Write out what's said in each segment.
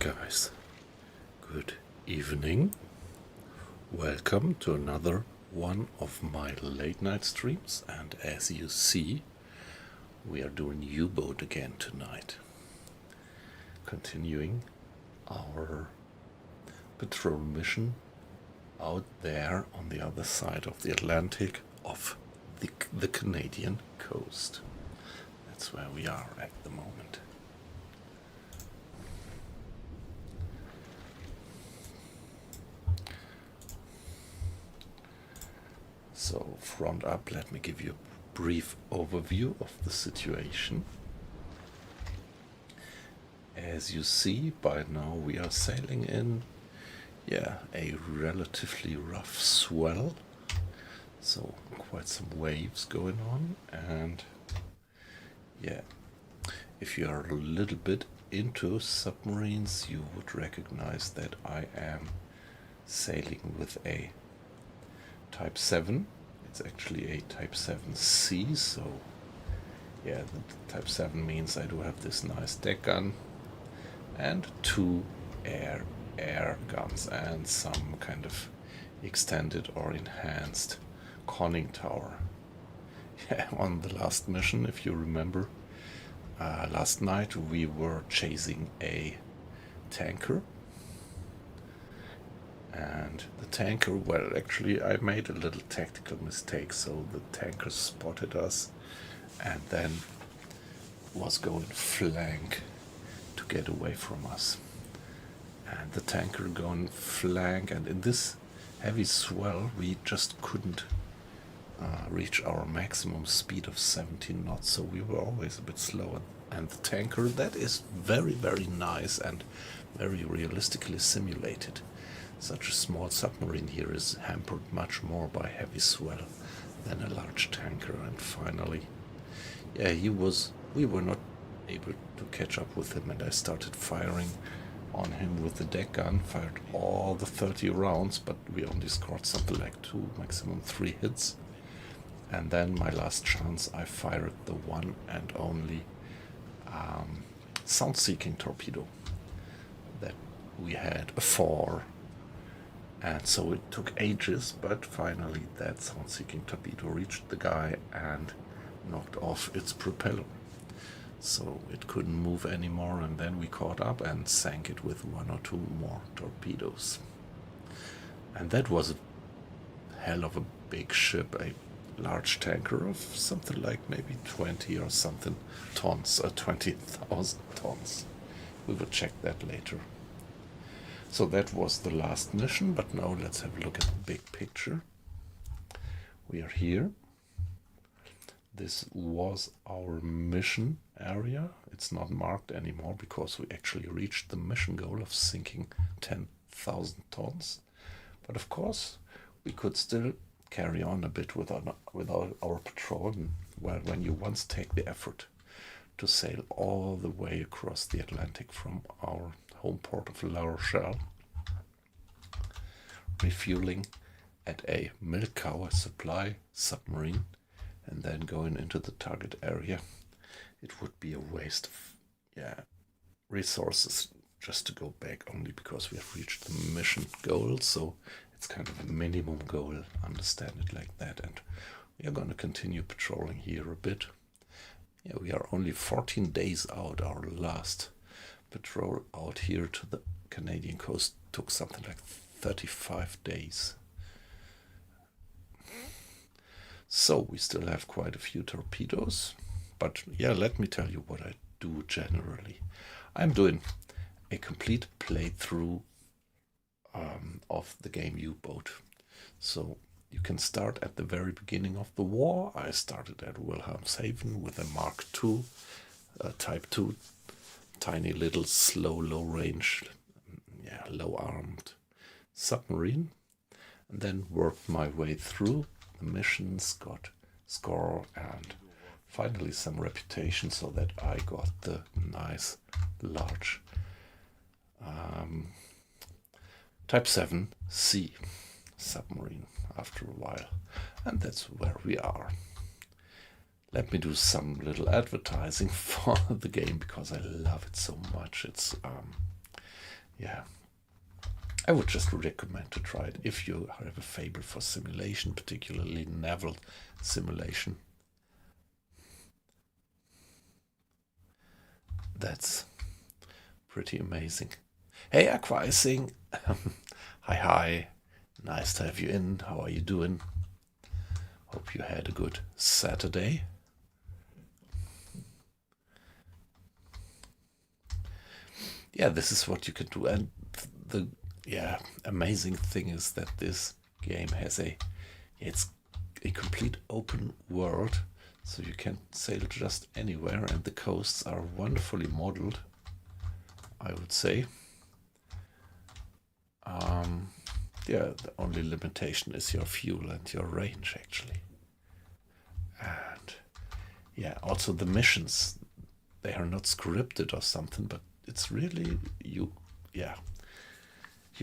guys, good evening. Welcome to another one of my late night streams, and as you see, we are doing U-boat again tonight. Continuing our patrol mission out there on the other side of the Atlantic off the Canadian coast. That's where we are at the moment. So front up, let me give you a brief overview of the situation. As you see, by now we are sailing in, a relatively rough swell. So quite some waves going on, and if you are a little bit into submarines, you would recognize that I am sailing with a Type 7. It's actually a Type 7C, so the Type 7 means I do have this nice deck gun and two air guns and some kind of extended or enhanced conning tower. On the last mission, if you remember, last night we were chasing a tanker. And the tanker, well, actually I made a little tactical mistake. So the tanker spotted us and then was going flank to get away from us. And the tanker going flank, and in this heavy swell we just couldn't reach our maximum speed of 17 knots, so we were always a bit slower. And the tanker, that is very, very nice and very realistically simulated. Such a small submarine here is hampered much more by heavy swell than a large tanker. And finally, we were not able to catch up with him, and I started firing on him with the deck gun, fired all the 30 rounds, but we only scored something like 2, maximum 3 hits. And then my last chance, I fired the one and only sound-seeking torpedo that we had before. And so it took ages, but finally that sound-seeking torpedo reached the guy and knocked off its propeller. So it couldn't move anymore, and then we caught up and sank it with 1 or 2 more torpedoes. And that was a hell of a big ship, a large tanker of something like maybe 20 or something tons, 20,000 tons. We will check that later. So that was the last mission, but now let's have a look at the big picture. We are here. This was our mission area. It's not marked anymore because we actually reached the mission goal of sinking 10,000 tons. But of course, we could still carry on a bit with our patrol. Well, when you once take the effort to sail all the way across the Atlantic from our home port of La Rochelle, refueling at a milk cow supply submarine, and then going into the target area, it would be a waste of resources just to go back, only because we have reached the mission goal. So it's kind of a minimum goal, understand it like that. And we are going to continue patrolling here a bit. We are only 14 days out. Our last patrol out here to the Canadian coast took something like 35 days. So we still have quite a few torpedoes, but let me tell you what I do generally. I'm doing a complete playthrough of the game U-boat. So you can start at the very beginning of the war. I started at Wilhelmshaven with a Mark II, Type 2, tiny little slow, low-range, low-armed submarine, and then worked my way through the missions, got score and finally some reputation, so that I got the nice large Type 7C submarine after a while, and that's where we are. Let me do some little advertising for the game because I love it so much. It's yeah, I would just recommend to try it if you have a favor for simulation, particularly naval simulation. That's pretty amazing. Hey, Aquising. Hi. Nice to have you in. How are you doing? Hope you had a good Saturday. Yeah, this is what you can do. And the amazing thing is that this game has it's a complete open world, so you can sail just anywhere, and the coasts are wonderfully modeled, I would say. Yeah, the only limitation is your fuel and your range, actually. And yeah, also the missions, they are not scripted or something, but it's really you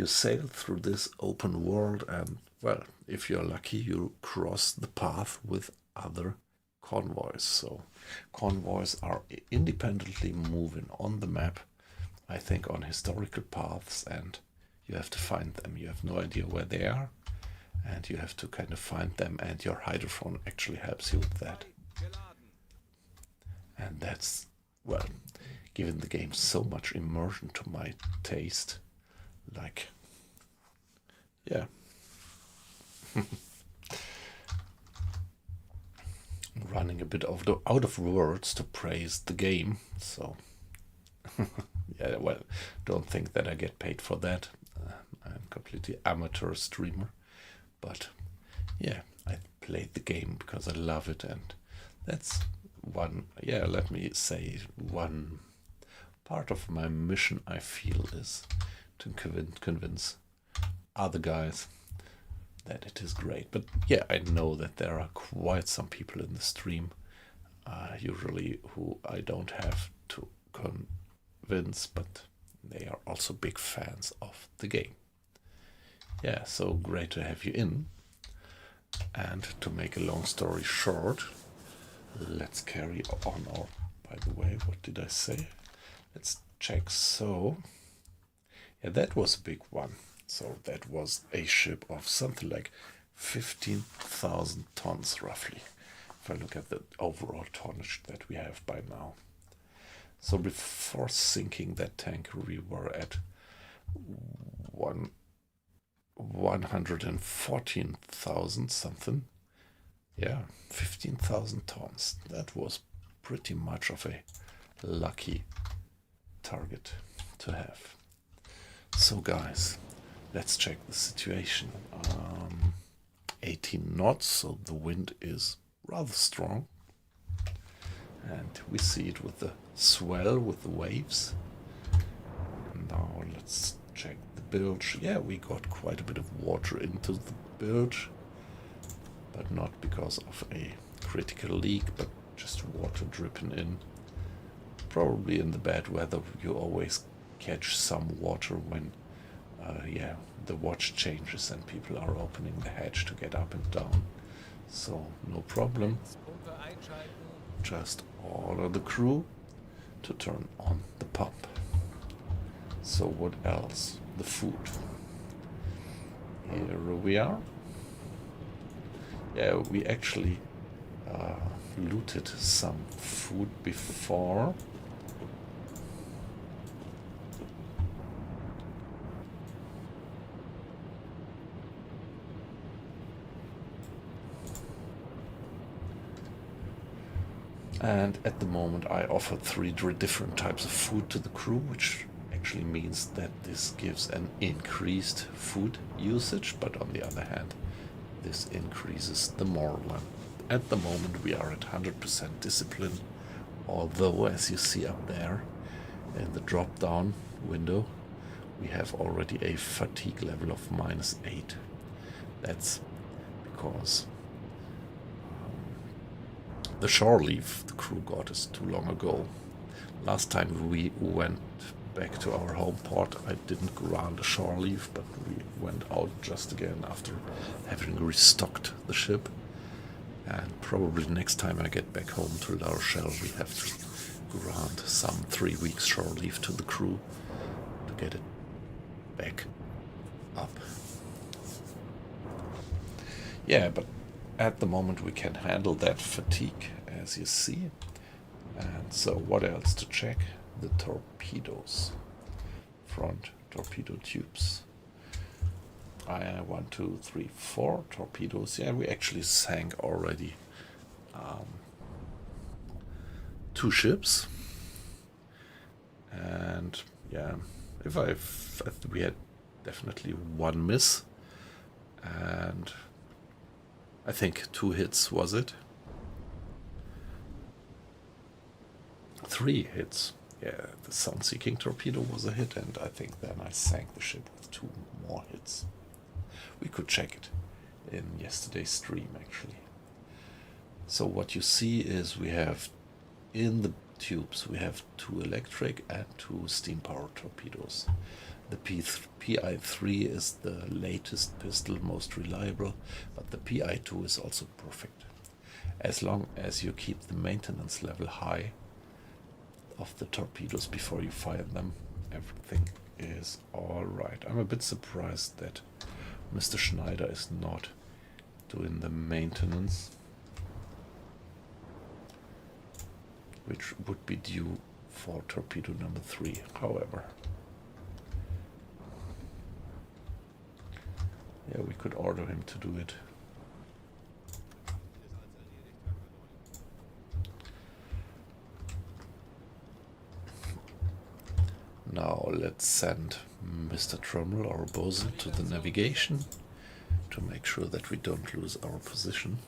sail through this open world, and well, if you're lucky, you cross the path with other convoys. So convoys are independently moving on the map, I think on historical paths, and you have to find them. You have no idea where they are, and you have to kind of find them, and your hydrophone actually helps you with that. And that's, well, given the game so much immersion to my taste, like, yeah. Running a bit out of words to praise the game, so yeah, well, don't think that I get paid for that. I'm completely amateur streamer, but yeah, I played the game because I love it, and that's let me say, one part of my mission, I feel, is to convince other guys that it is great. But yeah, I know that there are quite some people in the stream, usually who I don't have to convince, but they are also big fans of the game. Yeah, so great to have you in. And to make a long story short, let's carry on. Or, by the way, what did I say? Let's check. So, yeah, that was a big one. So that was a ship of something like 15,000 tons, roughly, if I look at the overall tonnage that we have by now. So before sinking that tanker, we were at 114,000 something. Yeah, 15,000 tons. That was pretty much of a lucky target to have. So guys, let's check the situation. 18 knots, so the wind is rather strong. And we see it with the swell, with the waves. Now let's check the bilge. Yeah, we got quite a bit of water into the bilge, but not because of a critical leak, but just water dripping in. Probably in the bad weather, you always catch some water when the watch changes and people are opening the hatch to get up and down. So no problem. Just order the crew to turn on the pump. So what else? The food. Here we are. Yeah, we actually looted some food before. And at the moment I offered 3 different types of food to the crew, which actually means that this gives an increased food usage, but on the other hand, this increases the moral. And at the moment we are at 100% discipline, although as you see up there in the drop down window, we have already a fatigue level of -8. That's because the shore leave the crew got us too long ago. Last time we went back to our home port, I didn't grant a shore leave, but we went out just again after having restocked the ship. And probably next time I get back home to La Rochelle, we have to grant some 3 weeks shore leave to the crew to get it back up. Yeah, but at the moment we can handle that fatigue, as you see. And so what else to check? The torpedoes. Front torpedo tubes. 1, 2, 3, 4 torpedoes. Yeah, we actually sank already 2 ships. And yeah, we had definitely 1 miss. And I think 2 hits, was it? 3 hits. Yeah, the sound-seeking torpedo was a hit, and I think then I sank the ship with 2 more hits. We could check it in yesterday's stream, actually. So what you see is we have, in the tubes, we have 2 electric and 2 steam-powered torpedoes. The PI3 is the latest pistol, most reliable, but the PI2 is also perfect. As long as you keep the maintenance level high of the torpedoes before you fire them, everything is alright. I'm a bit surprised that Mr. Schneider is not doing the maintenance, which would be due for torpedo number 3, however. Yeah, we could order him to do it. Now let's send Mr. Trumbull, our bosun, to the navigation to make sure that we don't lose our position.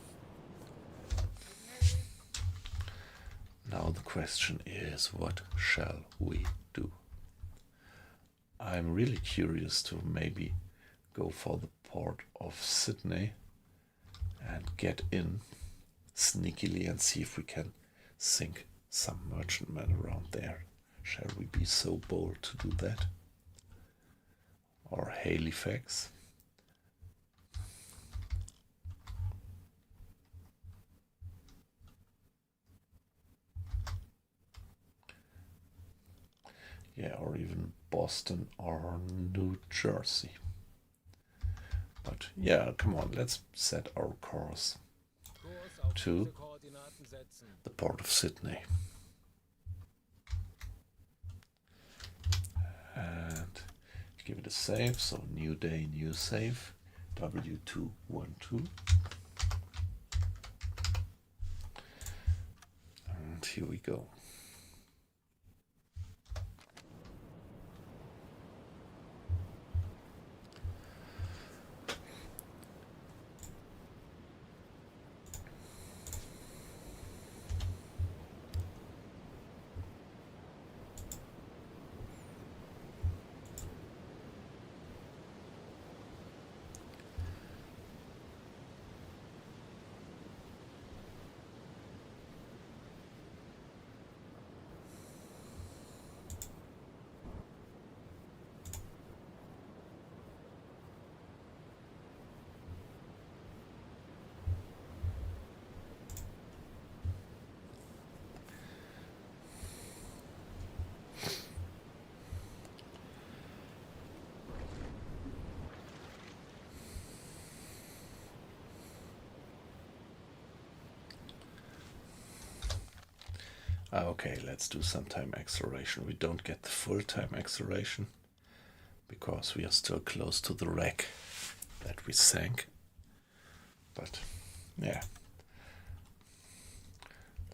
Now the question is, what shall we do? I'm really curious to maybe go for the port of Sydney and get in sneakily and see if we can sink some merchantmen around there. Shall we be so bold to do that? Or Halifax? Yeah, or even Boston or New Jersey. But yeah, come on, let's set our course to the port of Sydney. And give it a save, so new day, new save, W212. And here we go. Okay, let's do some time acceleration. We don't get the full time acceleration because we are still close to the wreck that we sank. But yeah,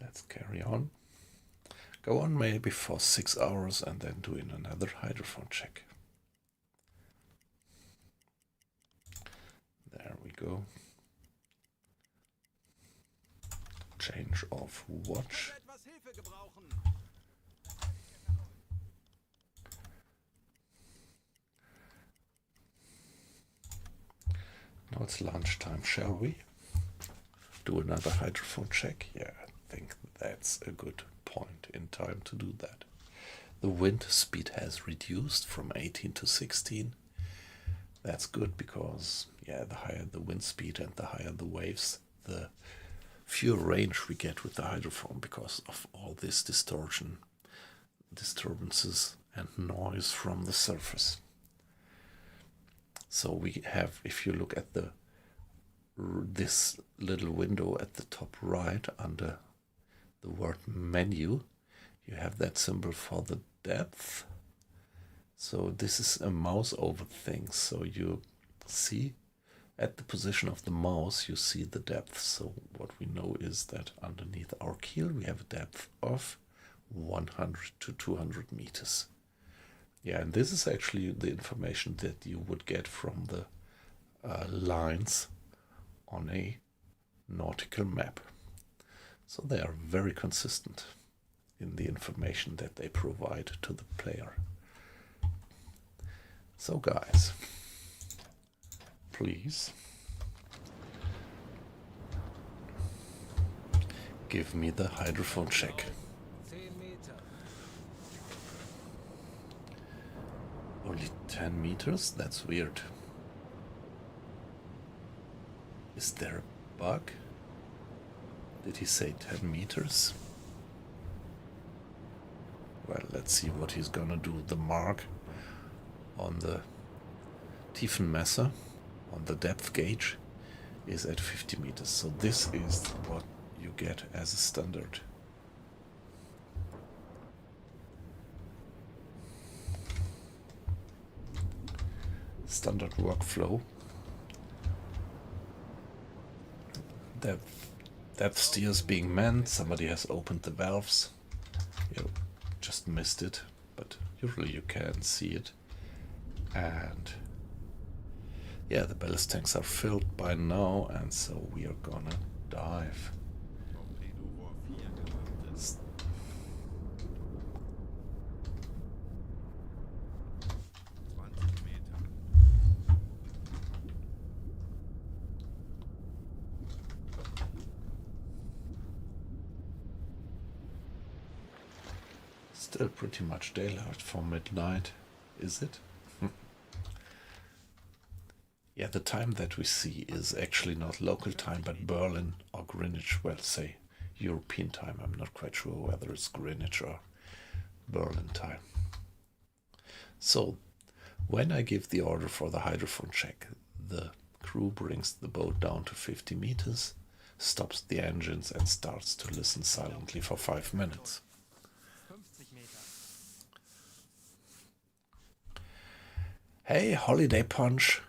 let's carry on. Go on maybe for 6 hours and then doing another hydrophone check. There we go. Change of watch. Now it's lunchtime, shall we? Do another hydrophone check? Yeah, I think that's a good point in time to do that. The wind speed has reduced from 18 to 16. That's good because, yeah, the higher the wind speed and the higher the waves, the fewer range we get with the hydrophone because of all this distortion, disturbances and noise from the surface. So we have, if you look at this little window at the top right under the word menu, you have that symbol for the depth. So this is a mouse over thing. So you see at the position of the mouse, you see the depth. So what we know is that underneath our keel, we have a depth of 100 to 200 meters. Yeah, and this is actually the information that you would get from the lines on a nautical map. So they are very consistent in the information that they provide to the player. So guys, please give me the hydrophone check. Only 10 meters? That's weird. Is there a bug? Did he say 10 meters? Well, let's see what he's gonna do. The mark on the Tiefenmesser, on the depth gauge, is at 50 meters. So this is what you get as a standard. Standard workflow. Depth steers being manned. Somebody has opened the valves. You just missed it, but usually you can see it. And yeah, the ballast tanks are filled by now, and so we are gonna dive. Still pretty much daylight for midnight, is it? Yeah, the time that we see is actually not local time, but Berlin or Greenwich, well, say European time. I'm not quite sure whether it's Greenwich or Berlin time. So, when I give the order for the hydrophone check, the crew brings the boat down to 50 meters, stops the engines and starts to listen silently for 5 minutes. Hey, Holiday Punch.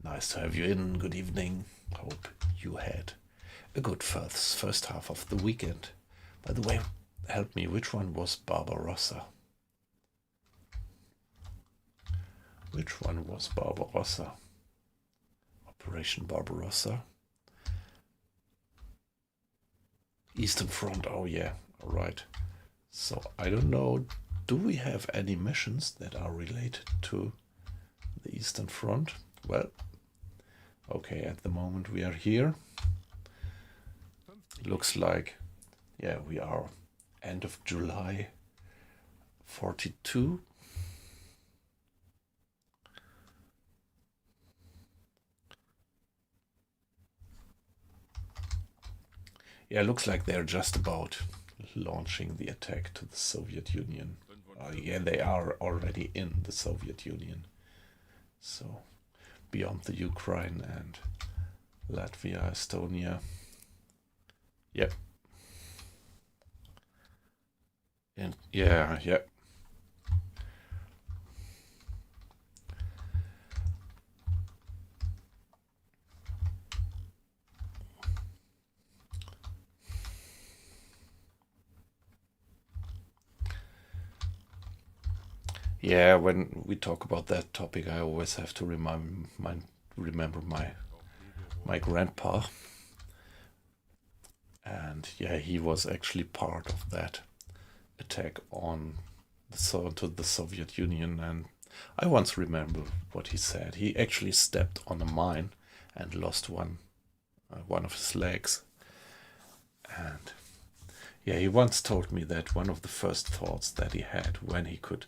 Nice to have you in. Good evening. Hope you had a good first half of the weekend. By the way, help me, which one was Barbarossa? Which one was Barbarossa? Operation Barbarossa? Eastern Front, oh yeah, alright. So, I don't know, do we have any missions that are related to the Eastern Front? Well, okay, at the moment we are here. Looks like, yeah, we are end of July 42. Yeah, looks like they're just about launching the attack to the Soviet Union. Yeah, they are already in the Soviet Union. So, beyond the Ukraine and Latvia, Estonia. Yep. And yeah. Yeah, when we talk about that topic, I always have to remember my grandpa. And yeah, he was actually part of that attack on to the Soviet Union. And I once remember what he said. He actually stepped on a mine and lost one of his legs. And yeah, he once told me that one of the first thoughts that he had when he could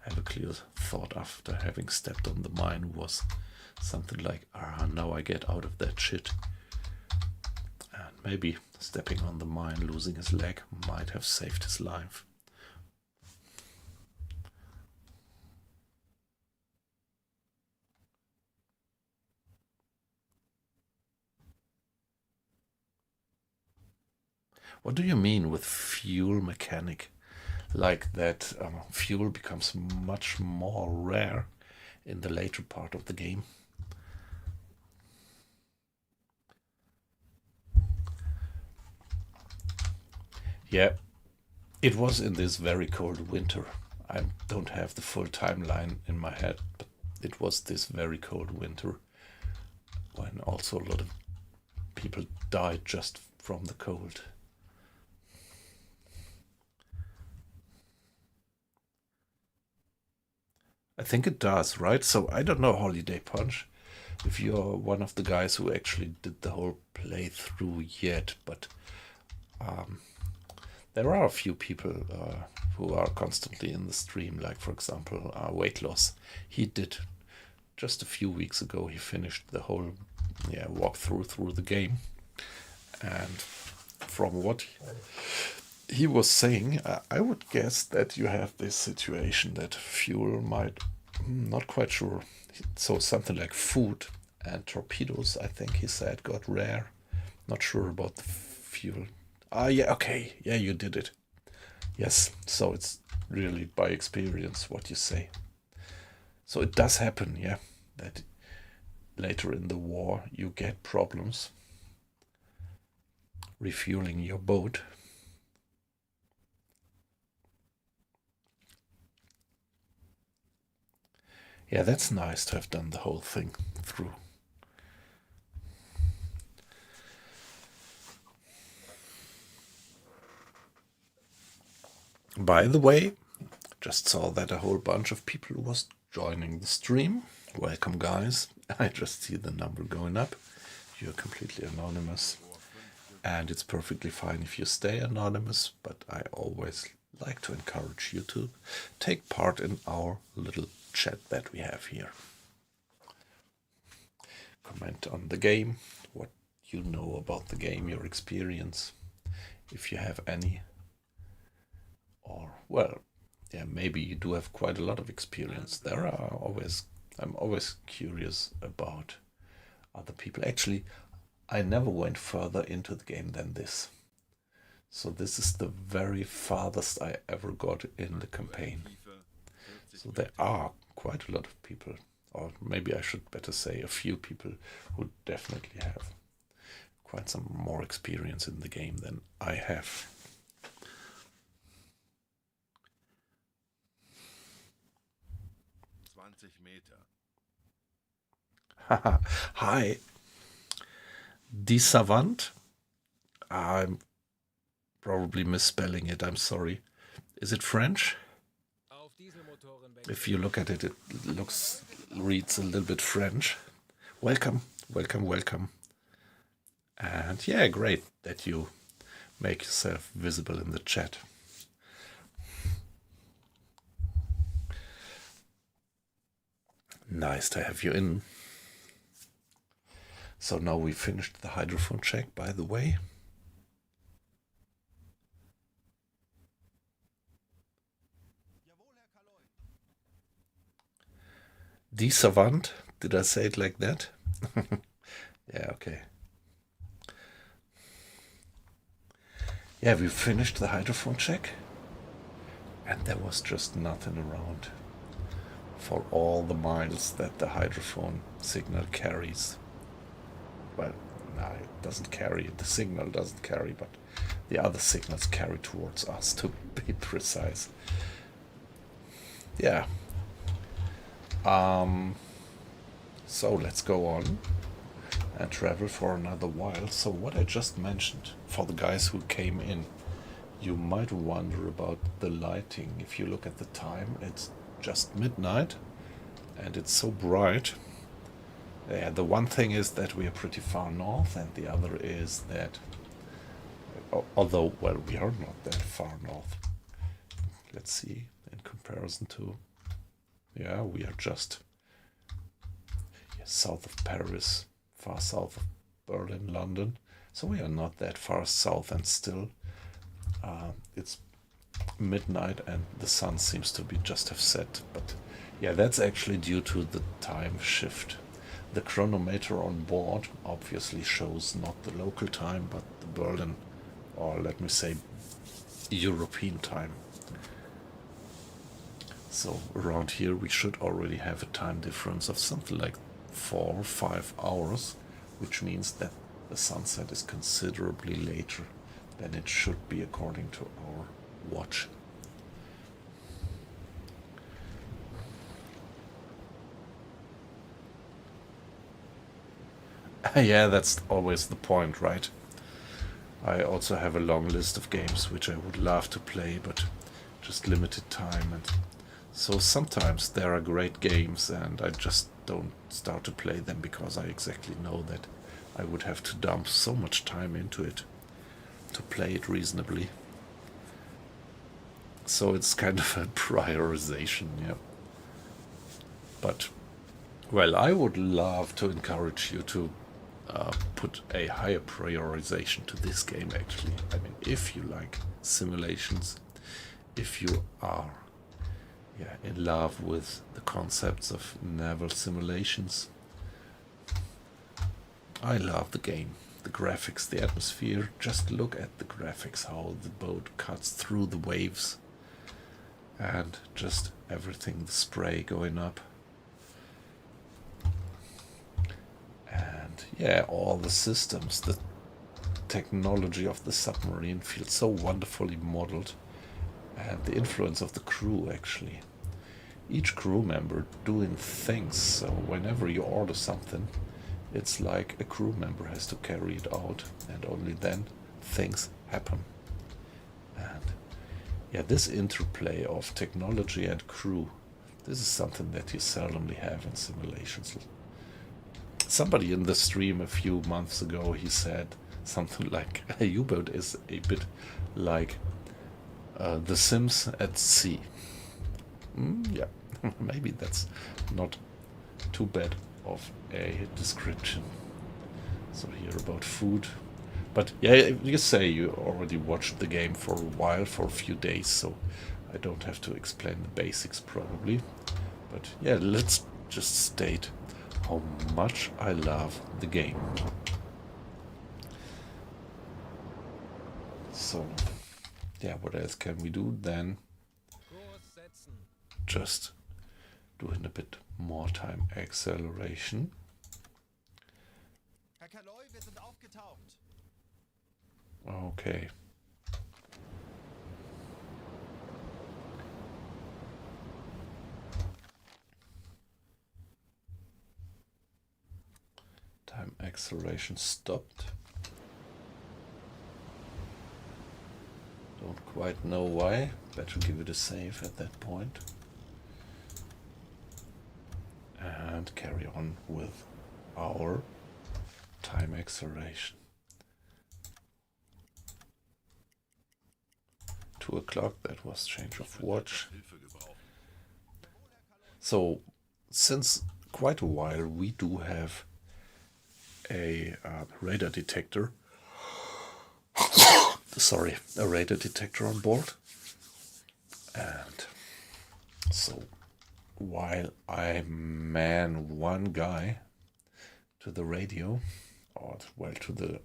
have a clear thought after having stepped on the mine was something like, now I get out of that shit. And maybe stepping on the mine, losing his leg, might have saved his life. What do you mean with fuel mechanic? Like that fuel becomes much more rare in the later part of the game? Yeah, it was in this very cold winter. I don't have the full timeline in my head, but it was this very cold winter when also a lot of people died just from the cold. I think it does, right? So I don't know Holiday Punch if you're one of the guys who actually did the whole playthrough yet, but there are a few people who are constantly in the stream, like for example Weight Loss. He did just a few weeks ago, he finished the whole walkthrough through the game, and from what he was saying, I would guess that you have this situation that fuel might, not quite sure, so something like food and torpedoes, I think he said, got rare. Not sure about the fuel. Yeah, okay, yeah, you did it. Yes, so it's really by experience what you say. So it does happen, yeah, that later in the war you get problems refueling your boat. Yeah, that's nice to have done the whole thing through. By the way, just saw that a whole bunch of people was joining the stream. Welcome, guys. I just see the number going up. You're completely anonymous, and it's perfectly fine if you stay anonymous, but I always like to encourage you to take part in our little chat that we have here. Comment on the game, what you know about the game, your experience, if you have any. Or, well, yeah, maybe you do have quite a lot of experience. I'm always curious about other people. Actually, I never went further into the game than this. So this is the very farthest I ever got in the campaign. So there are quite a lot of people, or maybe I should better say a few people who definitely have quite some more experience in the game than I have. Hi. Die Savant. I'm probably misspelling it, I'm sorry. Is it French? If you look at it, it reads a little bit French. Welcome, welcome, welcome. And yeah, great that you make yourself visible in the chat. Nice to have you in. So now we finished the hydrophone check, by the way. Die Savant, did I say it like that? Yeah, okay. Yeah, we finished the hydrophone check, and there was just nothing around for all the miles that the hydrophone signal carries. Well, no, it doesn't carry, the signal doesn't carry, but the other signals carry towards us, to be precise. Yeah. So let's go on and travel for another while. So what I just mentioned, for the guys who came in, you might wonder about the lighting. If you look at the time, it's just midnight and it's so bright. Yeah, the one thing is that we are pretty far north, and the other is that, although, well, we are not that far north. Let's see, in comparison to, yeah, we are just south of Paris, far south of Berlin, London. So we are not that far south, and still it's midnight and the sun seems to be just have set. But yeah, that's actually due to the time shift. The chronometer on board obviously shows not the local time, but the Berlin or let me say European time. So around here we should already have a time difference of something like 4 or 5 hours, which means that the sunset is considerably later than it should be according to our watch. Yeah, that's always the point, right? I also have a long list of games which I would love to play, but just limited time, and so sometimes there are great games and I just don't start to play them because I exactly know that I would have to dump so much time into it to play it reasonably. So it's kind of a prioritization, yeah. But, well, I would love to encourage you to put a higher prioritization to this game, actually. I mean, if you like simulations, if you are in love with the concepts of naval simulations, I love the game. The graphics, the atmosphere, just look at the graphics, how the boat cuts through the waves, and just everything, the spray going up. And yeah, all the systems, the technology of the submarine feels so wonderfully modeled, and the influence of the crew, actually. Each crew member doing things, so whenever you order something, it's like a crew member has to carry it out, and only then things happen. And yeah, this interplay of technology and crew, this is something that you seldomly have in simulations. Somebody in the stream a few months ago, he said something like, a U-boat is a bit like The Sims at sea. Yeah, maybe that's not too bad of a description. So here about food. But yeah, you say you already watched the game for a while, for a few days, so I don't have to explain the basics probably. But yeah, let's just state how much I love the game. So yeah, what else can we do then? Just doing a bit more time acceleration. Okay. Time acceleration stopped. Don't quite know why. Better give it a save at that point. And carry on with our time acceleration. 2 o'clock, that was change of watch. So, since quite a while, we do have a radar detector. Sorry, a radar detector on board. And so, while I man one guy to the radio, or well, to the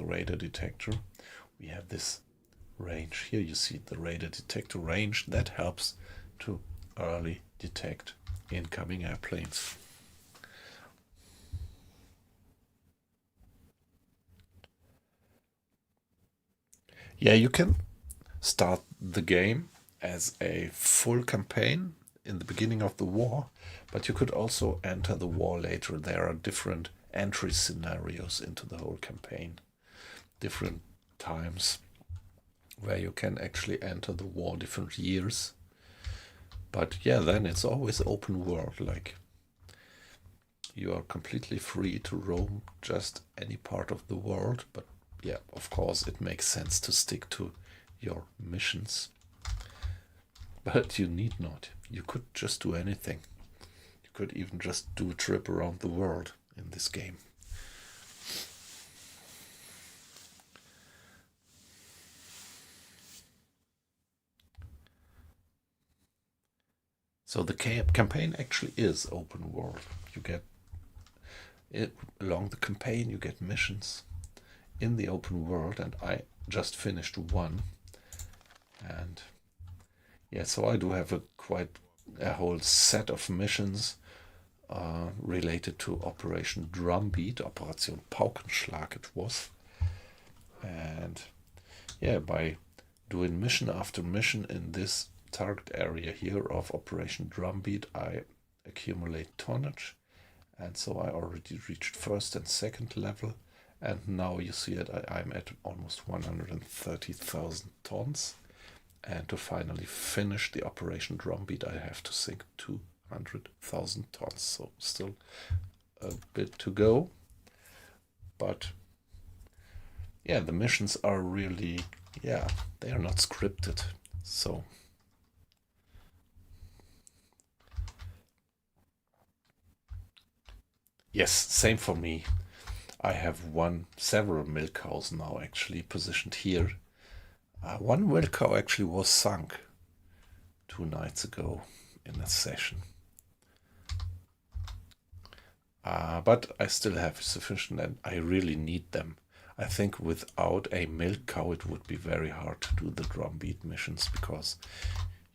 radar detector, we have this range. Here you see the radar detector range that helps to early detect incoming airplanes. Yeah, you can start the game as a full campaign in the beginning of the war, but you could also enter the war later. There are different entry scenarios into the whole campaign, different times where you can actually enter the war, different years. But yeah, then it's always open world, like you are completely free to roam just any part of the world. But yeah, of course it makes sense to stick to your missions. But you need not. You could just do anything. You could even just do a trip around the world in this game. So the campaign actually is open world. You get it along the campaign, you get missions in the open world, and I just finished one, and yeah, so I do have a whole set of missions related to Operation Drumbeat, Operation Paukenschlag it was. And yeah, by doing mission after mission in this target area here of Operation Drumbeat, I accumulate tonnage, and so I already reached first and second level, and now you see that I'm at almost 130,000 tons. And to finally finish the Operation Drumbeat, I have to sink 200,000 tons. So still a bit to go. But yeah, the missions are really, yeah, they are not scripted. So yes, same for me. I have several milk cows now actually positioned here. One milk cow actually was sunk 2 nights ago in a session. But I still have sufficient, and I really need them. I think without a milk cow it would be very hard to do the drumbeat missions, because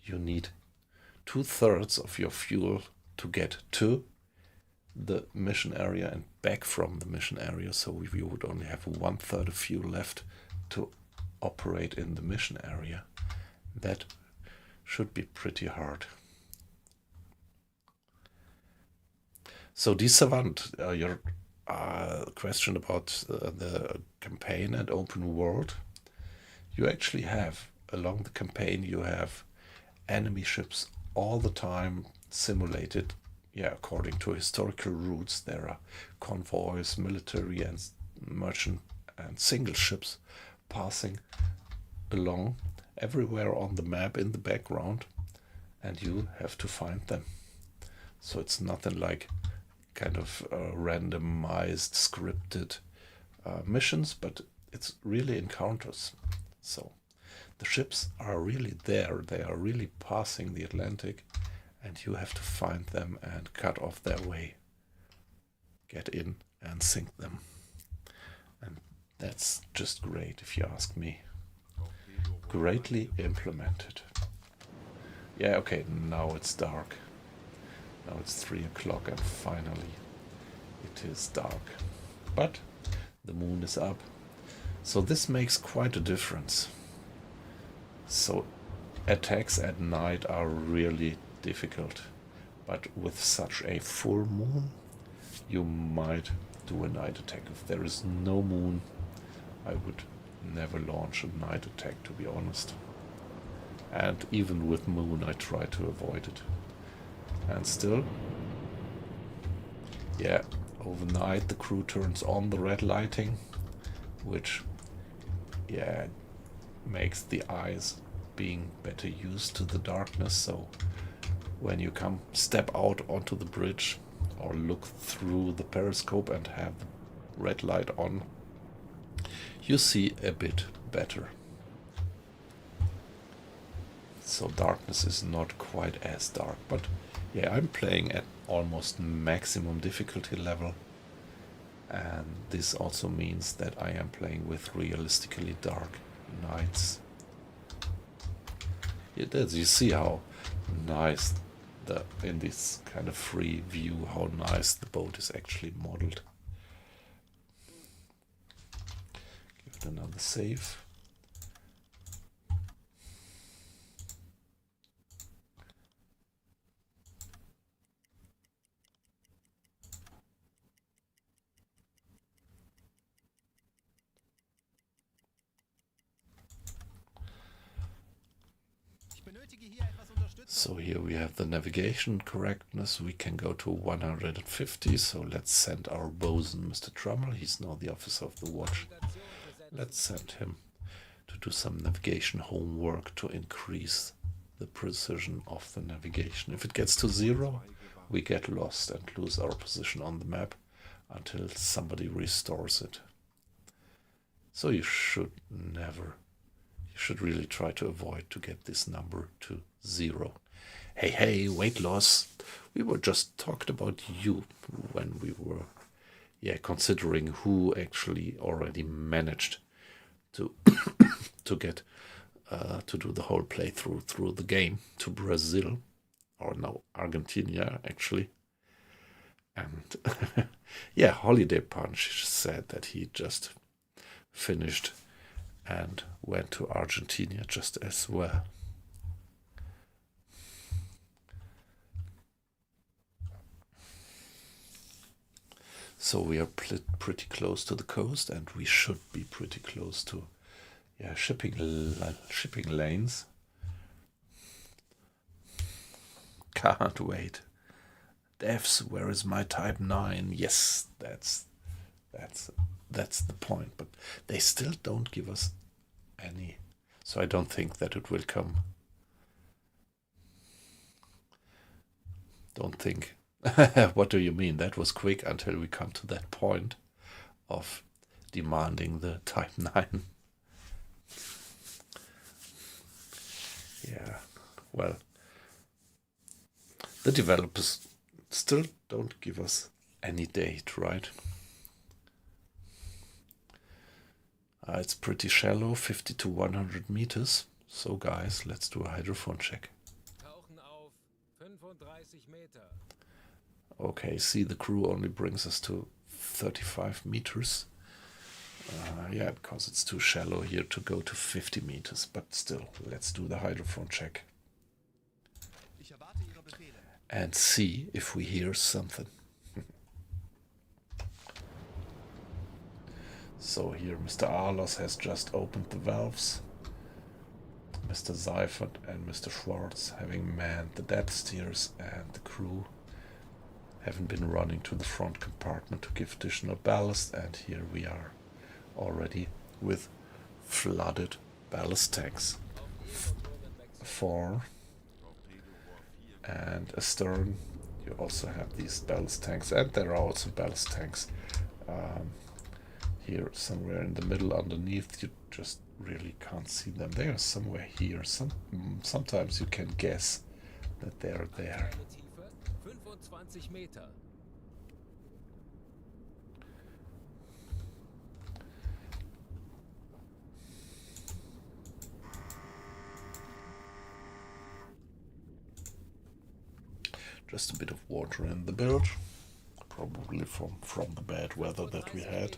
you need 2/3 of your fuel to get to the mission area and back from the mission area. So if you would only have 1/3 of fuel left to operate in the mission area, that should be pretty hard. So die Savant, your question about the campaign and open world, you actually have, along the campaign, you have enemy ships all the time simulated, yeah, according to historical routes. There are convoys, military and merchant and single ships passing along everywhere on the map in the background, and you have to find them. So it's nothing like kind of randomized, scripted missions, but it's really encounters. So the ships are really there. They are really passing the Atlantic, and you have to find them and cut off their way, get in and sink them. And that's just great, if you ask me. Greatly implemented. Yeah, okay, now it's dark. Now it's 3 o'clock and finally it is dark. But the moon is up. So this makes quite a difference. So attacks at night are really difficult. But with such a full moon, you might do a night attack. If there is no moon, I would never launch a night attack, to be honest. And even with moon, I try to avoid it. And still, yeah, overnight the crew turns on the red lighting, which, yeah, makes the eyes being better used to the darkness. So when you step out onto the bridge or look through the periscope and have the red light on, you see a bit better. So darkness is not quite as dark, but yeah, I'm playing at almost maximum difficulty level, and this also means that I am playing with realistically dark nights. It is, you see how nice in this kind of free view, how nice the boat is actually modeled. Give it another save. So here we have the navigation correctness. We can go to 150. So let's send our bosun, Mr. Trummel. He's now the officer of the watch. Let's send him to do some navigation homework to increase the precision of the navigation. If it gets to 0, we get lost and lose our position on the map until somebody restores it. So you should really try to avoid to get this number to 0. Hey, weight loss. We were just talked about you when we were considering who actually already managed to to get to do the whole playthrough through the game to Brazil, or no, Argentina actually. And yeah, Holiday Punch said that he just finished and went to Argentina just as well. So we are pretty close to the coast, and we should be pretty close to shipping lanes. Can't wait. Devs, where is my Type 9? Yes, that's the point. But they still don't give us any. So I don't think that it will come. Don't think. What do you mean? That was quick until we come to that point of demanding the Type 9. Yeah, well, the developers still don't give us any date, right? It's pretty shallow, 50 to 100 meters. So guys, let's do a hydrophone check. Okay, see, the crew only brings us to 35 meters. Yeah, because it's too shallow here to go to 50 meters, but still, let's do the hydrophone check. And see if we hear something. So here Mr. Arlos has just opened the valves. Mr. Seifert and Mr. Schwartz having manned the dead steers, and the crew haven't been running to the front compartment to give additional ballast, and here we are already with flooded ballast tanks. 4 and astern you also have these ballast tanks, and there are also ballast tanks here somewhere in the middle underneath. You just really can't see them. They are somewhere here. Sometimes you can guess that they're there. Just a bit of water in the bilge, probably from the bad weather that we had.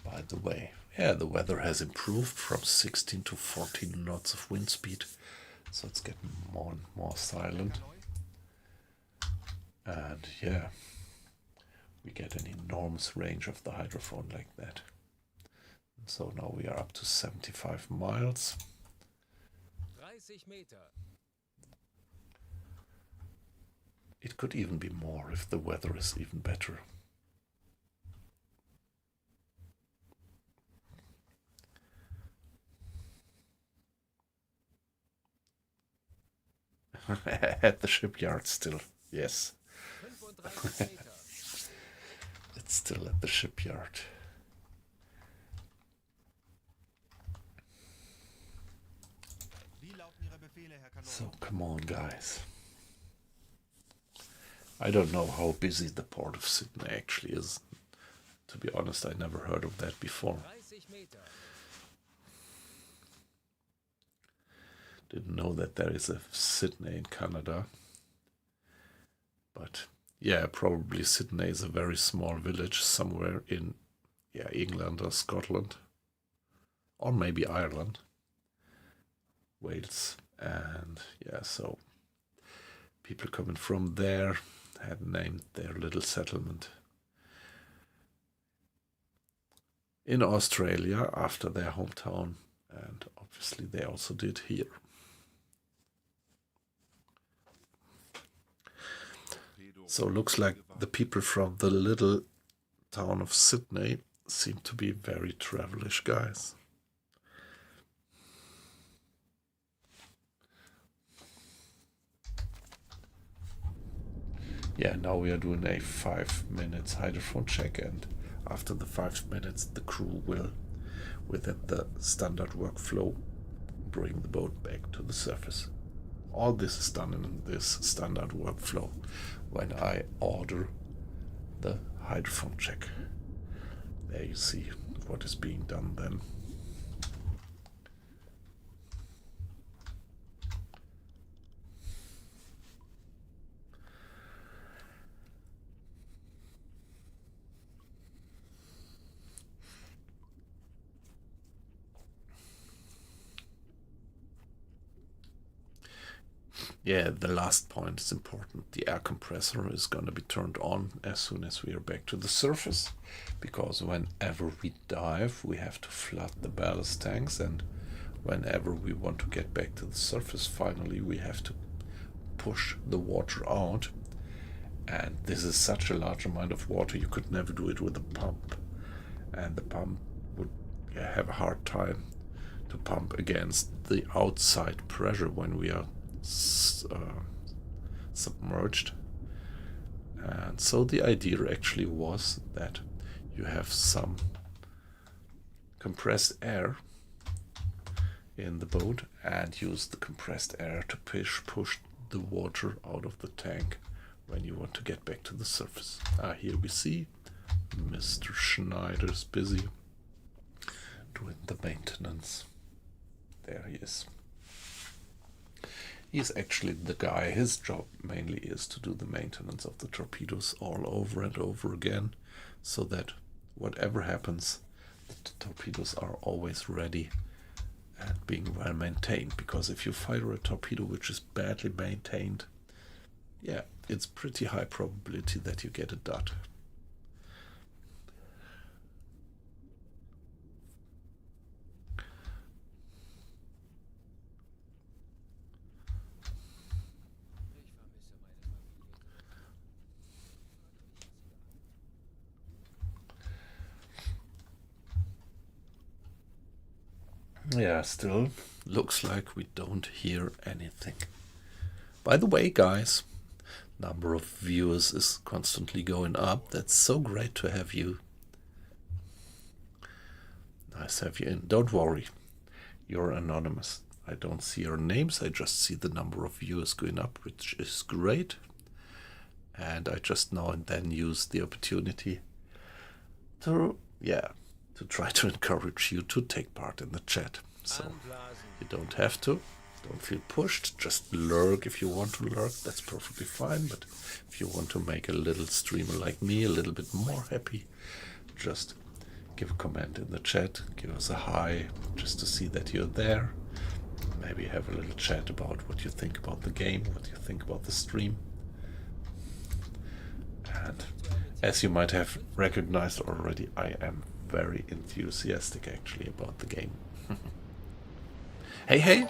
By the way, yeah, the weather has improved from 16 to 14 knots of wind speed, so it's getting more and more silent. And yeah, we get an enormous range of the hydrophone like that. So now we are up to 75 miles. 30 meters. It could even be more if the weather is even better. At the shipyard still, yes. It's still at the shipyard. So come on, guys. I don't know how busy the port of Sydney actually is. To be honest, I never heard of that before. Didn't know that there is a Sydney in Canada. But yeah, probably Sydney is a very small village somewhere in England or Scotland. Or maybe Ireland. Wales. And yeah, so people coming from there had named their little settlement in Australia after their hometown, and obviously they also did here. So looks like the people from the little town of Sydney seem to be very travelish guys. Yeah, now we are doing a 5 minutes hydrophone check, and after the 5 minutes the crew will, within the standard workflow, bring the boat back to the surface. All this is done in this standard workflow when I order the hydrophone check. There you see what is being done then. Yeah, the last point is important. The air compressor is going to be turned on as soon as we are back to the surface, because whenever we dive, we have to flood the ballast tanks, and whenever we want to get back to the surface, finally, we have to push the water out. And this is such a large amount of water, you could never do it with a pump. And the pump would have a hard time to pump against the outside pressure when we are submerged. And so the idea actually was that you have some compressed air in the boat and use the compressed air to push the water out of the tank when you want to get back to the surface. Here we see Mr. Schneider's busy doing the maintenance. There he is. He's actually the guy. His job mainly is to do the maintenance of the torpedoes all over and over again, so that whatever happens, the torpedoes are always ready and being well maintained. Because if you fire a torpedo which is badly maintained, yeah, it's pretty high probability that you get a dud. Yeah, still looks like we don't hear anything. By the way, guys, number of viewers is constantly going up. That's so great to have you. Nice to have you in. Don't worry, you're anonymous. I don't see your names, I just see the number of viewers going up, which is great. And I just now and then use the opportunity to, to try to encourage you to take part in the chat. So you don't have to, don't feel pushed, just lurk if you want to lurk, that's perfectly fine. But if you want to make a little streamer like me a little bit more happy, just give a comment in the chat, give us a hi, just to see that you're there. Maybe have a little chat about what you think about the game, what you think about the stream. And as you might have recognized already, I am very enthusiastic actually about the game. Hey,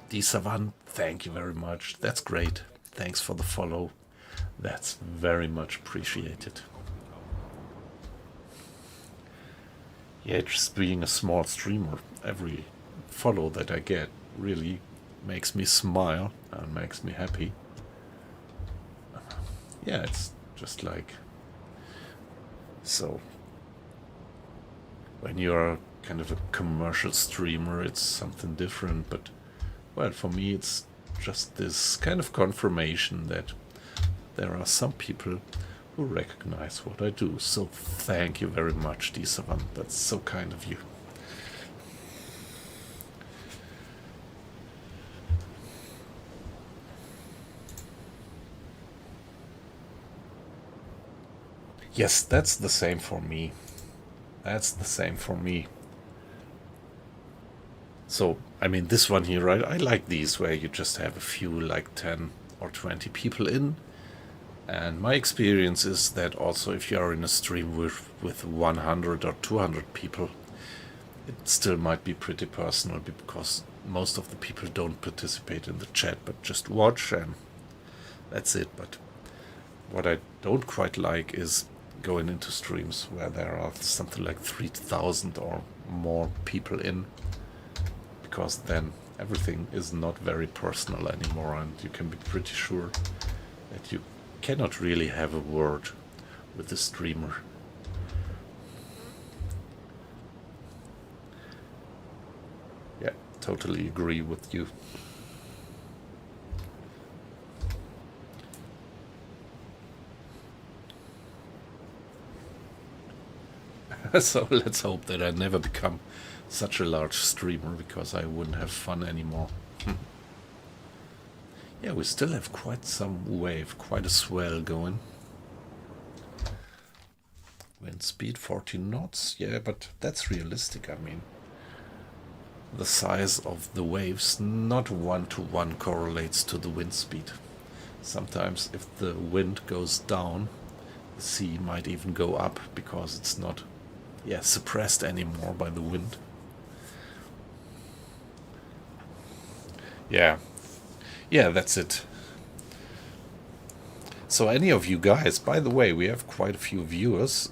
D-Savan, thank you very much. That's great. Thanks for the follow. That's very much appreciated. Yeah, just being a small streamer, every follow that I get really makes me smile and makes me happy. Yeah, it's just like, so when you're kind of a commercial streamer, it's something different, but well, for me it's just this kind of confirmation that there are some people who recognize what I do. So thank you very much, D7. That's so kind of you. Yes, that's the same for me. That's the same for me. So, I mean, this one here, right? I like these where you just have a few, like 10 or 20 people in. And my experience is that also if you are in a stream with 100 or 200 people, it still might be pretty personal, because most of the people don't participate in the chat, but just watch and that's it. But what I don't quite like is going into streams where there are something like 3,000 or more people in, because then everything is not very personal anymore, and you can be pretty sure that you cannot really have a word with the streamer. Yeah, totally agree with you. So let's hope that I never become such a large streamer, because I wouldn't have fun anymore. Yeah, we still have quite some wave, quite a swell going. Wind speed 14 knots, yeah, but that's realistic. I mean, the size of the waves not one-to-one correlates to the wind speed. Sometimes if the wind goes down, the sea might even go up because it's not, yeah, suppressed anymore by the wind. Yeah, that's it. So any of you guys, by the way, we have quite a few viewers.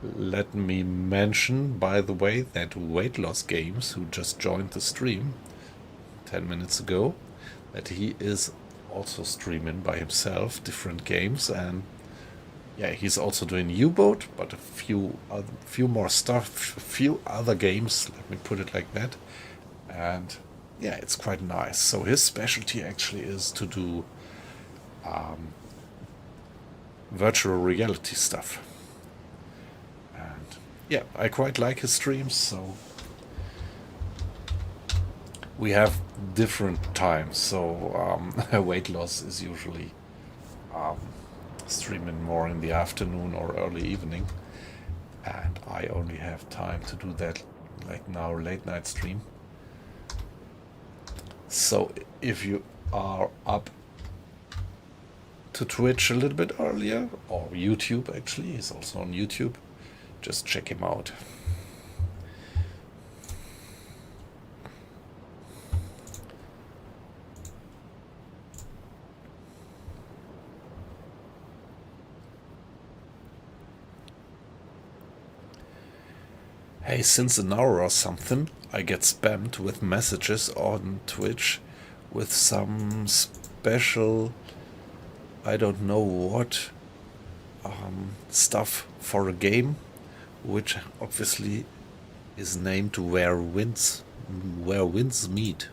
Let me mention, by the way, that Weight Loss Games, who just joined the stream 10 minutes ago, that he is also streaming by himself different games, and yeah, he's also doing U-Boat, but a few more stuff, a few other games, let me put it like that. And yeah, it's quite nice. So his specialty actually is to do virtual reality stuff. And yeah, I quite like his streams, so we have different times. So Weight Loss is usually streaming more in the afternoon or early evening, and I only have time to do that like now, late night stream. So if you are up to Twitch a little bit earlier, or YouTube, actually, he's also on YouTube, just check him out. Hey, since an hour or something, I get spammed with messages on Twitch with some special, I don't know what, stuff for a game, which obviously is named Where Winds Meet.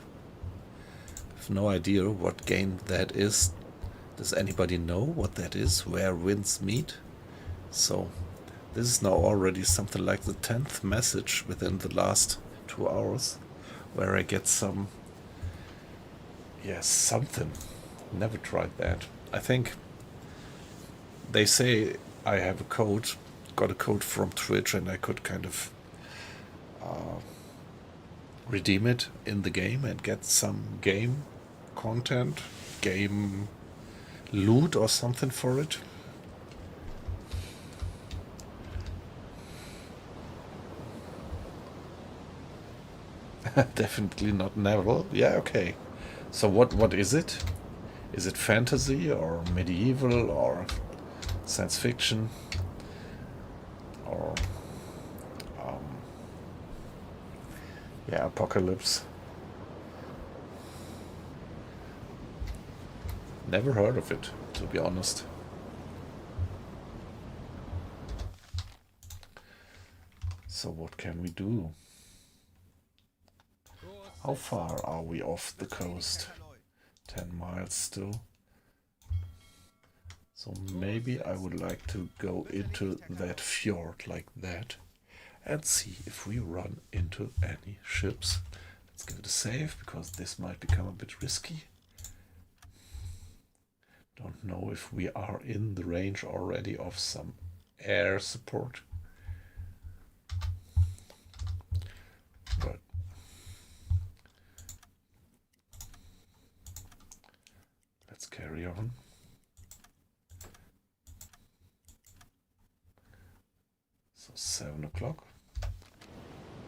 I have no idea what game that is. Does anybody know what that is? Where Winds Meet? So this is now already something like the 10th message within the last 2 hours where I get some, yes, something. Never tried that. I think they say I have a code, got a code from Twitch, and I could kind of redeem it in the game and get some game content, game loot or something for it. Definitely not Neville. Yeah, okay. So what is it? Is it fantasy or medieval or science fiction or yeah, apocalypse? Never heard of it, to be honest. So what can we do? How far are we off the coast? 10 miles still. So maybe I would like to go into that fjord like that and see if we run into any ships. Let's give it a save, because this might become a bit risky. Don't know if we are in the range already of some air support. But let's carry on. So 7 o'clock.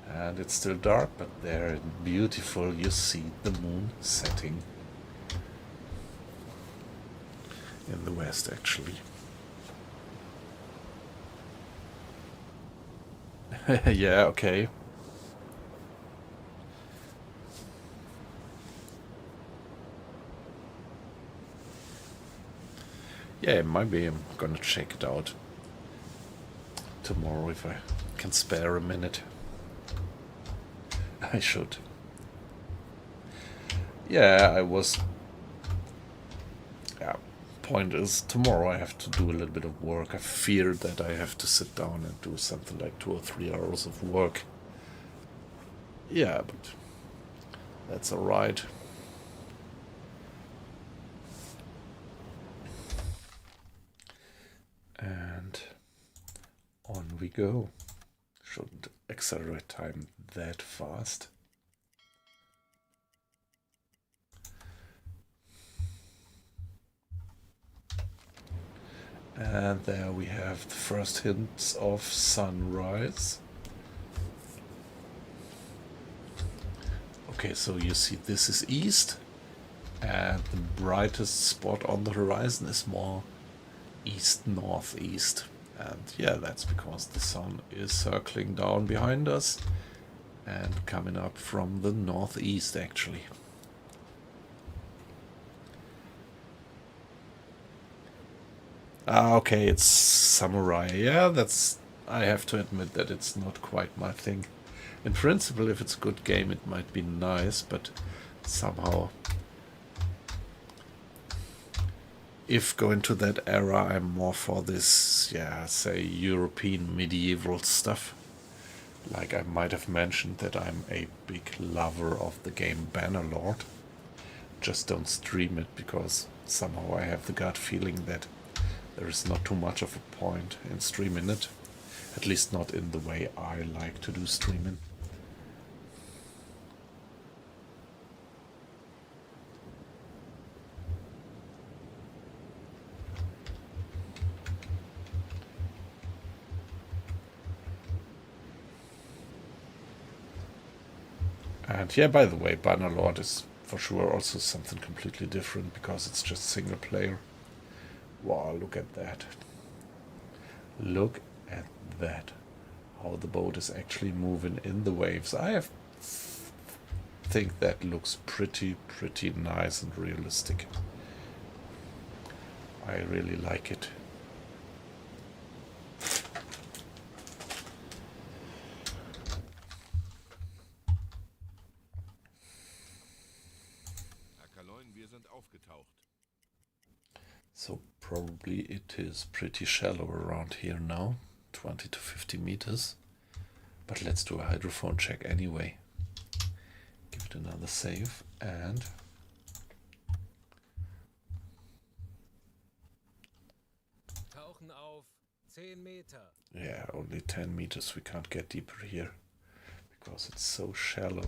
And it's still dark, but there, beautiful, you see the moon setting in the west, actually. Yeah, okay. Yeah, maybe I'm gonna check it out tomorrow if I can spare a minute. I should. Yeah, I was point is, tomorrow I have to do a little bit of work. I fear that I have to sit down and do something like 2 or 3 hours of work. Yeah, but that's alright. And on we go. Shouldn't accelerate time that fast. And there we have the first hints of sunrise. Okay, so you see this is east, and the brightest spot on the horizon is more east-northeast. And yeah, that's because the sun is circling down behind us and coming up from the northeast, actually. Okay, it's samurai. Yeah, that's... I have to admit that it's not quite my thing. In principle, if it's a good game, it might be nice, but somehow... If going to that era, I'm more for this, yeah, say, European medieval stuff. Like I might have mentioned that I'm a big lover of the game Bannerlord. Just don't stream it, because somehow I have the gut feeling that there is not too much of a point in streaming it. At least not in the way I like to do streaming. And yeah, by the way, Bannerlord is for sure also something completely different, because it's just single player. Wow, look at that. Look at that. How the boat is actually moving in the waves. I think that looks pretty nice and realistic. I really like it. So probably it is pretty shallow around here now, 20 to 50 meters. But let's do a hydrophone check anyway. Give it another save and... Tauchen auf 10 Meter. Yeah, only 10 meters. We can't get deeper here because it's so shallow.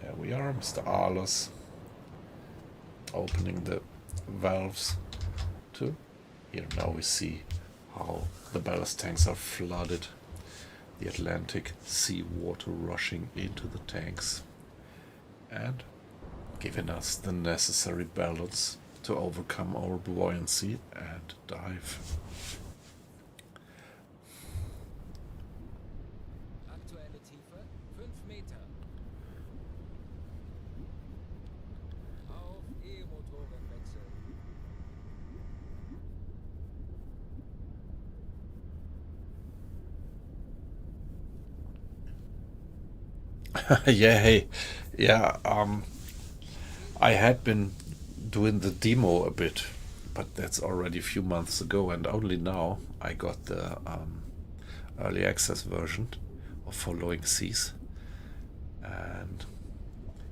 There we are, Mr. Arlos, opening the valves too. Here now we see how the ballast tanks are flooded. The Atlantic sea water rushing into the tanks and giving us the necessary balance to overcome our buoyancy and dive. Aktuelle Tiefe 5 Meter. Auf E-Motoren wechseln. Yeah, hey, yeah, I had been doing the demo a bit, but that's already a few months ago, and only now I got the early access version of Following Seas. And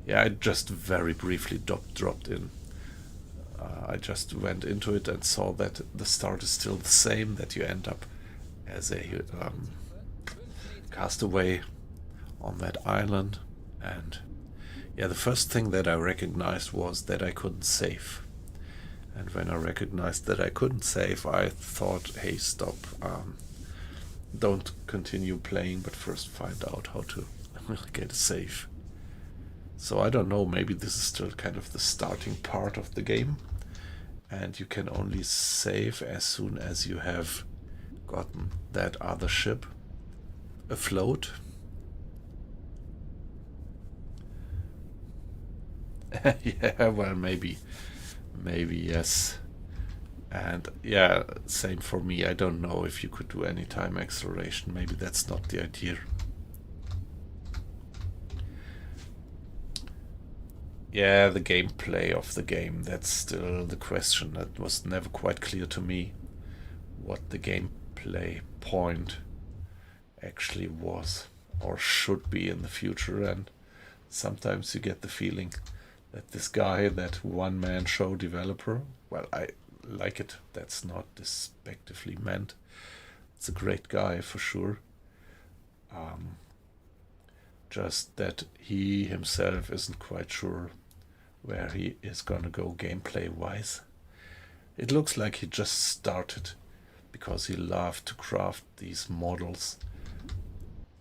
yeah, I just very briefly dropped in. I just went into it and saw that the start is still the same, that you end up as a castaway on that island. And yeah, the first thing that I recognized was that I couldn't save. And when I recognized that I couldn't save, I thought, hey, stop, don't continue playing, but first find out how to get a save. So I don't know, maybe this is still kind of the starting part of the game, and you can only save as soon as you have gotten that other ship afloat. Yeah, well, maybe yes. And yeah, same for me. I don't know if you could do any time acceleration. Maybe that's not the idea. Yeah, the gameplay of the game, that's still the question. That was never quite clear to me what the gameplay point actually was or should be in the future. And sometimes you get the feeling that this guy, that one-man show developer, well, I like it. That's not despectively meant. It's a great guy for sure. Just that he himself isn't quite sure where he is gonna go gameplay wise. It looks like he just started because he loved to craft these models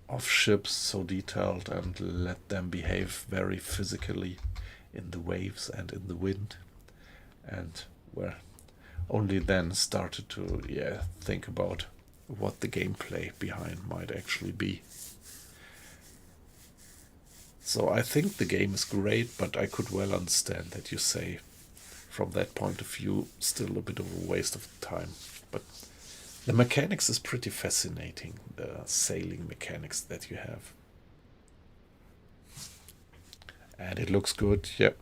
of ships so detailed and let them behave very physically in the waves and in the wind, and well, only then started to think about what the gameplay behind might actually be. So I think the game is great, but I could well understand that you say, from that point of view, still a bit of a waste of time. But the mechanics is pretty fascinating, the sailing mechanics that you have. And it looks good, yep.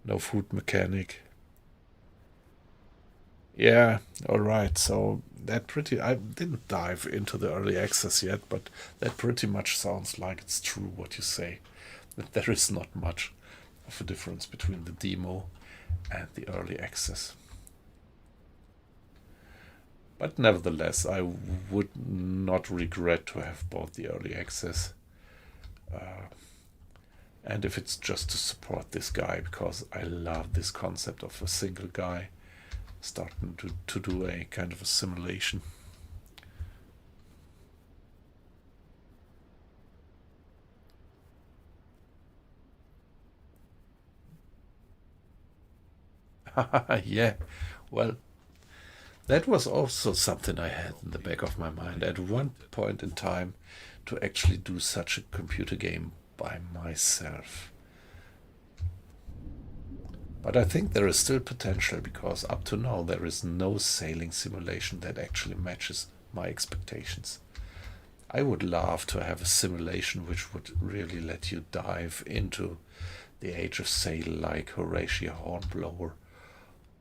No food mechanic. Yeah, alright, so that pretty... I didn't dive into the early access yet, but that pretty much sounds like it's true what you say. That there is not much of a difference between the demo and the early access. But nevertheless, I would not regret to have bought the early access. And if it's just to support this guy, because I love this concept of a single guy starting to do a kind of a simulation. Yeah, well, that was also something I had in the back of my mind at one point in time, to actually do such a computer game by myself. But I think there is still potential, because up to now there is no sailing simulation that actually matches my expectations. I would love to have a simulation which would really let you dive into the Age of Sail, like Horatio Hornblower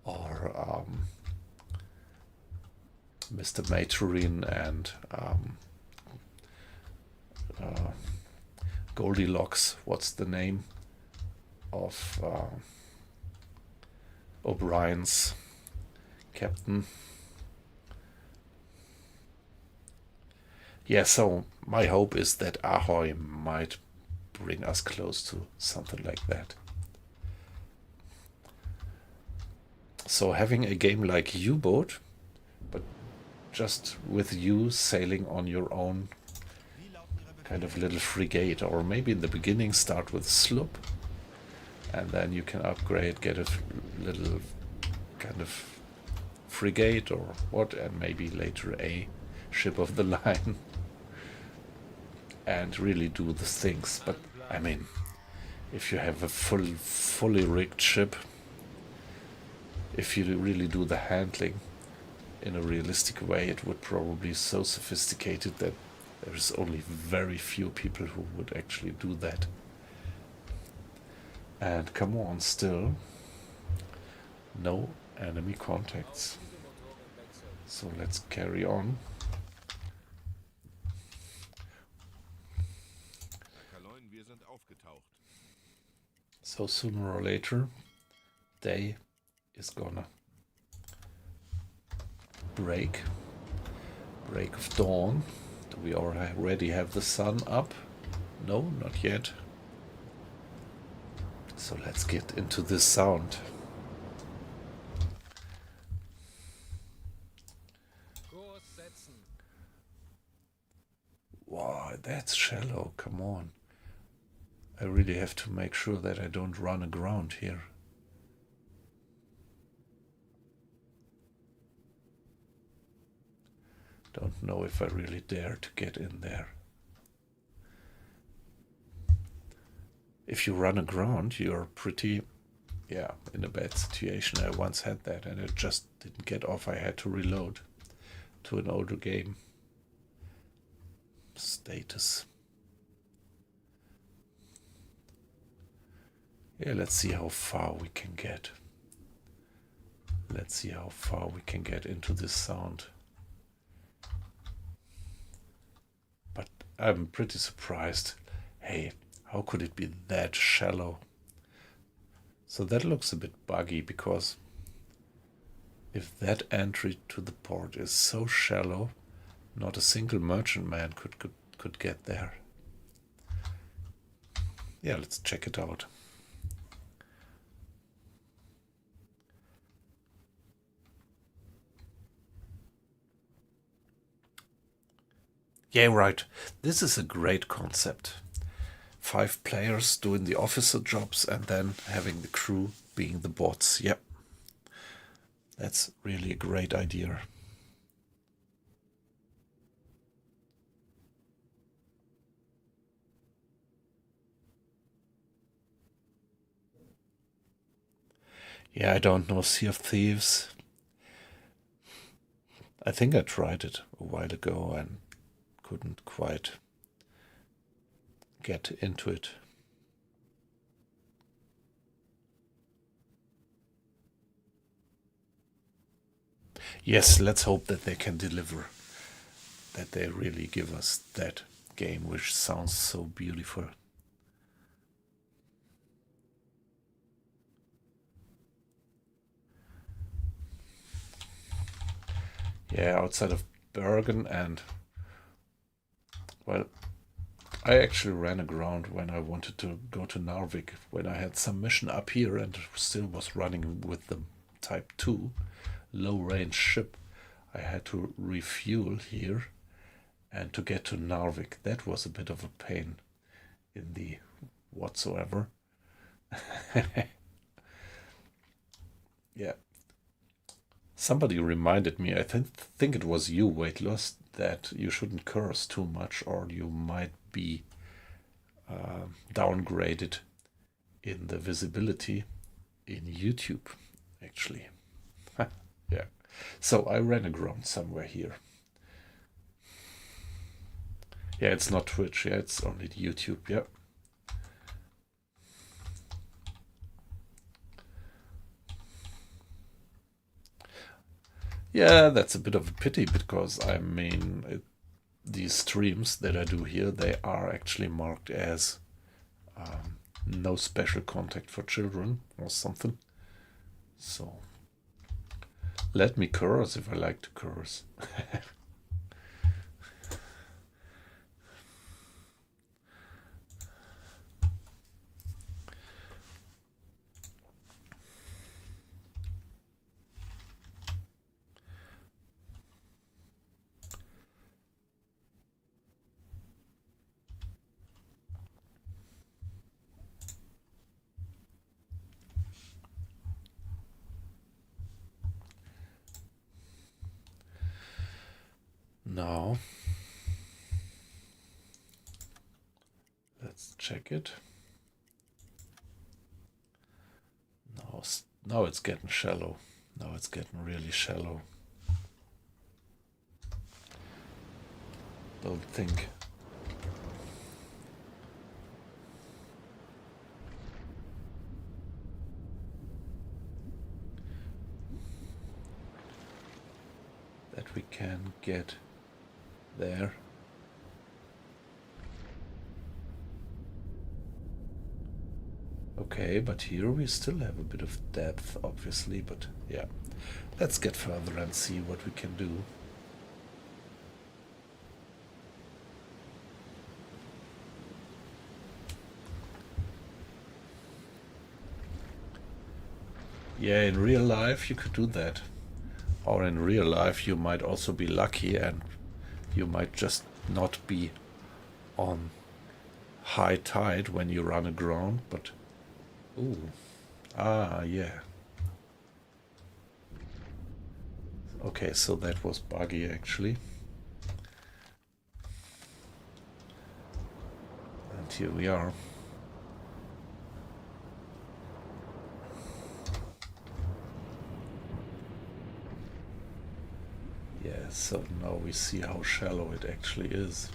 or Mr. Maturin and Goldilocks. What's the name of O'Brien's captain? Yeah, so my hope is that Ahoy might bring us close to something like that. So having a game like U-Boat, but just with you sailing on your own kind of little frigate, or maybe in the beginning start with a sloop, and then you can upgrade, get a little kind of frigate or what, and maybe later a ship of the line, and really do the things. But I mean, if you have a fully rigged ship, if you really do the handling in a realistic way, it would probably be so sophisticated that there's only very few people who would actually do that. And come on, still no enemy contacts. So let's carry on. So sooner or later, day is gonna break of dawn. Do we already have the sun up? No, not yet. So let's get into this sound. Wow, that's shallow, come on. I really have to make sure that I don't run aground here. Don't know if I really dare to get in there. If you run aground, you're pretty, in a bad situation. I once had that and it just didn't get off. I had to reload to an older game. status. Yeah, let's see how far we can get. Let's see how far we can get into this sound. But I'm pretty surprised. Hey, how could it be that shallow? So that looks a bit buggy, because if that entry to the port is so shallow, not a single merchantman could get there. Yeah, let's check it out. Yeah, right. This is a great concept. 5 players doing the officer jobs and then having the crew being the bots. Yep. That's really a great idea. Yeah, I don't know. Sea of Thieves. I think I tried it a while ago and couldn't quite get into it. Yes, let's hope that they can deliver. That they really give us that game, which sounds so beautiful. Yeah, outside of Bergen, and well, I actually ran aground when I wanted to go to Narvik, when I had some mission up here and still was running with the Type 2 low-range ship. I had to refuel here, and to get to Narvik, that was a bit of a pain in the whatsoever. Yeah. Somebody reminded me, I think it was you, Weight Loss, that you shouldn't curse too much or you might be downgraded in the visibility in YouTube, actually. Yeah. So I ran aground somewhere here. Yeah, it's not Twitch. Yeah, it's only YouTube. Yeah. Yeah, that's a bit of a pity, because I mean, these streams that I do here, they are actually marked as no special contact for children or something. So let me curse if I like to curse. Now, let's check it. Now it's getting shallow. Now it's getting really shallow. Don't think. That we can get there. Okay, but here we still have a bit of depth, obviously, but yeah. Let's get further and see what we can do. Yeah, in real life you could do that. Or in real life you might also be lucky and you might just not be on high tide when you run aground, but ooh. Ah, yeah. Okay, so that was buggy actually. And here we are. Yeah, so now we see how shallow it actually is.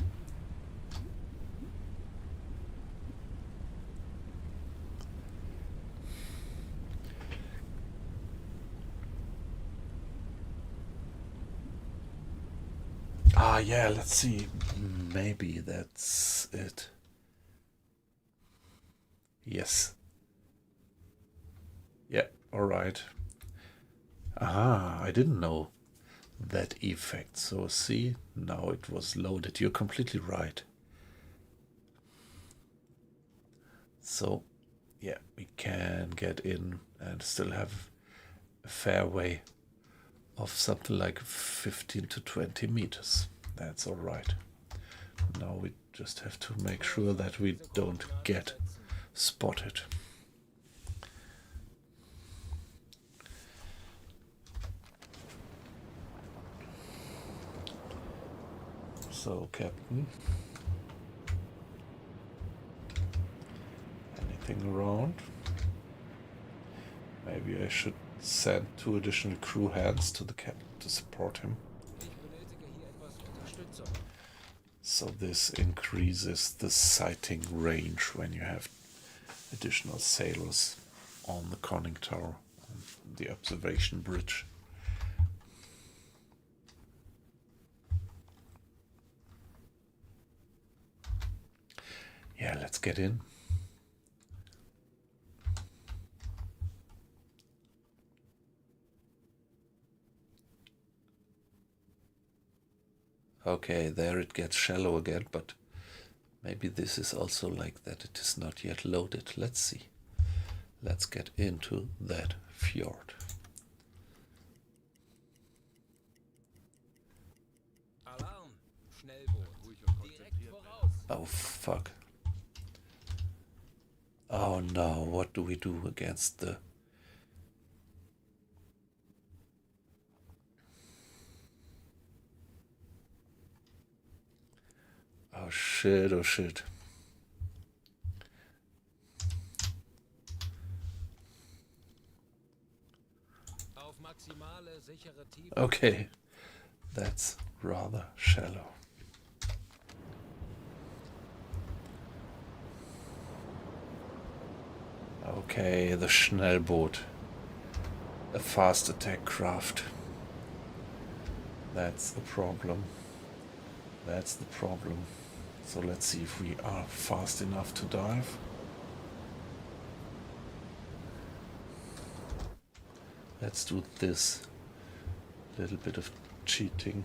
Ah, yeah, let's see. Maybe that's it. Yes. Yeah, alright. Ah, I didn't know that effect. So see, now it was loaded. You're completely right. So, yeah, we can get in and still have a fairway of something like 15 to 20 meters. That's all right. Now we just have to make sure that we don't get spotted. So, Captain, anything around? Maybe I should send 2 additional crew hands to the captain to support him. Ich benötige hier etwas Unterstützung. So this increases the sighting range when you have additional sailors on the conning tower, on the observation bridge. Yeah, let's get in. Okay, there it gets shallow again, but maybe this is also like that. It is not yet loaded. Let's see. Let's get into that fjord. Alarm! Schnellboot. Direkt voraus. Oh, fuck. Oh no, what do we do against the... Oh shit, oh shit. Auf maximale sichere Tiefe. Okay, that's rather shallow. Okay, the Schnellboot. A fast attack craft. That's the problem. That's the problem. So let's see if we are fast enough to dive. Let's do this. Little bit of cheating.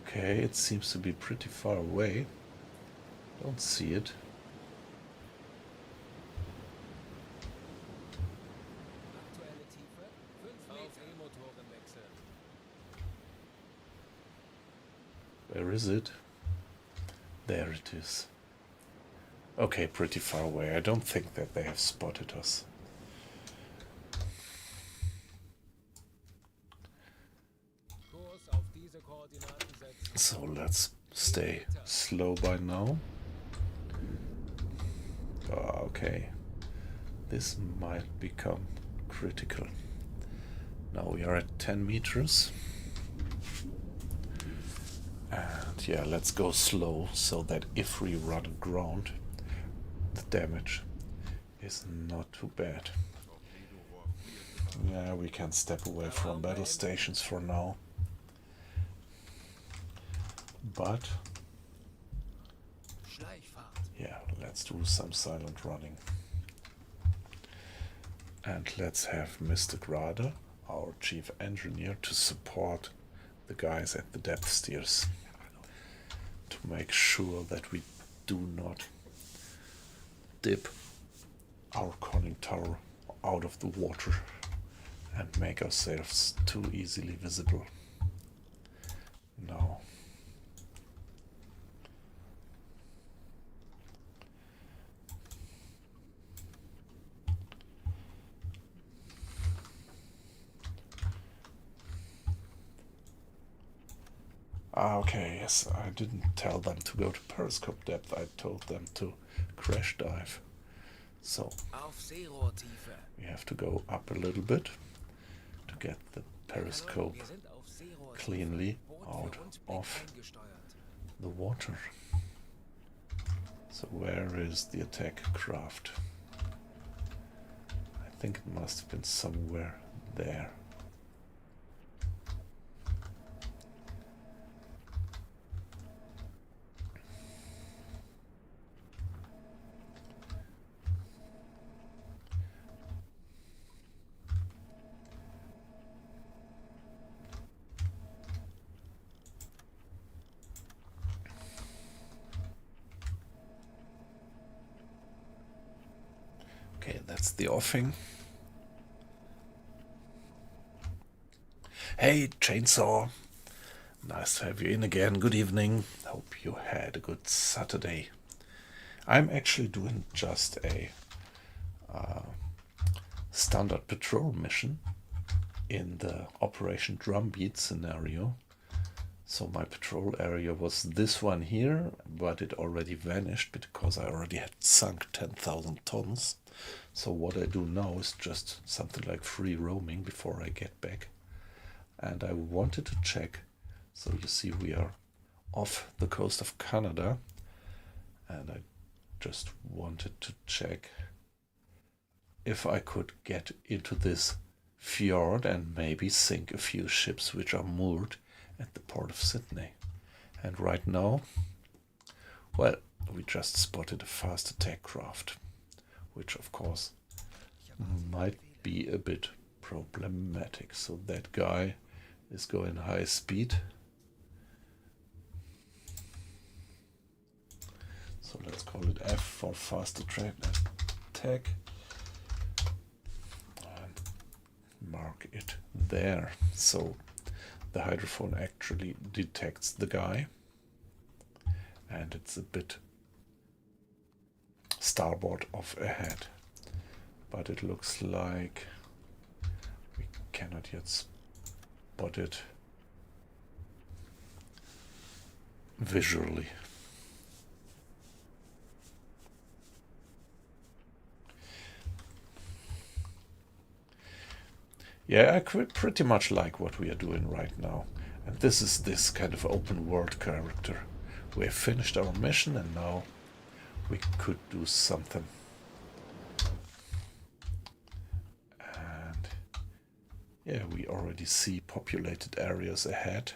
Okay, it seems to be pretty far away. Don't see it. Aktuelle Tiefe 5 Meter. Auf E-Motoren wechseln. Where is it? There it is. Okay, pretty far away. I don't think that they have spotted us. Kurs auf diese Koordinaten setzen. So let's stay slow by now. Okay, this might become critical. Now we are at 10 meters. And yeah, let's go slow so that if we run aground, the damage is not too bad. Yeah, we can step away from battle stations for now. But Schleichfahrt. yeah, let's do some silent running. And let's have Mr. Grader, our chief engineer, to support the guys at the depth steers to make sure that we do not dip our conning tower out of the water and make ourselves too easily visible. Now, okay, yes, I didn't tell them to go to periscope depth, I told them to crash dive. So Auf Seerohrtiefe. we have to go up a little bit to get the periscope Wir sind auf Seerohrtiefe. cleanly Boot out für Rundblick of eingesteuert. the water. So where is the attack craft? I think it must have been somewhere there. Okay, that's the offing. Hey, Chainsaw. Nice to have you in again. Good evening. Hope you had a good Saturday. I'm actually doing just a standard patrol mission in the Operation Drumbeat scenario. So my patrol area was this one here, but it already vanished because I already had sunk 10,000 tons. So what I do now is just something like free roaming before I get back. And I wanted to check, so you see we are off the coast of Canada, and I just wanted to check if I could get into this fjord and maybe sink a few ships which are moored at the port of Sydney. And right now, well, we just spotted a fast attack craft, which of course might be a bit problematic. So that guy is going high speed. So let's call it F for fast attack and mark it there. So the hydrophone actually detects the guy, and it's a bit starboard off ahead, but it looks like we cannot yet spot it visually. Yeah, I pretty much like what we are doing right now. And this is this kind of open world character. We have finished our mission and now we could do something. And yeah, we already see populated areas ahead.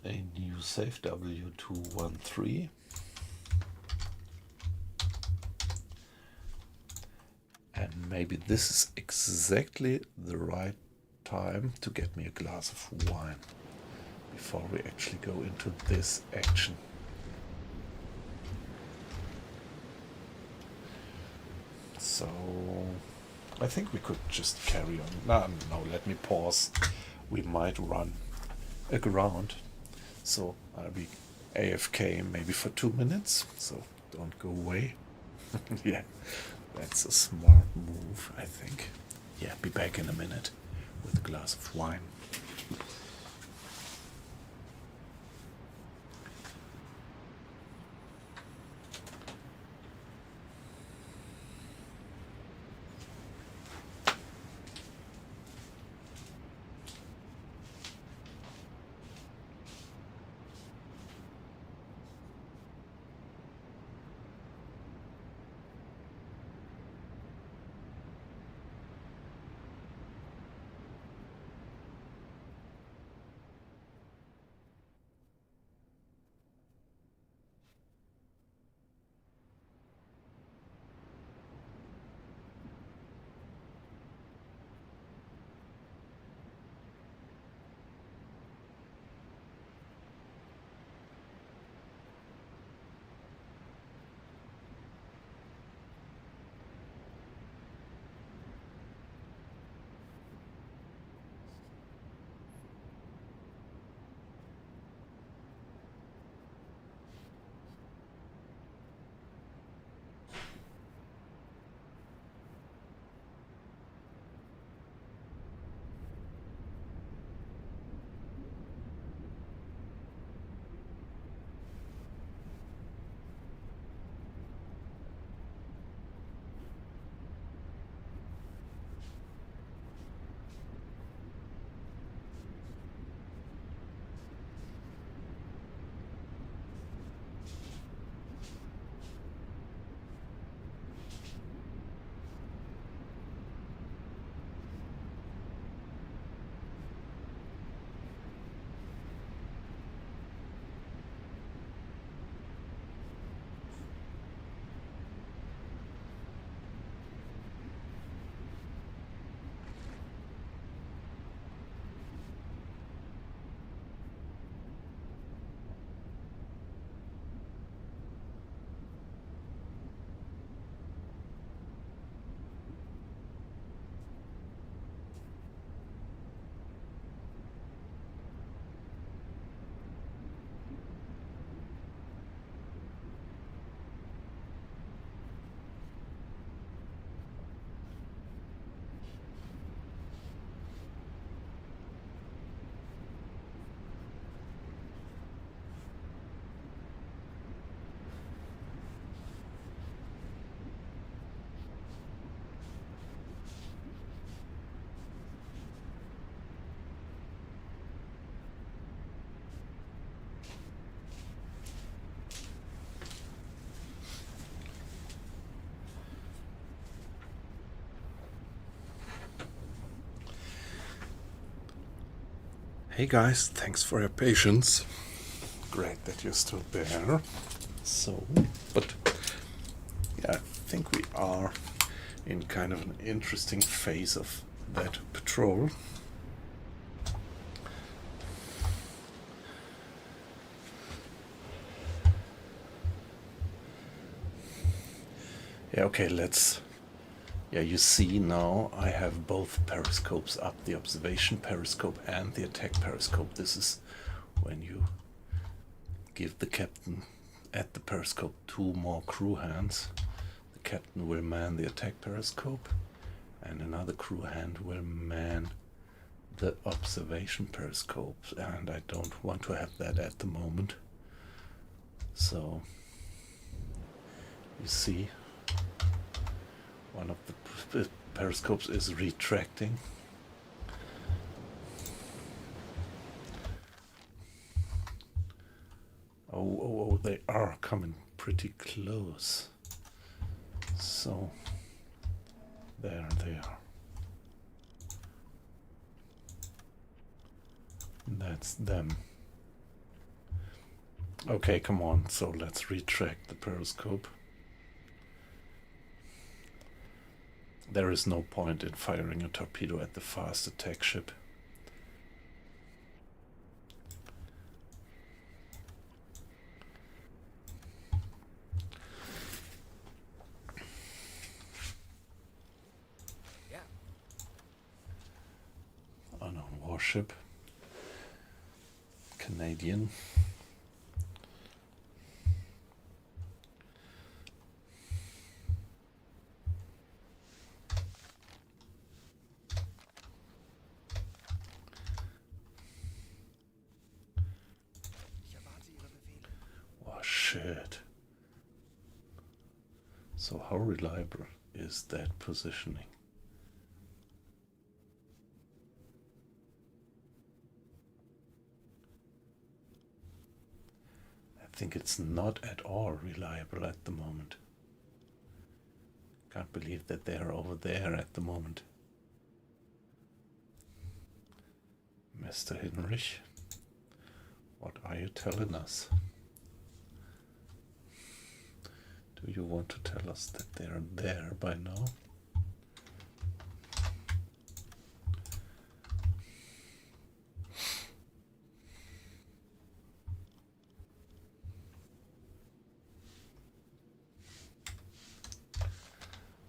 A new save W213, and maybe this is exactly the right time to get me a glass of wine before we actually go into this action. So I think we could just carry on. No, let me pause. We might run aground. So I'll be AFK maybe for 2 minutes, so don't go away. Yeah, that's a smart move, I think. Yeah, be back in a minute with a glass of wine. Hey guys, thanks for your patience. Great that you're still there. So, but yeah, I think we are in kind of an interesting phase of that patrol. Yeah, okay, let's... Yeah, you see now I have both periscopes up, the observation periscope and the attack periscope. This is when you give the captain at the periscope 2 more crew hands. The captain will man the attack periscope and another crew hand will man the observation periscope, and I don't want to have that at the moment. So you see one of the periscopes is retracting. Oh, they are coming pretty close. So there they are. That's them. Okay, come on, so let's retract the periscope. There is no point in firing a torpedo at the fast attack ship. Yeah. Unknown warship. Canadian. Oh shit. So how reliable is that positioning? I think it's not at all reliable at the moment. Can't believe that they are over there at the moment. Mr. Hinrich, what are you telling us? Do you want to tell us that they are there by now?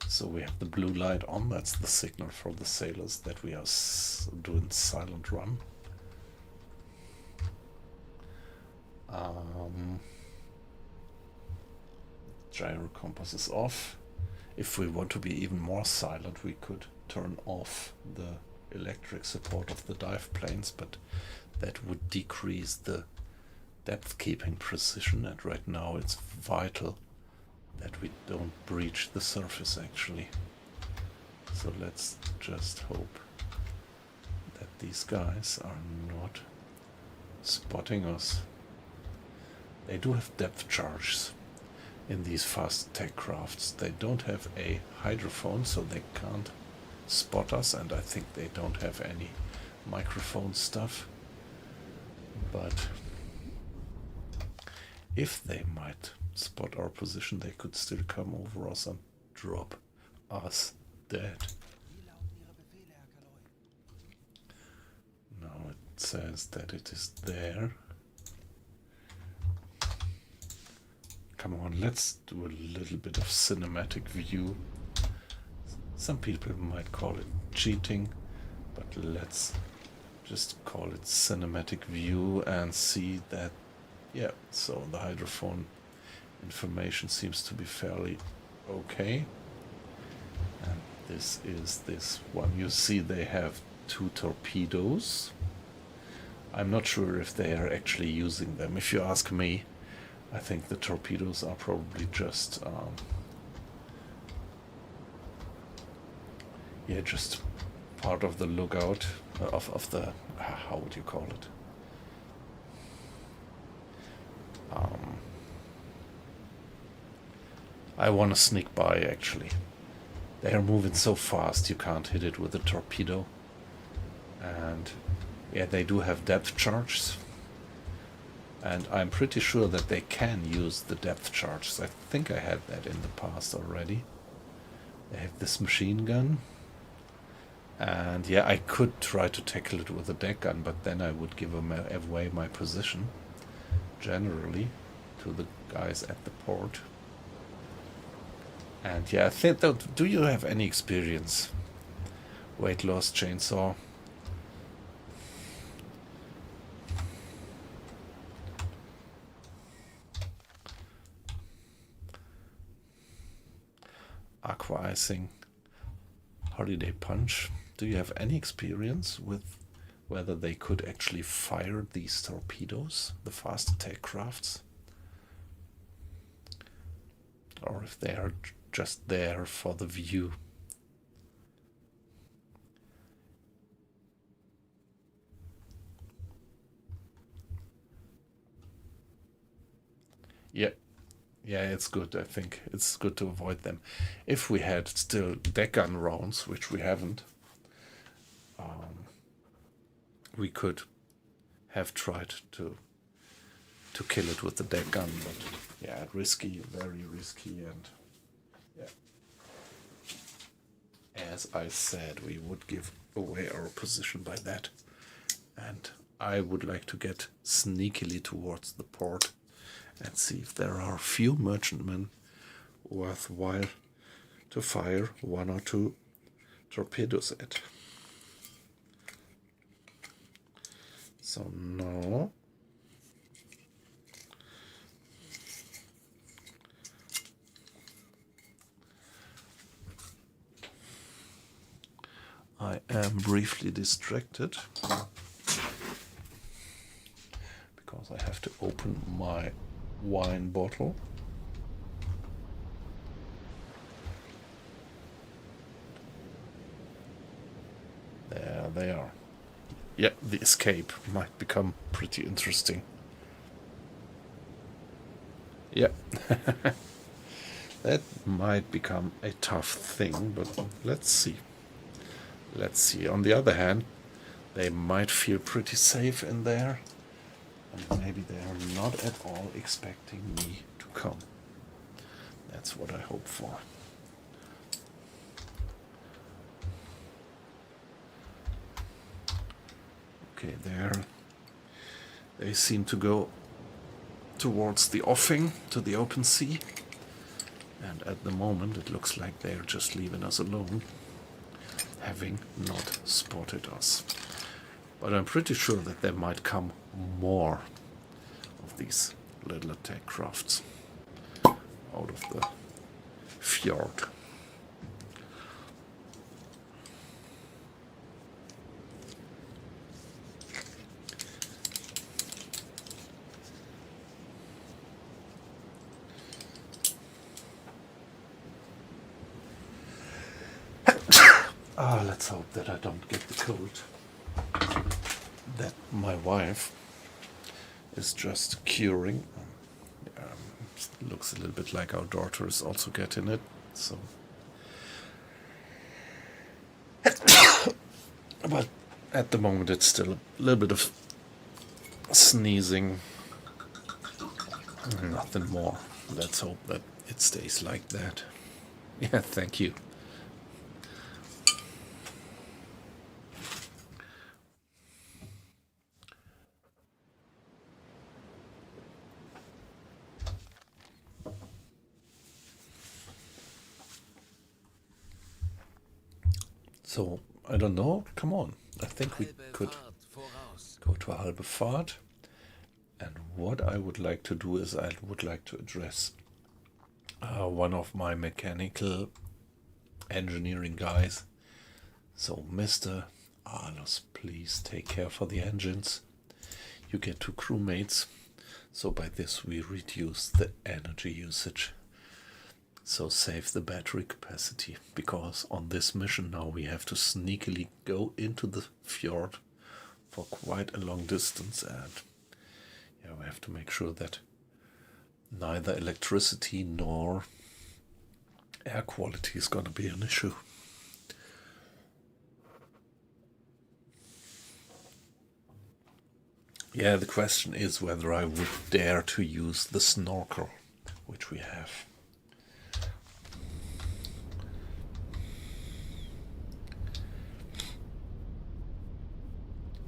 So we have the blue light on, that's the signal for the sailors that we are doing silent run. Gyro compass is off. If we want to be even more silent, we could turn off the electric support of the dive planes, but that would decrease the depth keeping precision, and right now it's vital that we don't breach the surface actually. So let's just hope that these guys are not spotting us. They do have depth charges in these fast attack crafts. They don't have a hydrophone, so they can't spot us, and I think they don't have any microphone stuff. But if they might spot our position, they could still come over us and drop us dead. Now it says that it is there. Come on, let's do a little bit of cinematic view. Some people might call it cheating, but let's just call it cinematic view and see that, yeah, so the hydrophone information seems to be fairly okay. And this is this one. You see they have 2 torpedoes. I'm not sure if they are actually using them. If you ask me, I think the torpedoes are probably just yeah, just part of the lookout of the, how would you call it? I want to sneak by actually. They are moving so fast you can't hit it with a torpedo. And Yeah, they do have depth charges. And I'm pretty sure that they can use the depth charges. I think I had that in the past already. They have this machine gun. And yeah, I could try to tackle it with a deck gun, but then I would give away my position, generally, to the guys at the port. And yeah, I think, do you have any experience? Weight loss chainsaw. Aqua icing. Holiday punch. Do you have any experience with whether they could actually fire these torpedoes, the fast attack crafts? Or if they are just there for the view? Yeah. Yeah, it's good, I think. It's good to avoid them. If we had still deck gun rounds, which we haven't, we could have tried to kill it with the deck gun, but yeah, risky, very risky, and yeah. As I said, we would give away our position by that. And I would like to get sneakily towards the port and see if there are a few merchantmen worthwhile to fire 1 or 2 torpedoes at. So no. I am briefly distracted because I have to open my wine bottle. There they are. Yeah, the escape might become pretty interesting. Yeah. That might become a tough thing, but let's see. Let's see. On the other hand, they might feel pretty safe in there, and maybe they are not at all expecting me to come. That's what I hope for. Okay, there. They seem to go towards the offing, to the open sea. And at the moment, it looks like they're just leaving us alone, having not spotted us. But I'm pretty sure that there might come more of these little attack crafts out of the fjord. Let's hope that I don't get the cold. That my wife is just curing. Looks a little bit like our daughter is also getting it. So, but at the moment it's still a little bit of sneezing. Nothing more. Let's hope that it stays like that. Yeah, thank you. So, I don't know. Come on. I think we could go to a halbe Fahrt. And what I would like to do is I would like to address one of my mechanical engineering guys. So, Mr. Arlos, please take care for the engines. You get 2 crewmates. So by this we reduce the energy usage. So save the battery capacity, because on this mission now we have to sneakily go into the fjord for quite a long distance, and yeah, we have to make sure that neither electricity nor air quality is going to be an issue. Yeah, the question is whether I would dare to use the snorkel, which we have.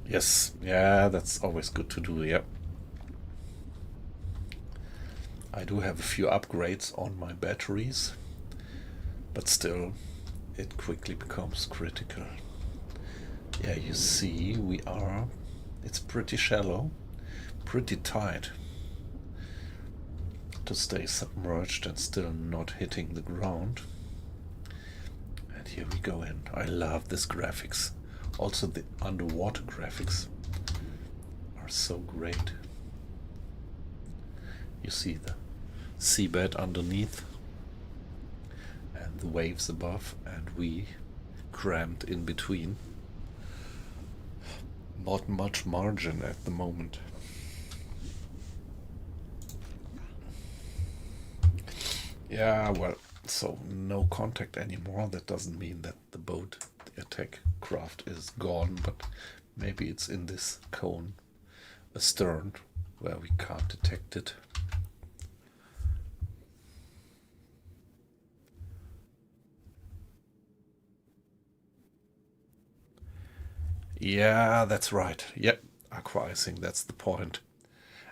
Yes, yeah, that's always good to do, yeah. I do have a few upgrades on my batteries, but still, it quickly becomes critical. Yeah, you see, it's pretty shallow, pretty tight to stay submerged and still not hitting the ground. And here we go in. I love this graphics. Also the underwater graphics are so great. You see the seabed underneath and the waves above, and we crammed in between. Not much margin at the moment. Yeah, well, so no contact anymore. That doesn't mean that the boat, the attack craft, is gone, but maybe it's in this cone astern where we can't detect it. Yeah, that's right. Yep, aqua icing, that's the point.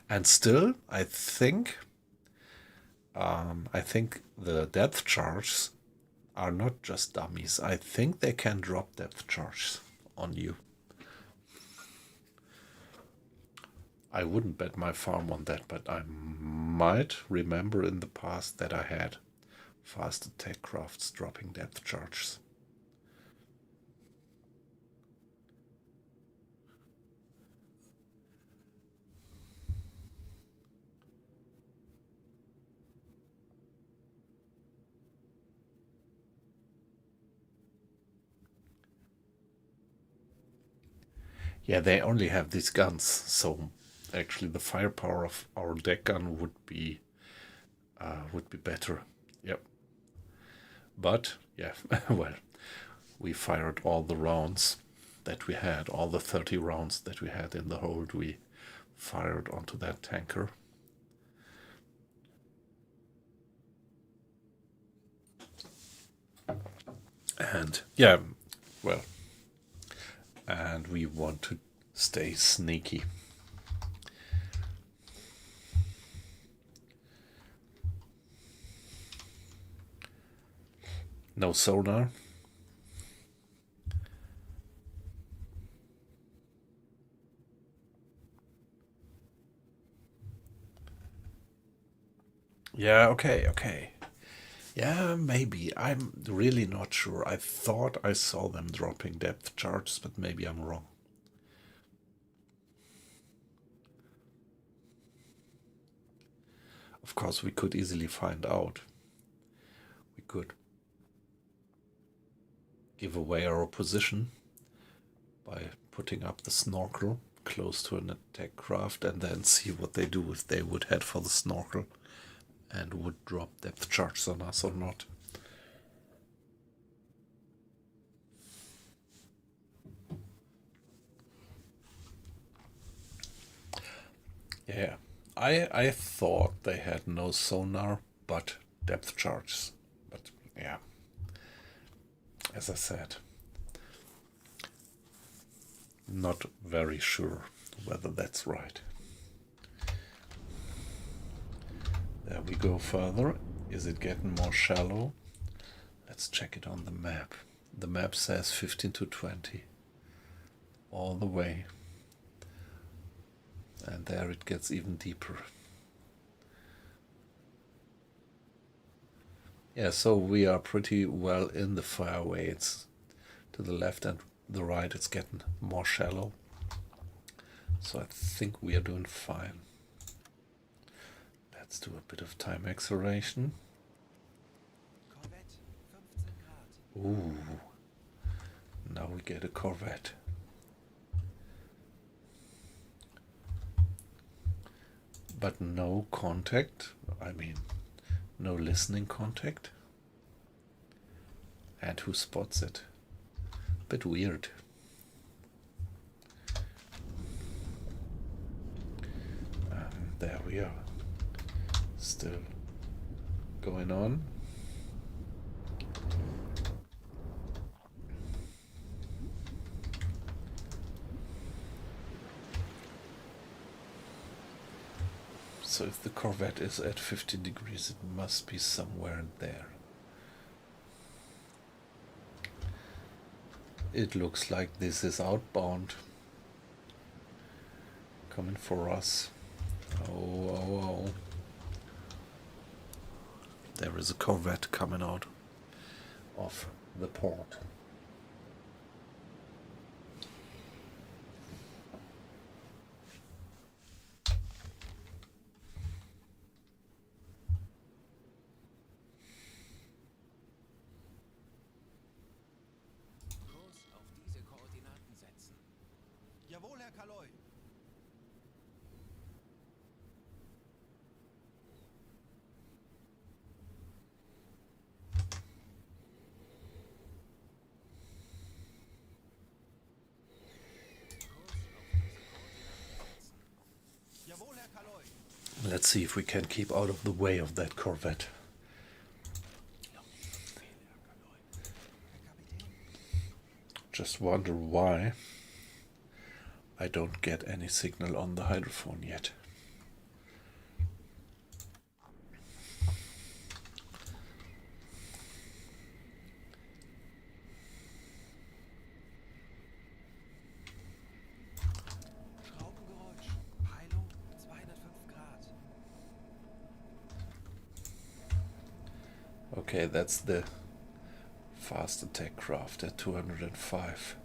And still, I think the depth charges are not just dummies. I think they can drop depth charges on you. I wouldn't bet my farm on that, but I might remember in the past that I had fast attack crafts dropping depth charges. Yeah, they only have these guns, so actually the firepower of our deck gun would be better. Yep. But yeah, well, we fired all the rounds that we had, all the 30 rounds that we had in the hold. We fired onto that tanker. And yeah, well, and we want to stay sneaky. No sonar. Yeah, okay. Yeah, maybe. I'm really not sure. I thought I saw them dropping depth charges, but maybe I'm wrong. Of course, we could easily find out. We could give away our position by putting up the snorkel close to an attack craft and then see what they do if they would head for the snorkel and would drop depth charges on us or not. Yeah, I thought they had no sonar but depth charges. But yeah, as I said, not very sure whether that's right. There we go further. Is it getting more shallow? Let's check it on the map. The map says 15 to 20 all the way. And there it gets even deeper. Yeah, so we are pretty well in the fairway. It's to the left and the right, it's getting more shallow. So I think we are doing fine. Let's do a bit of time acceleration. Ooh, now we get a Corvette. But no contact, I mean, no listening contact. And who spots it? Bit weird. there we are. Still going on. So if the Corvette is at 15 degrees, it must be somewhere there. It looks like this is outbound. Coming for us. Oh. There is a Corvette coming out of the port. Kurs auf diese Koordinaten setzen. Jawohl, Herr Kaloy. Jawohl, Herr Kaloy. Let's see if we can keep out of the way of that Corvette. Just wonder why I don't get any signal on the hydrophone yet. Schraubengeräusch. Peilung 205 Grad. Okay, that's the fast attack craft at 205.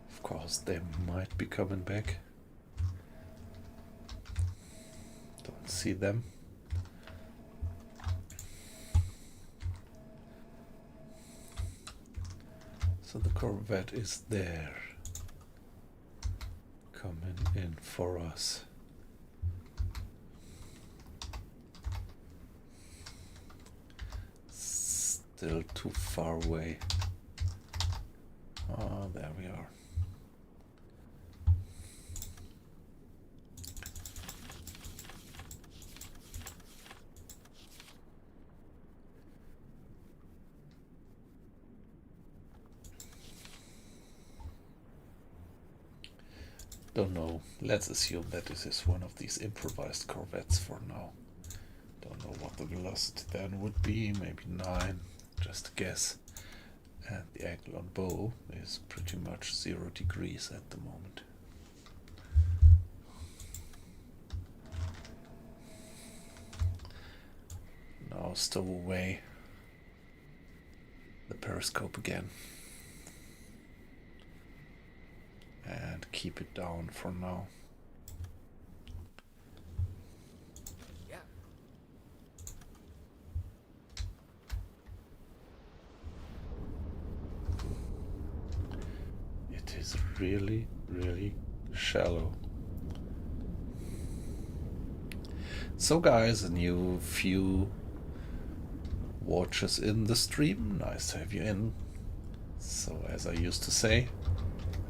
Of course, they might be coming back. Don't see them. So the Corvette is there, coming in for us. Still too far away. Oh, there we are. Don't know. Let's assume that this is one of these improvised Corvettes for now. Don't know what the velocity then would be. Maybe 9. Just a guess. And the angle on bow is pretty much 0 degrees at the moment. Now stow away the periscope again. And keep it down for now. Ja. It is really, really shallow. So guys, a new few watches in the stream. Nice to have you in. So as I used to say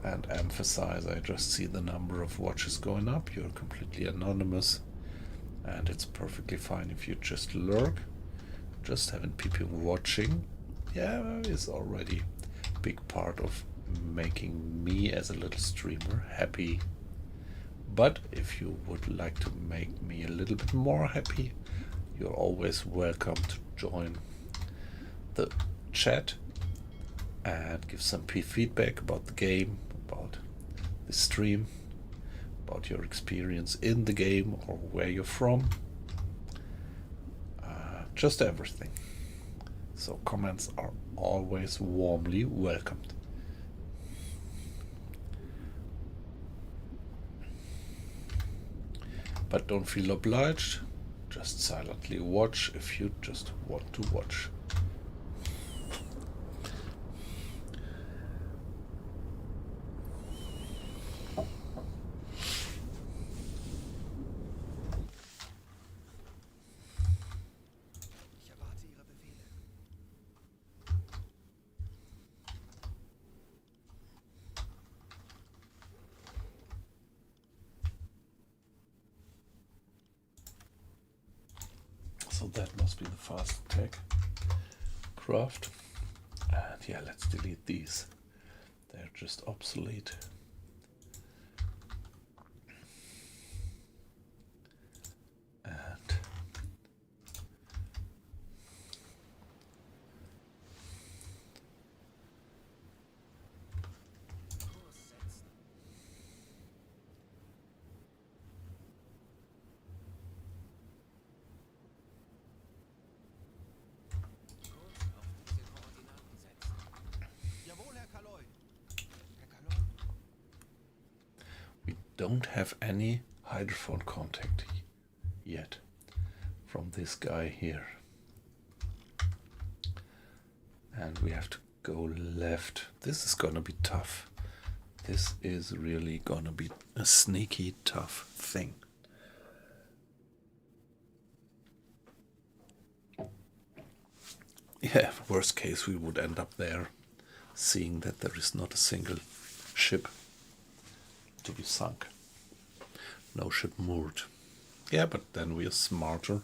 and emphasize, I just see the number of watches going up. You're completely anonymous and it's perfectly fine if you just lurk. Just having people watching, yeah, is already a big part of making me as a little streamer happy. But if you would like to make me a little bit more happy, you're always welcome to join the chat and give some feedback about the game, about the stream, about your experience in the game or where you're from. Just everything. So comments are always warmly welcomed. But don't feel obliged. Just silently watch if you just want to watch. so that must be the fast attack craft. And yeah, let's delete these. They're just obsolete. And Kurs setzen. Kurs auf diese Koordinaten setzen. Jawohl, Herr Kaloi. Herr Kaloi. we don't have any hydrophone contact yet from this guy here. And we have to go left. This is gonna be tough. This is really gonna be a sneaky tough thing. Yeah, worst case we would end up there, seeing that there is not a single ship to be sunk. No ship moored. Yeah, but then we are smarter.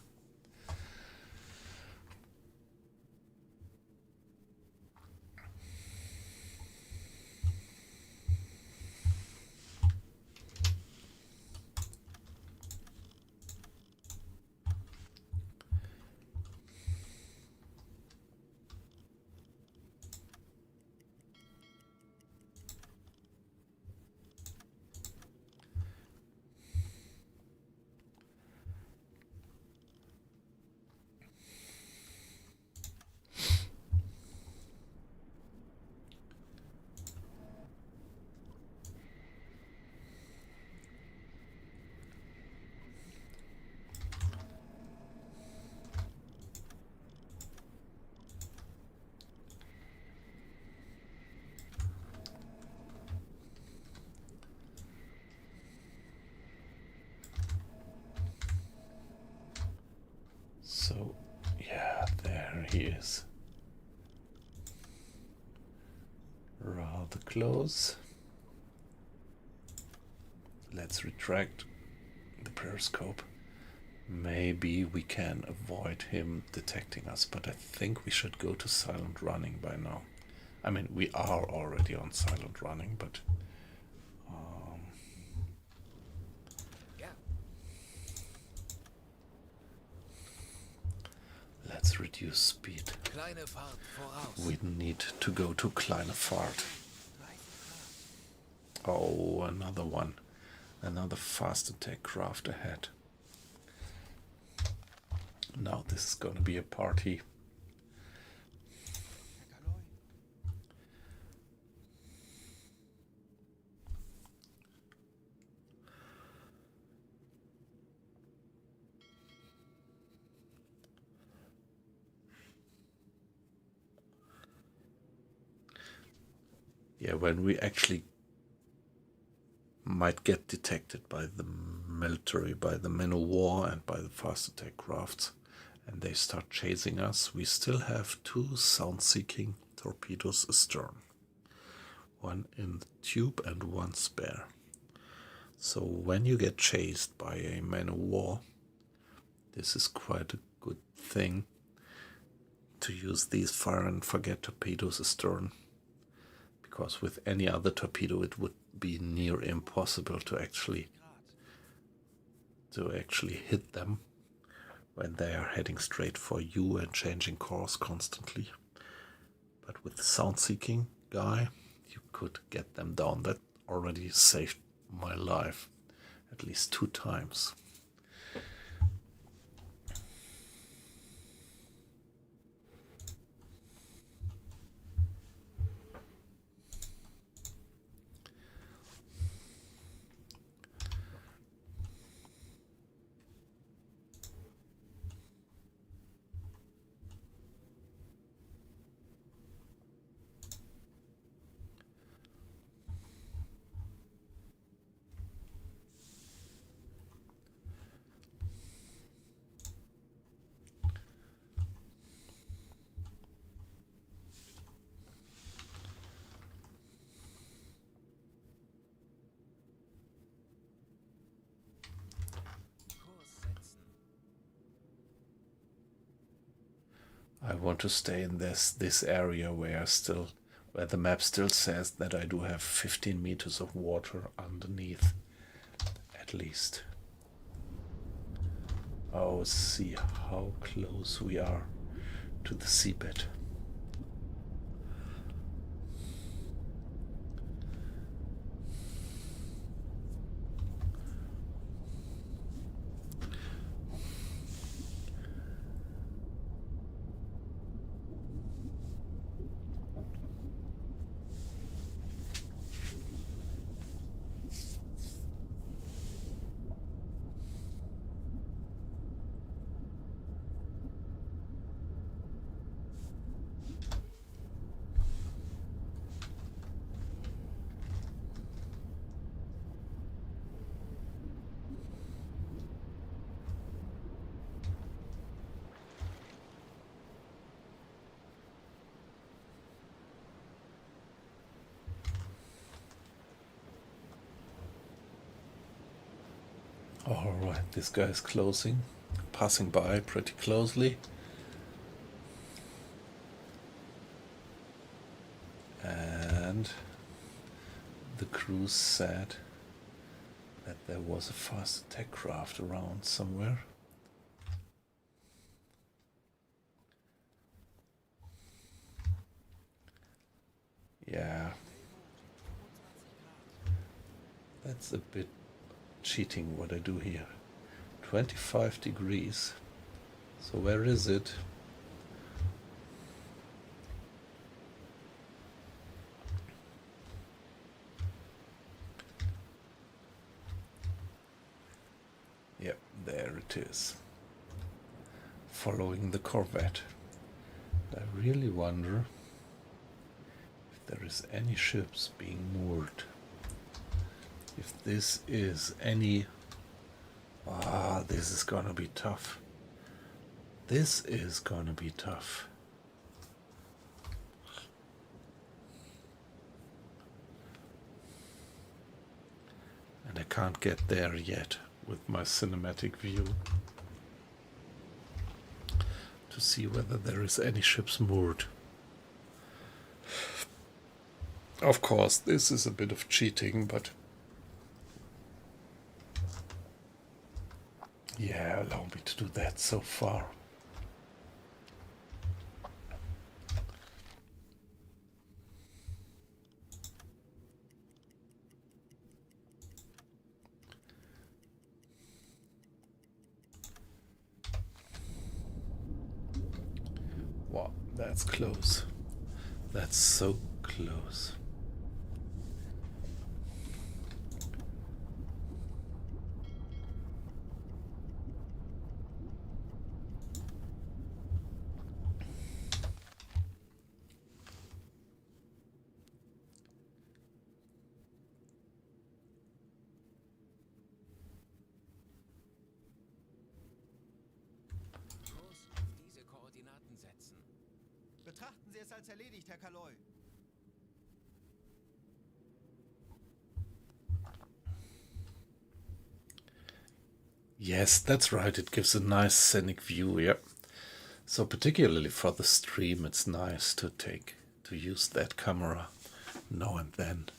So, yeah, there he is. Rather close. Let's retract the periscope. Maybe we can avoid him detecting us, but I think we should go to silent running by now. I mean, we are already on silent running, but Ja. let's reduce speed. Kleine Fahrt voraus. We need to go to kleine Fahrt. Oh, another one. Another fast attack craft ahead. Now this is gonna be a party. Herr Kaloi. Yeah, when we actually might get detected by the military, by the men of war and by the fast attack crafts, and they start chasing us, we still have 2 sound-seeking torpedoes astern. 1 in the tube and 1 spare. So when you get chased by a man of war, this is quite a good thing to use these fire and forget torpedoes astern, because with any other torpedo it would be near impossible to actually hit them when they are heading straight for you and changing course constantly. But with the sound-seeking guy, you could get them down. That already saved my life at least 2 times. I want to stay in this area where the map still says that I do have 15 meters of water underneath, at least. Oh, see how close we are to the seabed. All right, this guy is passing by pretty closely. And the crew said that there was a fast attack craft around somewhere. Yeah, that's a bit cheating what I do here. 25 degrees. So where is it? Yep, there it is. Following the corvette. I really wonder if there is any ships being moored. If this is any... this is gonna be tough. This is gonna be tough. And I can't get there yet with my cinematic view to see whether there is any ships moored. Of course, this is a bit of cheating, but yeah, allow me to do that so far. Wow, that's close. That's so close. Kurs diese Koordinaten setzen. Betrachten Sie es als erledigt, Herr Kaloy. Yes, that's right. It gives a nice scenic view, yep. So particularly for the stream, it's nice to use that camera now and then.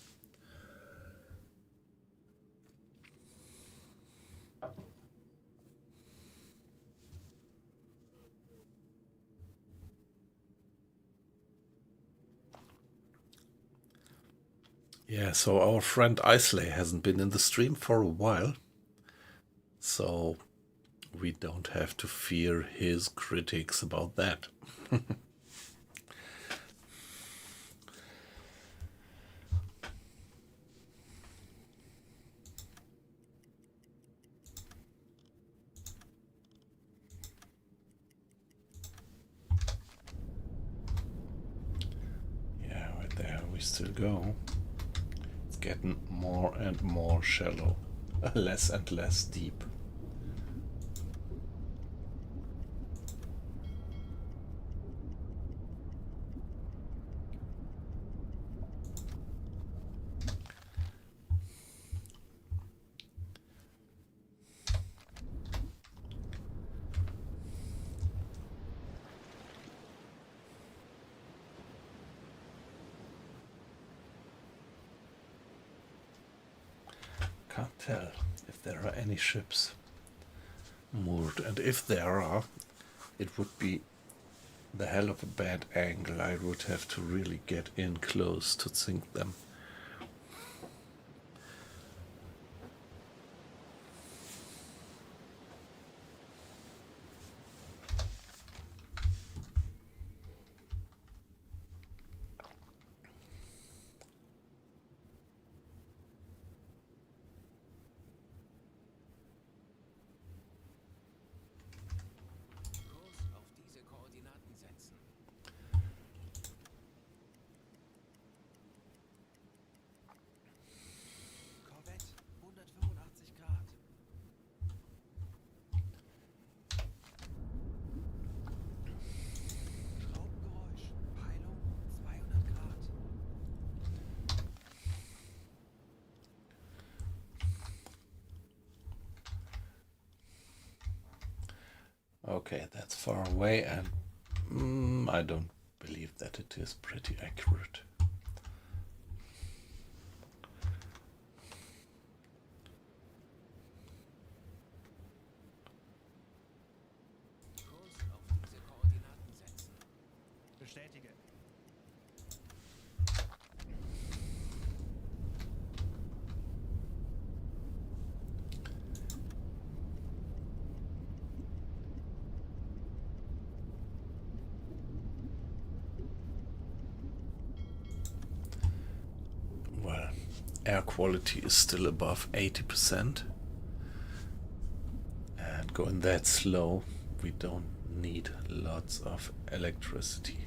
Yeah, so our friend Isley hasn't been in the stream for a while, so we don't have to fear his critics about that. Yeah, right there we still go. It's getting more and more shallow, less and less deep. can't tell if there are any ships moored, and if there are, it would be the hell of a bad angle. I would have to really get in close to sink them. Kurs auf diese Koordinaten setzen. Korvette, 185 Grad. Schraubengeräusch. Peilung 200 Grad. Okay, that's far away, and I don't believe that it is pretty accurate. Kurs auf diese Koordinaten setzen. Bestätige. Well, air quality is still above 80%. And going that slow, we don't need lots of electricity.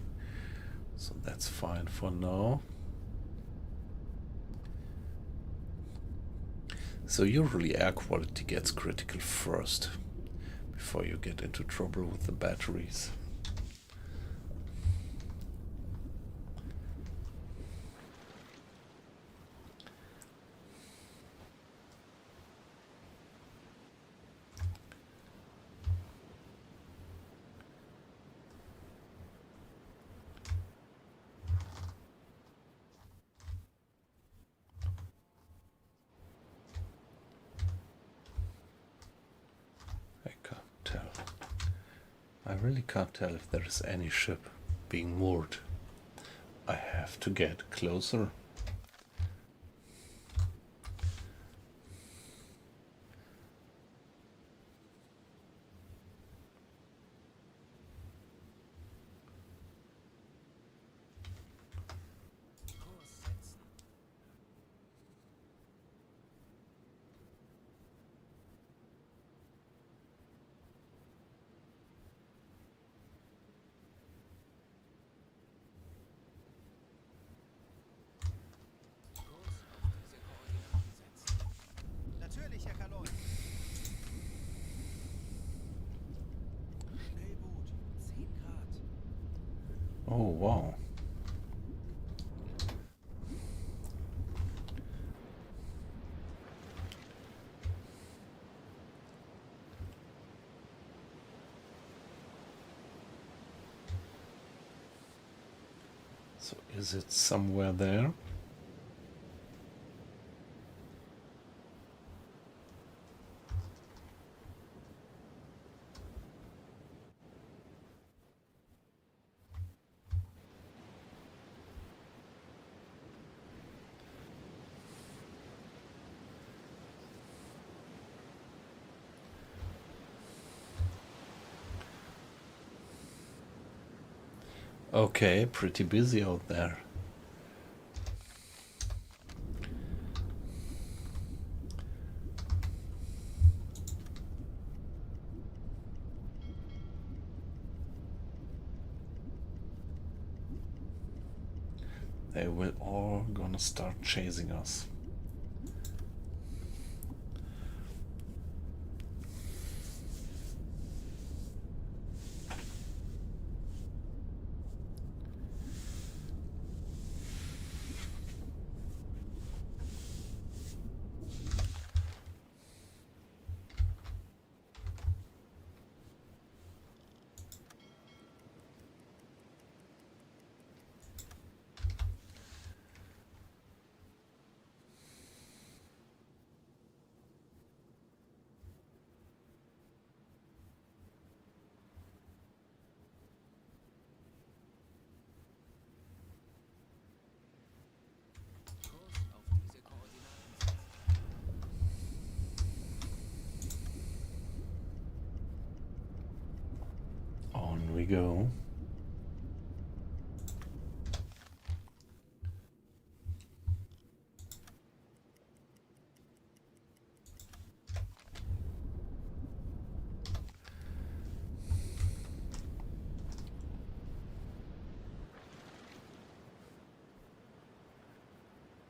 So that's fine for now. So usually air quality gets critical first, before you get into trouble with the batteries. I can't tell. I really can't tell if there is any ship being moored. I have to get closer. Kurs setzen. Kurs auf diese Koordinaten setzen. Natürlich, Herr Kaloi. Schnellboot, 10 Grad. Oh wow. So is it somewhere there? Okay, pretty busy out there. They will all gonna start chasing us. we go.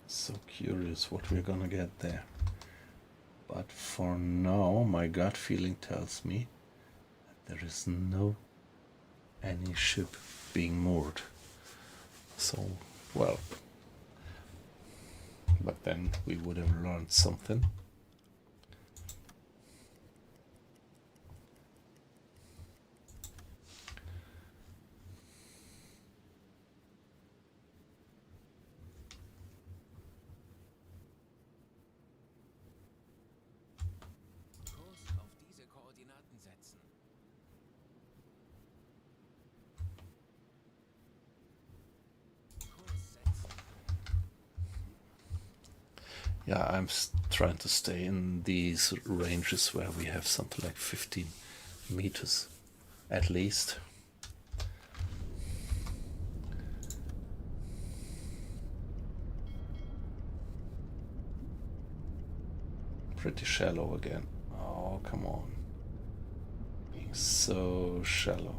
So curious what we're gonna get there. But for now, my gut feeling tells me that there is no any ship being moored. So, well, but then we would have learned something. Kurs auf diese Koordinaten setzen. Kurs setzen. Yeah, I'm trying to stay in these ranges where we have something like 15 meters at least. Pretty shallow again. Oh, come on. Being so shallow.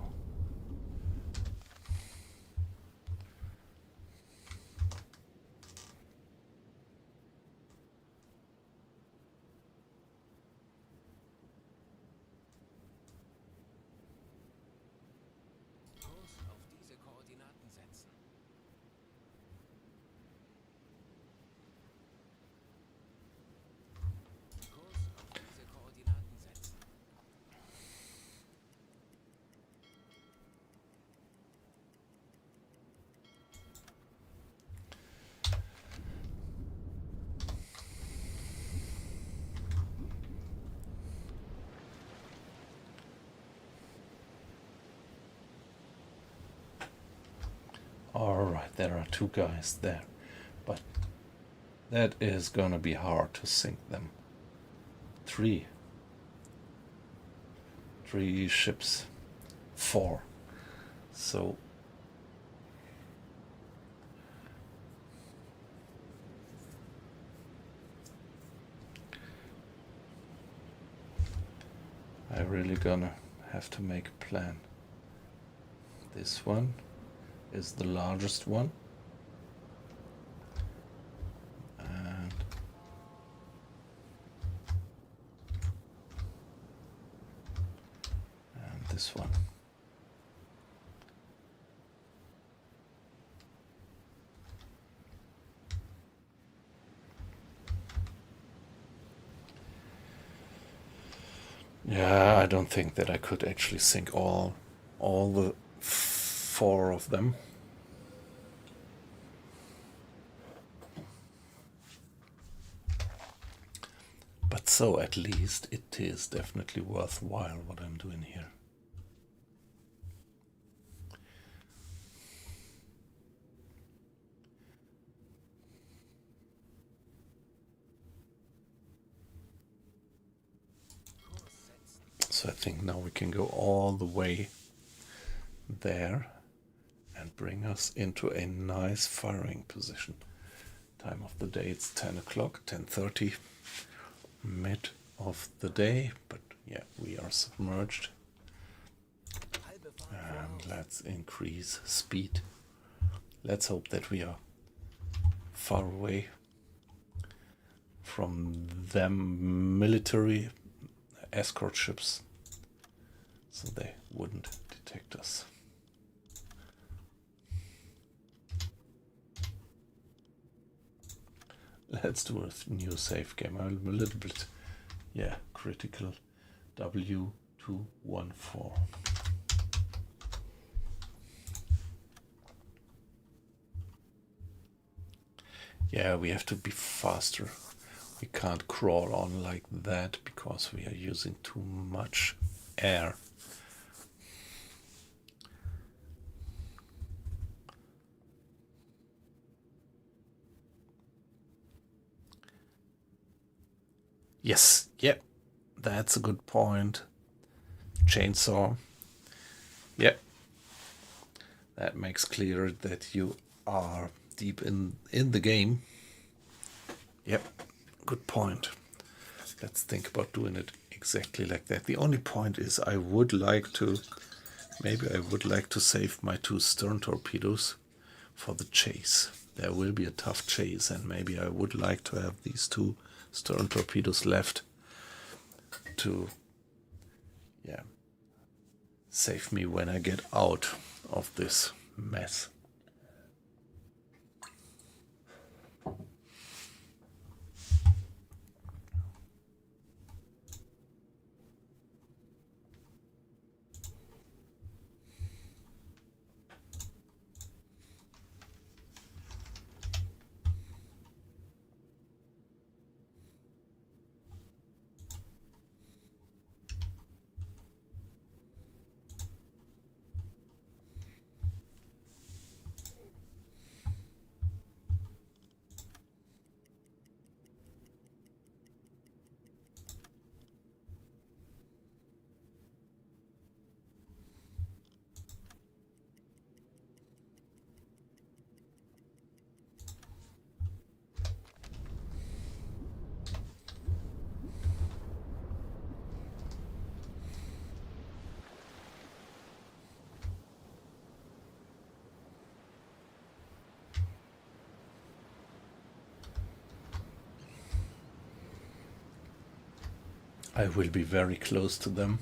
Kurs auf diese Koordinaten setzen. Kurs auf diese Koordinaten setzen. Alright, there are two guys there, but that is gonna be hard to sink them. Three ships, 4. So I really gonna have to make a plan. This one is the largest one, and this one. Yeah, I don't think that I could actually sink all the 4 of them. But so at least it is definitely worthwhile what I'm doing here. So I think now we can go all the way there and bring us into a nice firing position. Time of the day, it's 10 o'clock, 10:30, mid of the day, but yeah, we are submerged. And let's increase speed. Let's hope that we are far away from them military escort ships, so they wouldn't detect us. Let's do a new save game. I'm a little bit, yeah, critical. W214. Yeah, we have to be faster. We can't crawl on like that because we are using too much air. Yes, yep, that's a good point. Chainsaw. Yep, That makes clear that you are deep in the game. Yep, good point. Let's think about doing it exactly like that. The only point is I would like to, maybe I would like to save my 2 stern torpedoes for the chase. There will be a tough chase, and maybe I would like to have these 2 stern torpedoes left to, yeah, save me when I get out of this mess. I will be very close to them.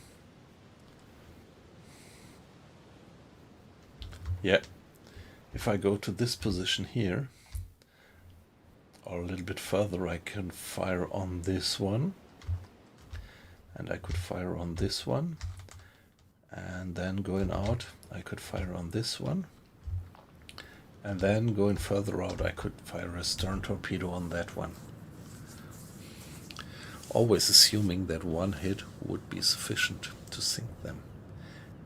Yeah, if I go to this position here, or a little bit further, I can fire on this one, and I could fire on this one, and then going out I could fire on this one, and then going further out I could fire a stern torpedo on that one. Always assuming that one hit would be sufficient to sink them.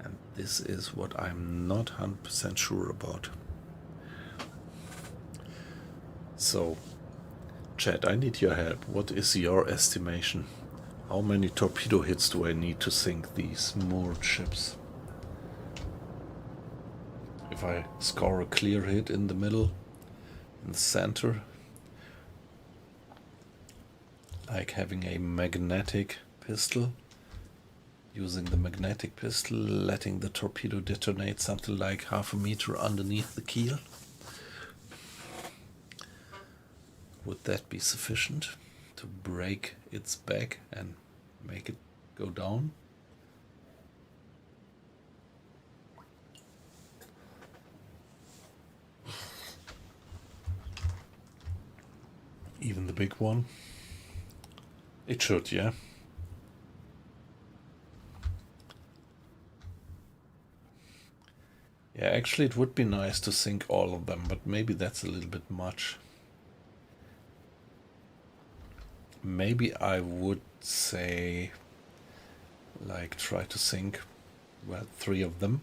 And this is what I'm not 100% sure about. So, chat, I need your help. What is your estimation? How many torpedo hits do I need to sink these moored ships? If I score a clear hit in the middle, in the center, like having a magnetic pistol, using the magnetic pistol, letting the torpedo detonate something like half a meter underneath the keel. Would that be sufficient to break its back and make it go down? Even the big one? It should, yeah. Yeah, actually it would be nice to sink all of them, but maybe that's a little bit much. Maybe I would say, like, try to sink, well, 3 of them.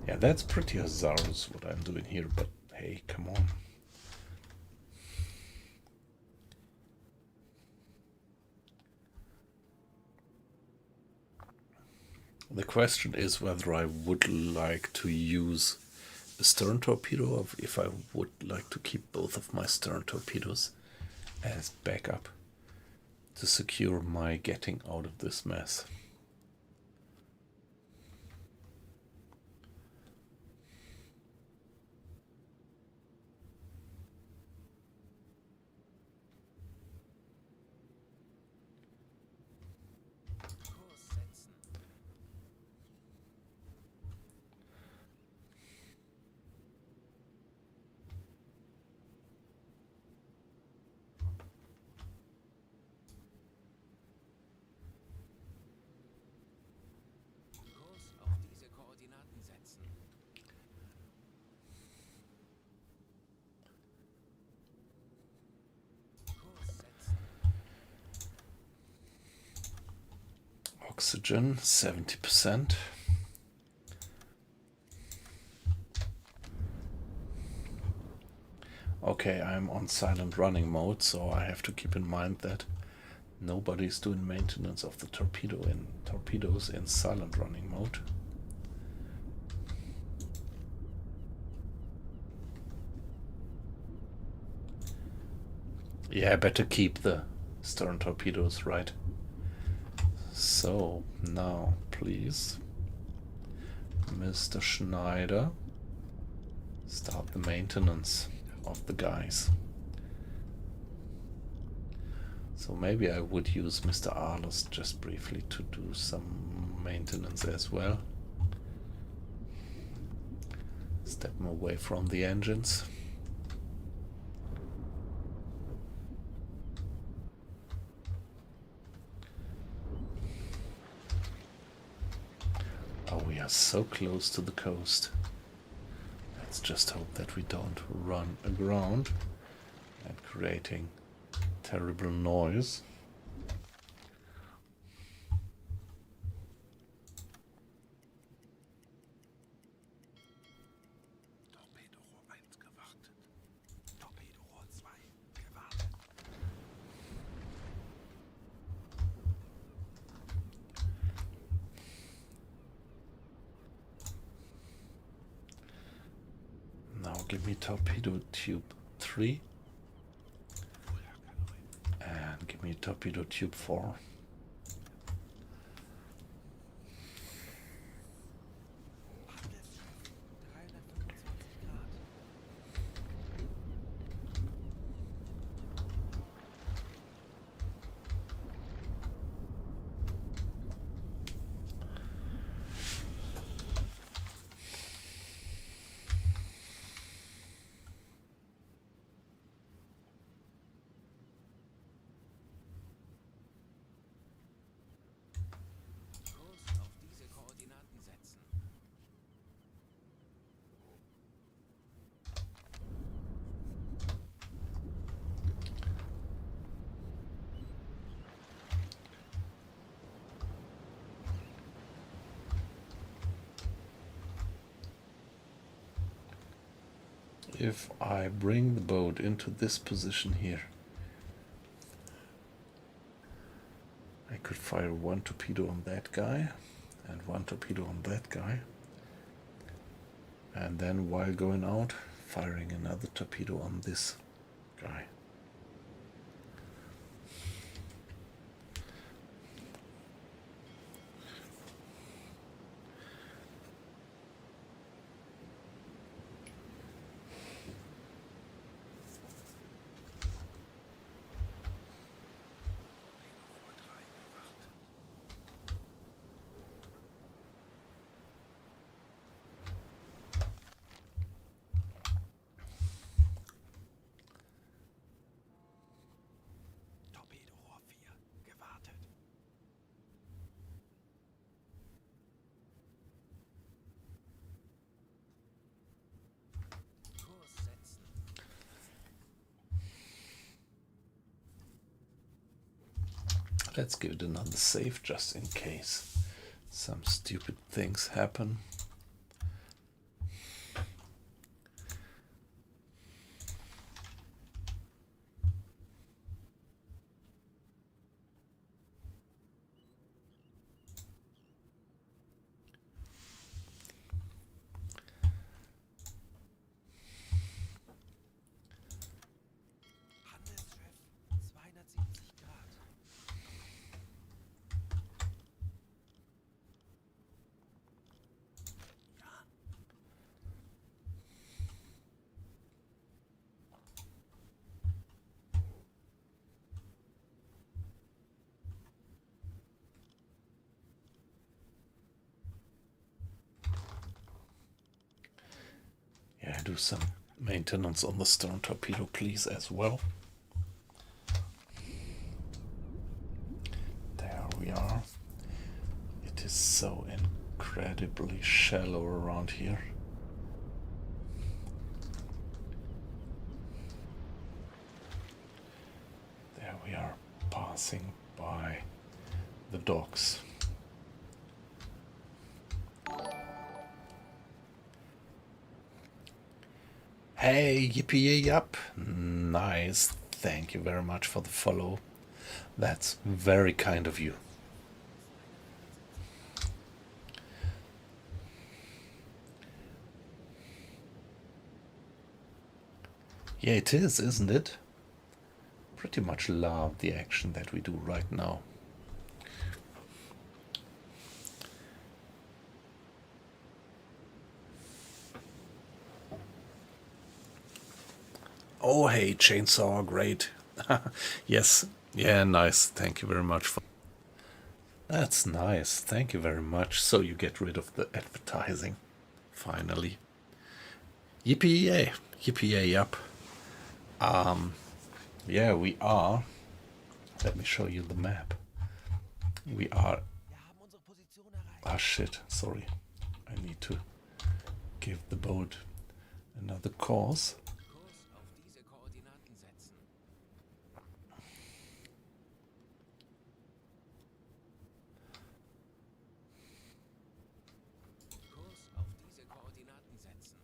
Yeah, that's pretty hazardous what I'm doing here, but hey, come on. The question is whether I would like to use a stern torpedo, or if I would like to keep both of my stern torpedoes as backup to secure my getting out of this mess. Oxygen 70%. Okay, I'm on silent running mode, so I have to keep in mind that nobody's doing maintenance of the torpedoes in silent running mode. Yeah, better keep the stern torpedoes, right? So, now, please, Mr. Schneider, start the maintenance of the guys. So maybe I would use Mr. Arles just briefly to do some maintenance as well. Step him away from the engines. Oh, we are so close to the coast. Let's just hope that we don't run aground and creating terrible noise. Torpedorohr 1 gewartet. Torpedorohr 2 gewartet. Now give me torpedo tube 3 and give me torpedo tube 4. Handelsschiff 325 Grad. Kurs auf diese Koordinaten setzen. If I bring the boat into this position here, I could fire one torpedo on that guy and one torpedo on that guy, and then while going out, firing another torpedo on this guy. Torpedorohr 3 gewartet. Torpedorohr 4 gewartet. Kurs setzen. Let's give it another save just in case some stupid things happen. Handelsschiff 270 Grad. Ja. Yeah, do some maintenance on the stern torpedo, please, as well. There we are. It is so incredibly shallow around here. There we are, passing by the docks. Hey, yippee yup. Nice. Thank you very much for the follow. That's very kind of you. Yeah, it is, isn't it? Pretty much love the action that we do right now. Oh, hey, chainsaw, great. Yes, yeah, nice. Thank you very much for. That's nice. Thank you very much. So you get rid of the advertising, finally. Yippee yay, yippee yay, yup. Yeah, we are. Let me show you the map. We are. Wir haben unsere Position erreicht. Ah, shit. Sorry. I need to give the boat another course. Kurs auf diese Koordinaten setzen. Kurs auf diese Koordinaten setzen.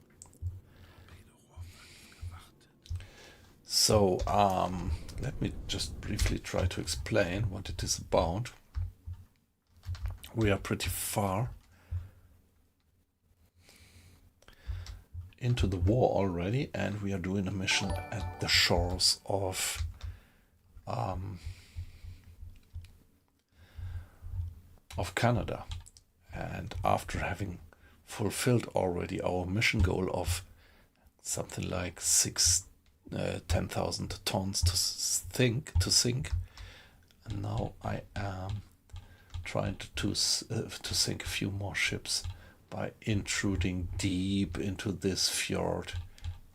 So, let me just briefly try to explain what it is about. We are pretty far into the war already, and we are doing a mission at the shores of Canada. And after having fulfilled already our mission goal of something like 10,000 tons to sink, and now I am trying to sink a few more ships by intruding deep into this fjord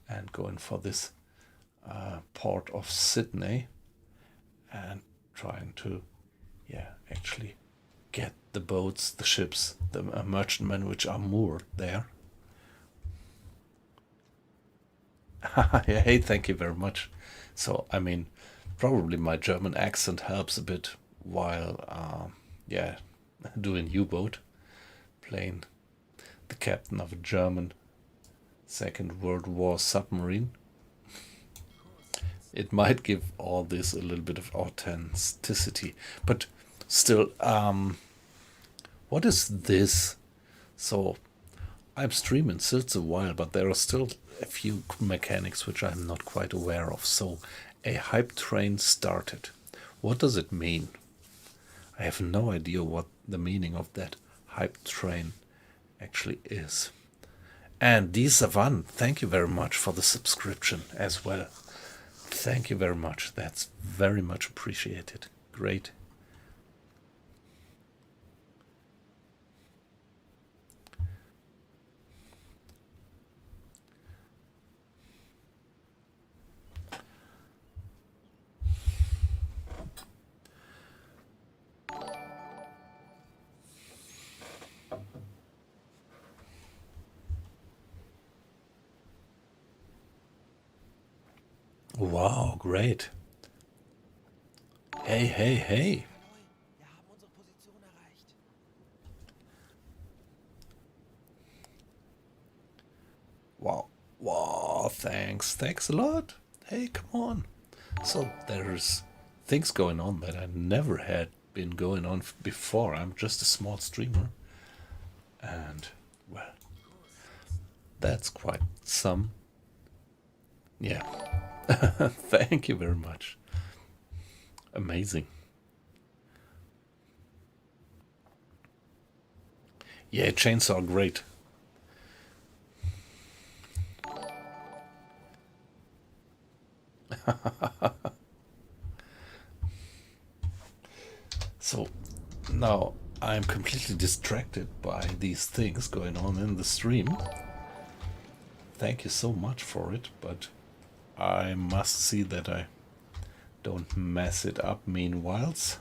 and going for this port of Sydney and trying to, yeah, actually get the boats, the ships, the merchantmen which are moored there. Hey, thank you very much. So, I mean, probably my German accent helps a bit while, yeah, doing U-boat, playing the captain of a German Second World War submarine. It might give all this a little bit of authenticity, but still, what is this? So, I'm streaming since a while, but there are still a few mechanics which I'm not quite aware of. So, a hype train started. What does it mean? I have no idea what the meaning of that hype train actually is. And D Savan, thank you very much for the subscription as well. Thank you very much. That's very much appreciated. Great. Wow, great. Hey, hey, hey. Kaloi, wir haben unsere Position erreicht. Wow. Wow, thanks. Thanks a lot. Hey, come on. So there's things going on that I never had been going on before. I'm just a small streamer. And, well, that's quite some. Yeah. Thank you very much. Amazing. Yeah, chainsaw, great. So now I'm completely distracted by these things going on in the stream. Thank you so much for it, but I must see that I don't mess it up meanwhiles.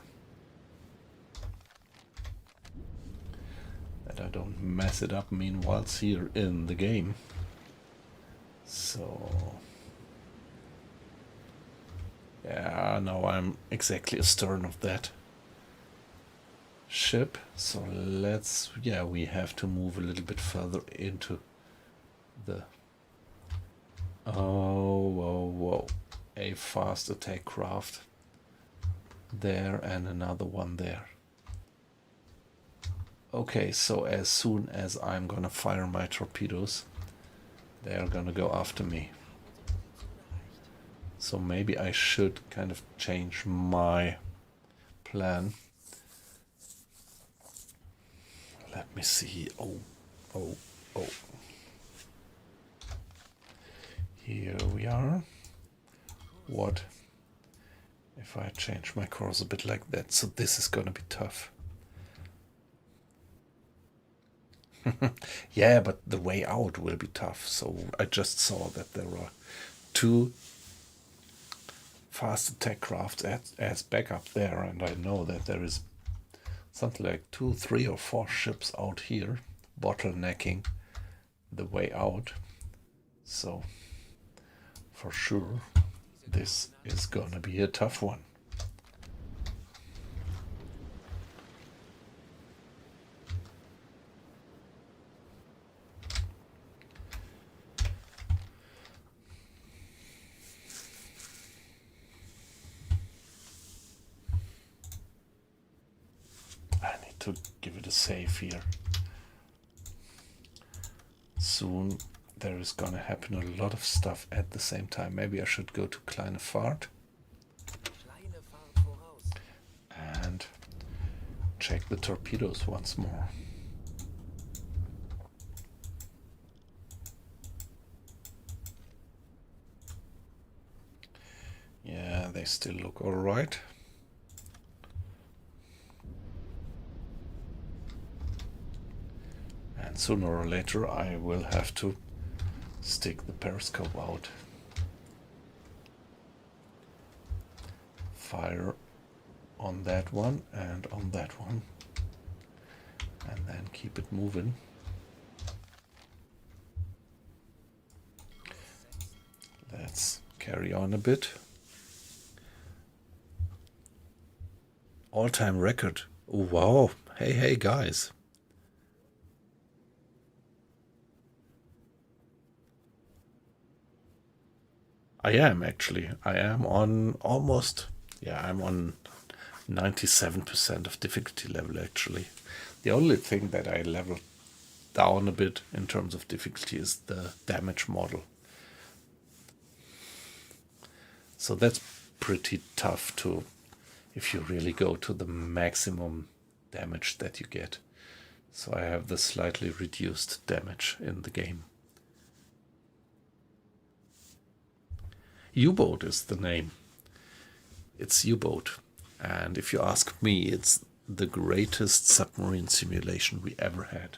That I don't mess it up meanwhiles here in the game. So yeah, now I'm exactly astern of that ship. So let's, yeah, we have to move a little bit further into the Oh, whoa, whoa. A fast attack craft there and another one there. Okay, so as soon as I'm gonna fire my torpedoes, they're gonna go after me. So maybe I should kind of change my plan. Let me see. Oh. Here we are. What if I change my course a bit like that? So this is gonna be tough. Yeah, but the way out will be tough. So I just saw that there are 2 fast attack crafts as backup there, and I know that there is something like 2, 3, or 4 ships out here bottlenecking the way out. So for sure this is gonna be a tough one. I need to give it a save here. Soon there is gonna happen a lot of stuff at the same time. Maybe I should go to Kleine Fahrt and check the torpedoes once more. Yeah, they still look all right. And sooner or later I will have to stick the periscope out. Fire on that one and on that one, and then keep it moving. Let's carry on a bit. All-time record. Oh, wow. Hey guys. I am on almost, I'm on 97% of difficulty level actually. The only thing that I leveled down a bit in terms of difficulty is the damage model. So that's pretty tough to, if you really go to the maximum damage that you get. So I have the slightly reduced damage in the game. U-boat is the name. It's U-boat. And if you ask me, it's the greatest submarine simulation we ever had.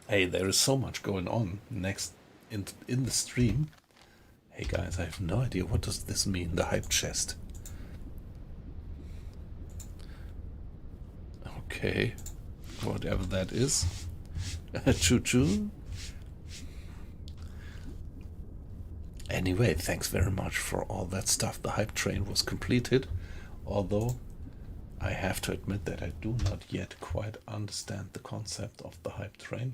Hey, there is so much going on next in the stream. Hey guys, I have no idea what does this mean, the hype chest. Okay, whatever that is. Choo-choo. Anyway, thanks very much for all that stuff. The hype train was completed, although I have to admit that I do not yet quite understand the concept of the hype train.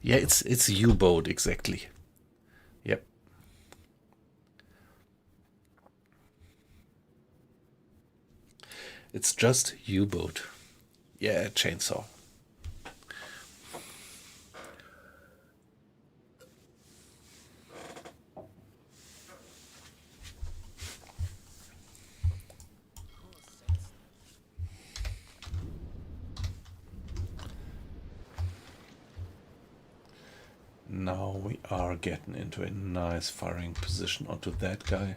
Yeah, it's U-boat exactly. Yep. It's just U-boat. Yeah, chainsaw. Now we are getting into a nice firing position onto that guy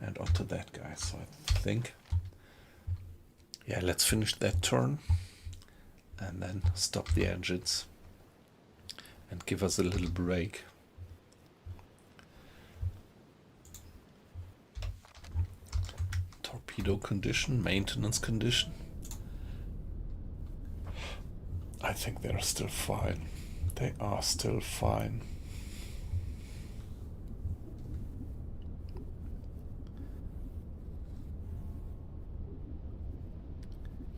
and onto that guy. So I think, yeah, let's finish that turn and then stop the engines and give us a little break. torpedo condition, maintenance condition. I think they're still fine. They are still fine.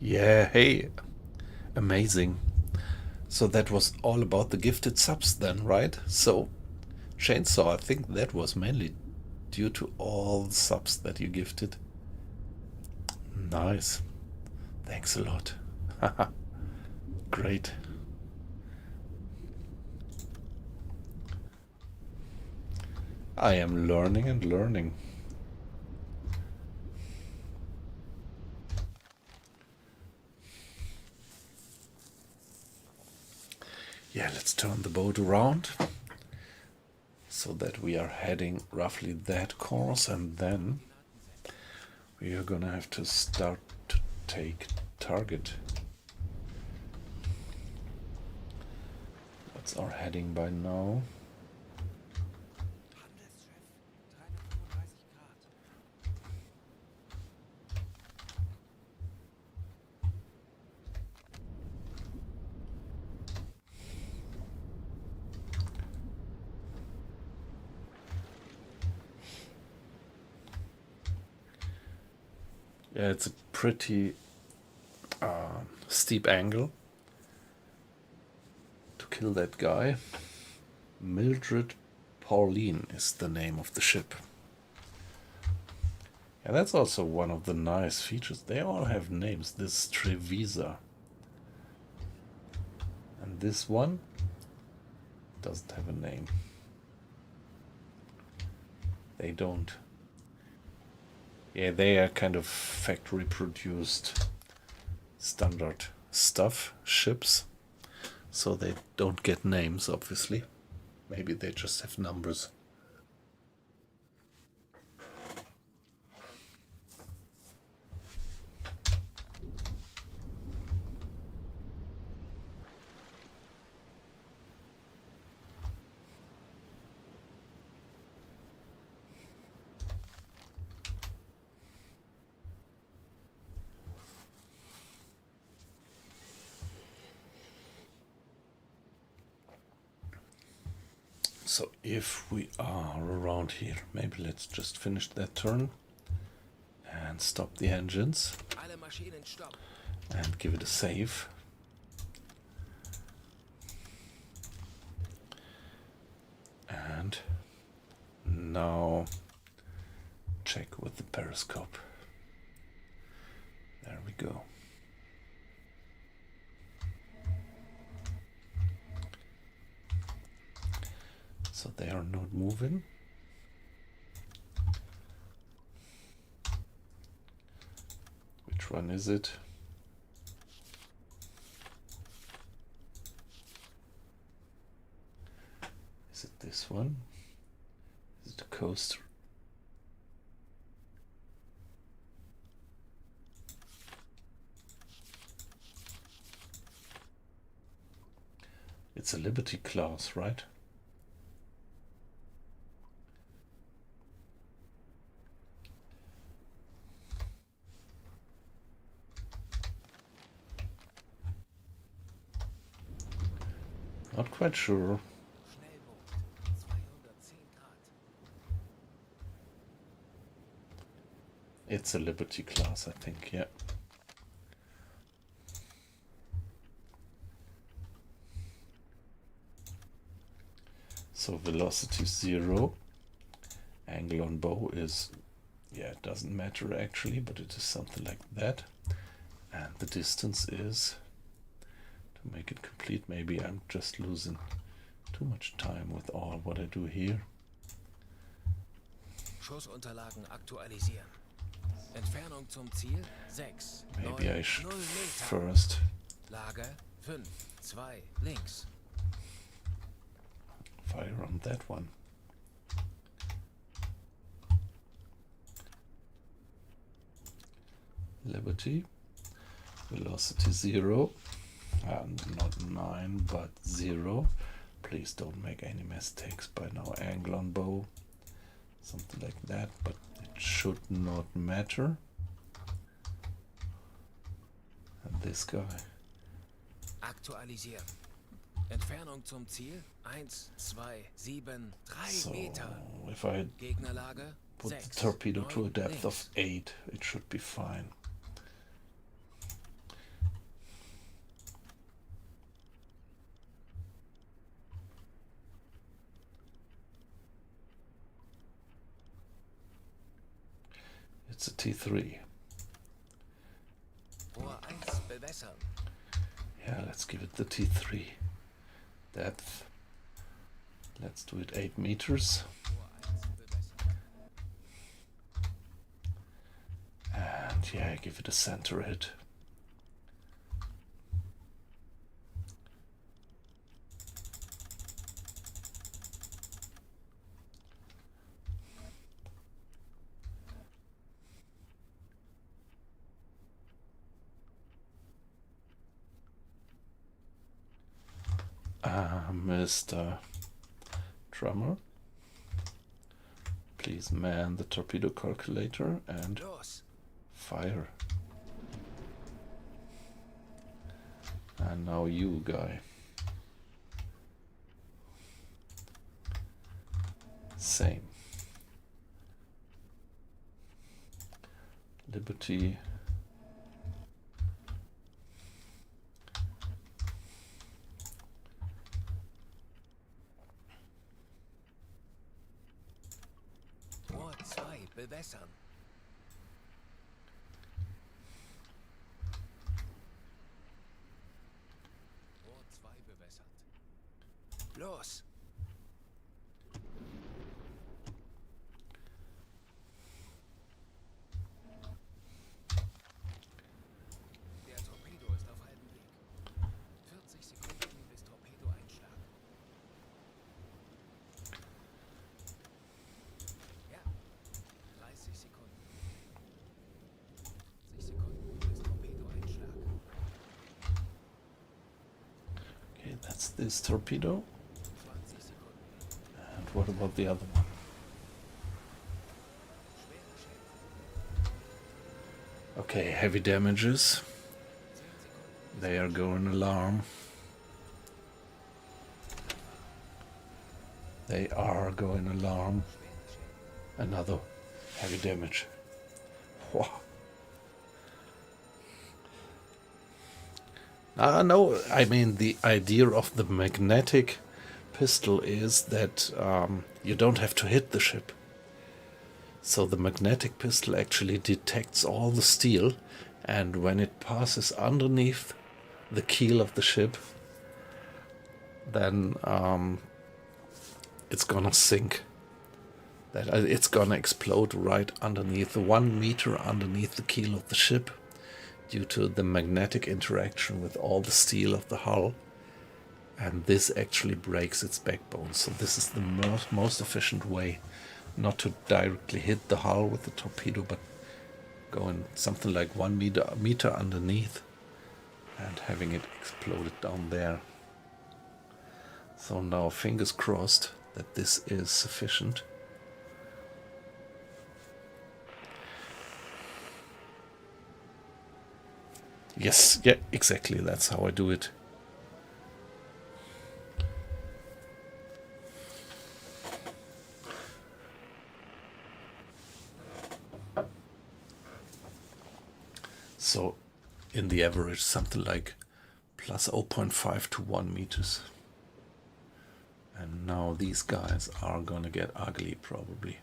Yeah, hey, amazing. So that was all about the gifted subs then, right? So, Chainsaw, I think that was mainly due to all the subs that you gifted. Nice. Thanks a lot. Haha. Great. I am learning and learning. Yeah, let's turn the boat around so that we are heading roughly that course, and then we are gonna have to start to take target. What's our heading by now? Handelsschiff, 335 Grad. Yeah, it's a pretty steep angle to kill that guy. Mildred Pauline is the name of the ship. Yeah, that's also one of the nice features. They all have names. This Trevisa. And this one doesn't have a name. They don't. Yeah, they are kind of factory produced standard stuff, ships. So they don't get names, obviously. Maybe they just have numbers. So if we are around here, maybe let's just finish that turn and stop the engines Alle Maschinen stopp. and give it a save. And now check with the periscope. There we go. So they are not moving. Which one is it? Is it this one? Is it the coast? It's a Liberty class, right? Not quite sure. Schnellboot, 210 Grad. It's a Liberty class, I think, yeah. So velocity 0. Angle on bow is, yeah, it doesn't matter actually, but it is something like that. And the distance is, to make it complete, maybe I'm just losing too much time with all what I do here. Schussunterlagen aktualisieren. Entfernung zum Ziel 6. Maybe I should 0 Meter. first Lage 5, 2, links. fire on that one. Liberty, velocity 0, and not 9 but 0. Please don't make any mistakes by now. Angle on bow, something like that, but it should not matter. this guy. Aktualisieren. Entfernung zum Ziel 1, 2, 7, 3 So Meter. if I Gegnerlage put 6, the torpedo to a 9 depth of links. 8, it should be fine. It's a T3. Rohr 1 bewässern. Yeah, let's give it the T3. Depth. Let's do it 8 meters. Rohr 1 bewässern. And yeah, give it a center hit. Mr. Drummer, please man the torpedo calculator and Los. fire. And now you, guy. Same. Liberty. Rohr 2 bewässern. Rohr 2 bewässert. Los. Der Torpedo ist auf halbem Weg. 40 Sekunden bis Torpedoeinschlag. Ja. 30 Sekunden. 60 Sekunden bis Torpedoeinschlag. Okay, that's this torpedo. 20 Sekunden. And what about the other one? Schwere Schäden. Okay, heavy damages. 10 Sekunden. They are going alarm. They are going alarm. Schwere Schäden. Another heavy damage. Wow. No, I mean the idea of the magnetic pistol is that you don't have to hit the ship. So the magnetic pistol actually detects all the steel, and when it passes underneath the keel of the ship, then it's gonna sink. That it's gonna explode right underneath, 1 meter underneath the keel of the ship, due to the magnetic interaction with all the steel of the hull, and this actually breaks its backbone. So this is the most efficient way, not to directly hit the hull with the torpedo, but going something like 1 meter underneath and having it exploded down there. So now fingers crossed that this is sufficient. Yes, yeah, exactly, that's how I do it. So in the average something like plus 0.5 to 1 meters. And now these guys are gonna get ugly probably.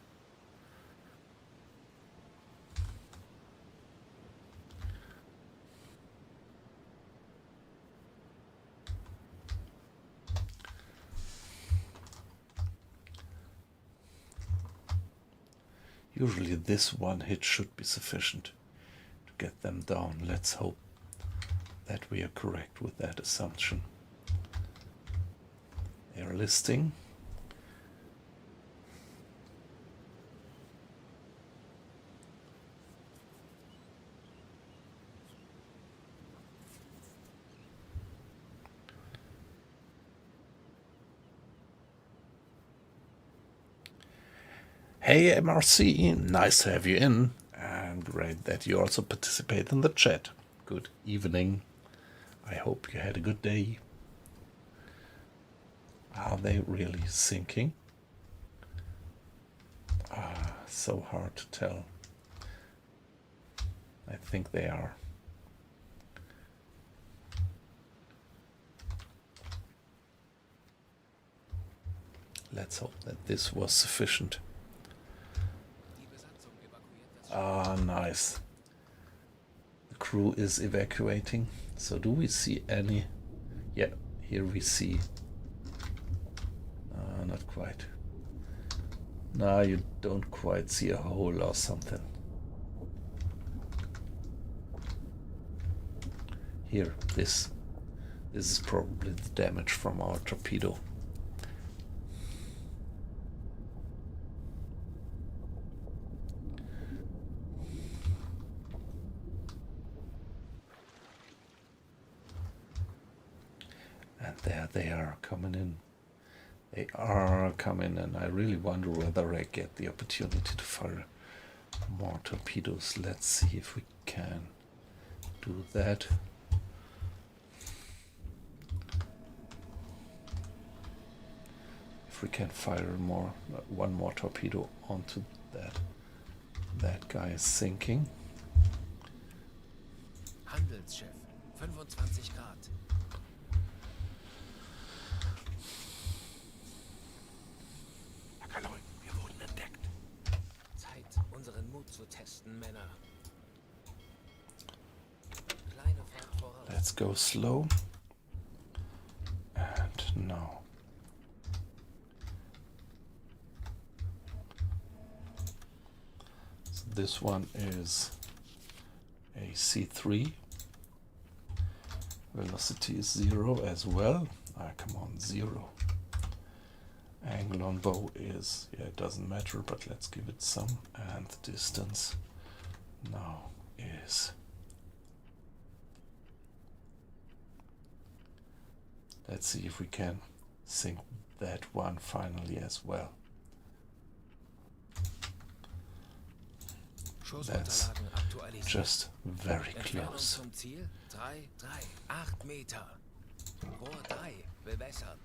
Usually this one hit should be sufficient to get them down. Let's hope that we are correct with that assumption. Air listing. Hey MRC, nice to have you in, and great that you also participate in the chat. Good evening. I hope you had a good day. Are they really sinking? So hard to tell. I think they are. Let's hope that this was sufficient. Die Besatzung evakuiert das Ah, nice. The crew is evacuating. So do we see any? Yeah, here we see. Not quite. No, you don't quite see a hole or something. Here, this is probably the damage from our torpedo. And there they are coming in. They are coming, and I really wonder whether I get the opportunity to fire more torpedoes. Let's see if we can do that. If we can fire one more torpedo onto that. That guy is sinking. Handelsschiff, 25 Grad. Herr Kaloi, wir wurden entdeckt. Zeit, unseren Mut zu testen, Männer. Kleine Fahrt voraus. Let's go slow. And now. So this one is a C3. Velocity is 0 as well. Come on, 0. Angle on bow is, yeah, it doesn't matter, but let's give it some. And the distance now is, let's see if we can sink that one finally as well. That's Schussunterlagen aktualisiert. just very Entfernung close. zum Ziel 3, 8 Meter. Rohr 3, bewässern.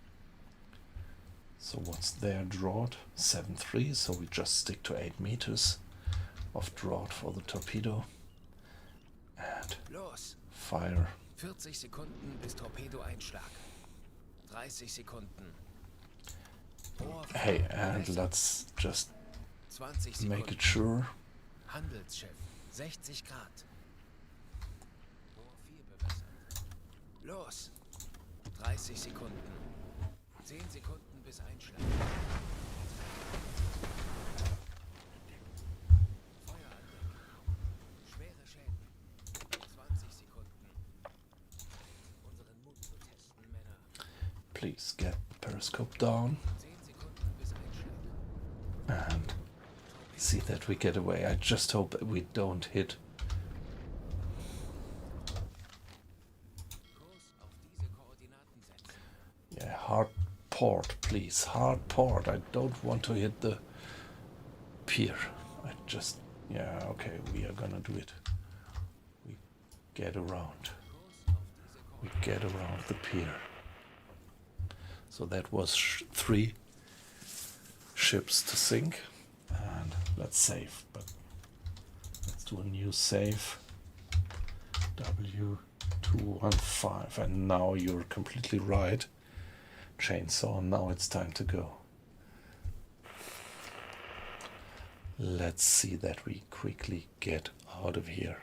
So what's their draught? 7.3, so we just stick to 8 meters of draught for the torpedo. And Los, fire. 40 Sekunden bis Torpedoeinschlag. 30 Sekunden. Rohr 4, Hey, and bewässern. let's just 20 make Sekunden. it sure. Handelsschiff, 60 Grad. Rohr 4 bewässert. Los, 30 Sekunden. 10 Sekunden bis Einschlag. Feuer an Deck. Schwere Schäden. 20 Sekunden. Unseren Mut zu testen, Männer. Please get the periscope down 10 Sekunden bis Einschlag. and see that we get away. I just hope that we don't hit. Kurs auf diese Koordinaten setzen. Yeah, hard port, please. Hard port. I don't want to hit the pier. I just, yeah, okay, we are gonna do it. We get around. Kurs auf diese We get around the pier. So that was 3 ships to sink. And let's save, but let's do a new save. W215. And now you're completely right. Chainsaw, now it's time to go. Let's see that we quickly get out of here.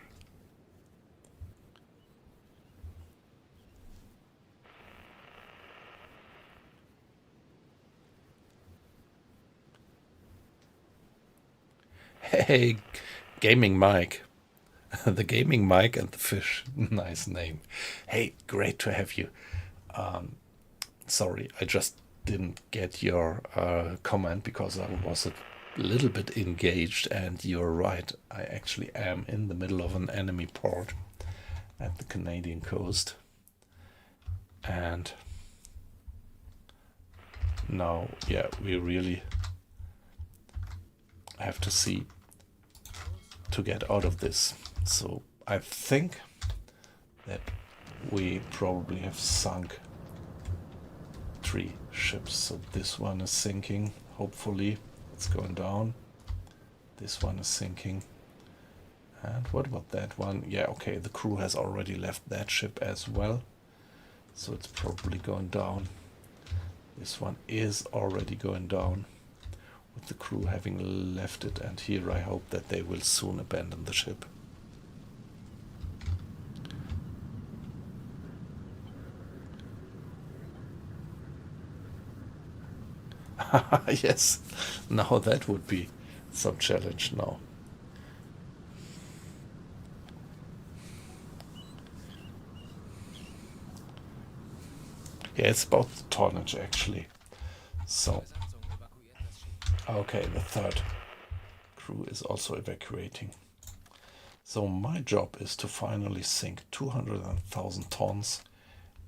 Hey, Gaming Mike. The Gaming Mike and the fish. Nice name. Hey, great to have you. Sorry, I just didn't get your comment because I was a little bit engaged, and you're right. I actually am in the middle of an enemy port at the Canadian coast. And now, yeah, we really have to see to get out of this. So I think that we probably have sunk 3 ships. So this one is sinking, hopefully. It's going down. This one is sinking. And what about that one? Yeah, okay, the crew has already left that ship as well. So it's probably going down. This one is already going down, with the crew having left it. And here I hope that they will soon abandon the ship. Yes, now that would be some challenge now. Yeah, it's about the tonnage actually. So, Besatzung evakuiert das Schiff. okay, the third crew is also evacuating. So my job is to finally sink 200,000 tons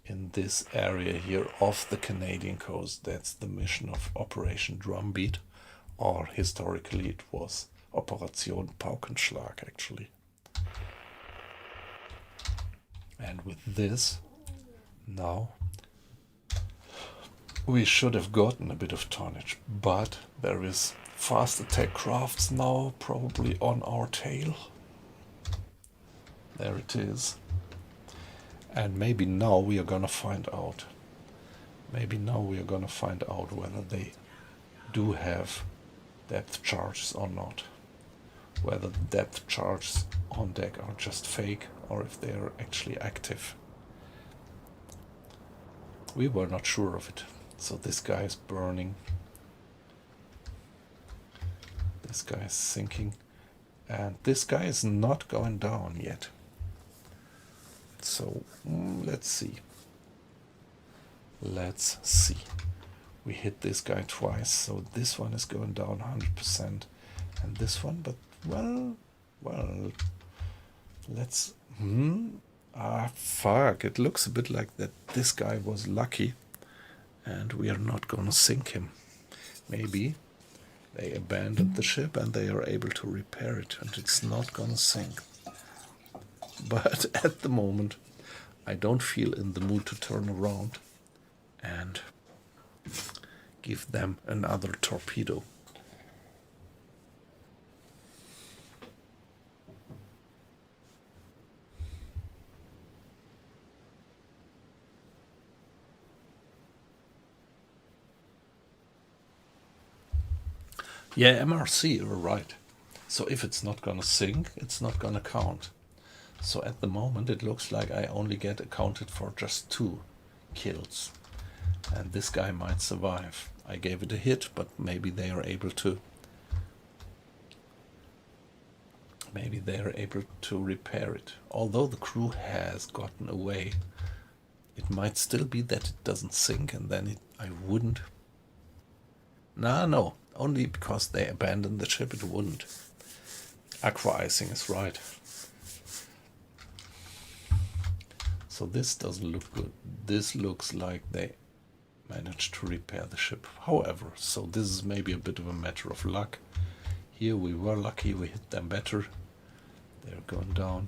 in this area here off the Canadian coast. That's the mission of Operation Drumbeat, or historically it was Operation Paukenschlag actually. And with this, now we should have gotten a bit of tonnage, but there is fast attack crafts now probably on our tail. There it is. And maybe now we are gonna find out. Maybe now we are gonna find out whether they do have depth charges or not. Whether the depth charges on deck are just fake or if they are actually active. We were not sure of it. So this guy is burning. This guy is sinking. And this guy is not going down yet. So let's see. Let's see. We hit this guy twice, so this one is going down 100%, and this one, but well, let's. Fuck! It looks a bit like that. This guy was lucky, and we are not gonna sink him. Maybe they abandoned the ship and they are able to repair it, and it's not gonna sink. But at the moment, I don't feel in the mood to turn around and give them another torpedo. Yeah, MRC, you're right. So if it's not gonna sink, it's not gonna count. So at the moment it looks like I only get accounted for just 2 kills. And this guy might survive. I gave it a hit, but maybe they are able to. Maybe they are able to repair it. Although the crew has gotten away, it might still be that it doesn't sink, and then I wouldn't. No, only because they abandoned the ship it wouldn't. Aqua icing is right. So this doesn't look good. This looks like they managed to repair the ship. However, so this is maybe a bit of a matter of luck. Here we were lucky, we hit them better. They're going down.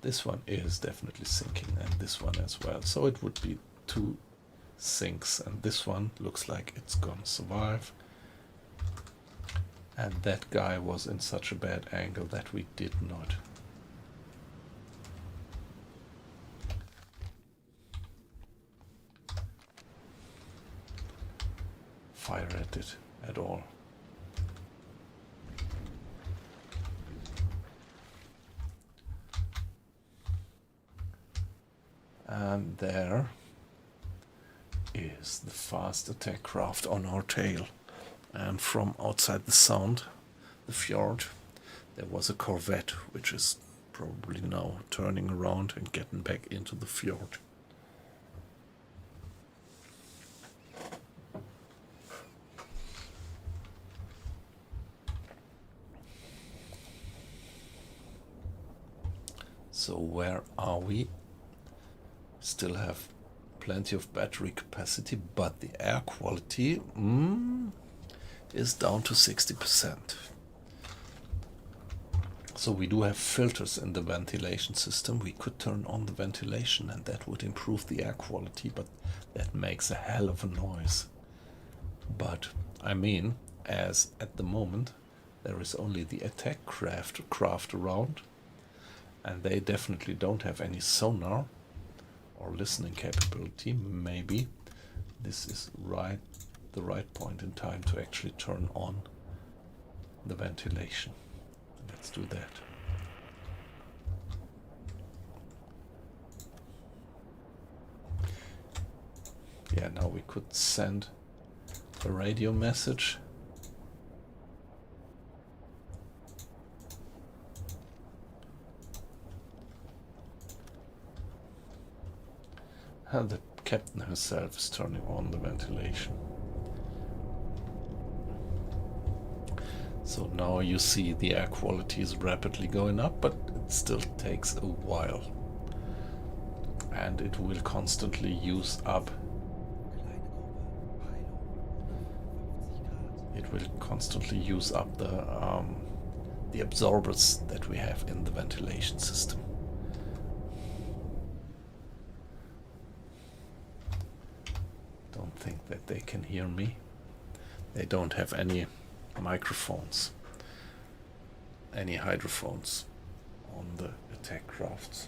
This one is definitely sinking, and this one as well. So it would be 2 sinks, and this one looks like it's gonna survive. And that guy was in such a bad angle that we did not. Fire at it at all. And there is the fast attack craft on our tail. And from outside the sound, the fjord, there was a corvette, which is probably now turning around and getting back into the fjord. So where are we? Still have plenty of battery capacity, but the air quality is down to 60%. So we do have filters in the ventilation system. We could turn on the ventilation and that would improve the air quality, but that makes a hell of a noise. But I mean, as at the moment there is only the attack craft around, and they definitely don't have any sonar or listening capability, maybe this is the right point in time to actually turn on the ventilation. Let's do that. Yeah, now we could send a radio message. And the captain herself is turning on the ventilation. So now you see the air quality is rapidly going up, but it still takes a while. And it will constantly use up. It will constantly use up the absorbers that we have in the ventilation system. Don't think that they can hear me. They don't have any microphones, any hydrophones on the attack crafts.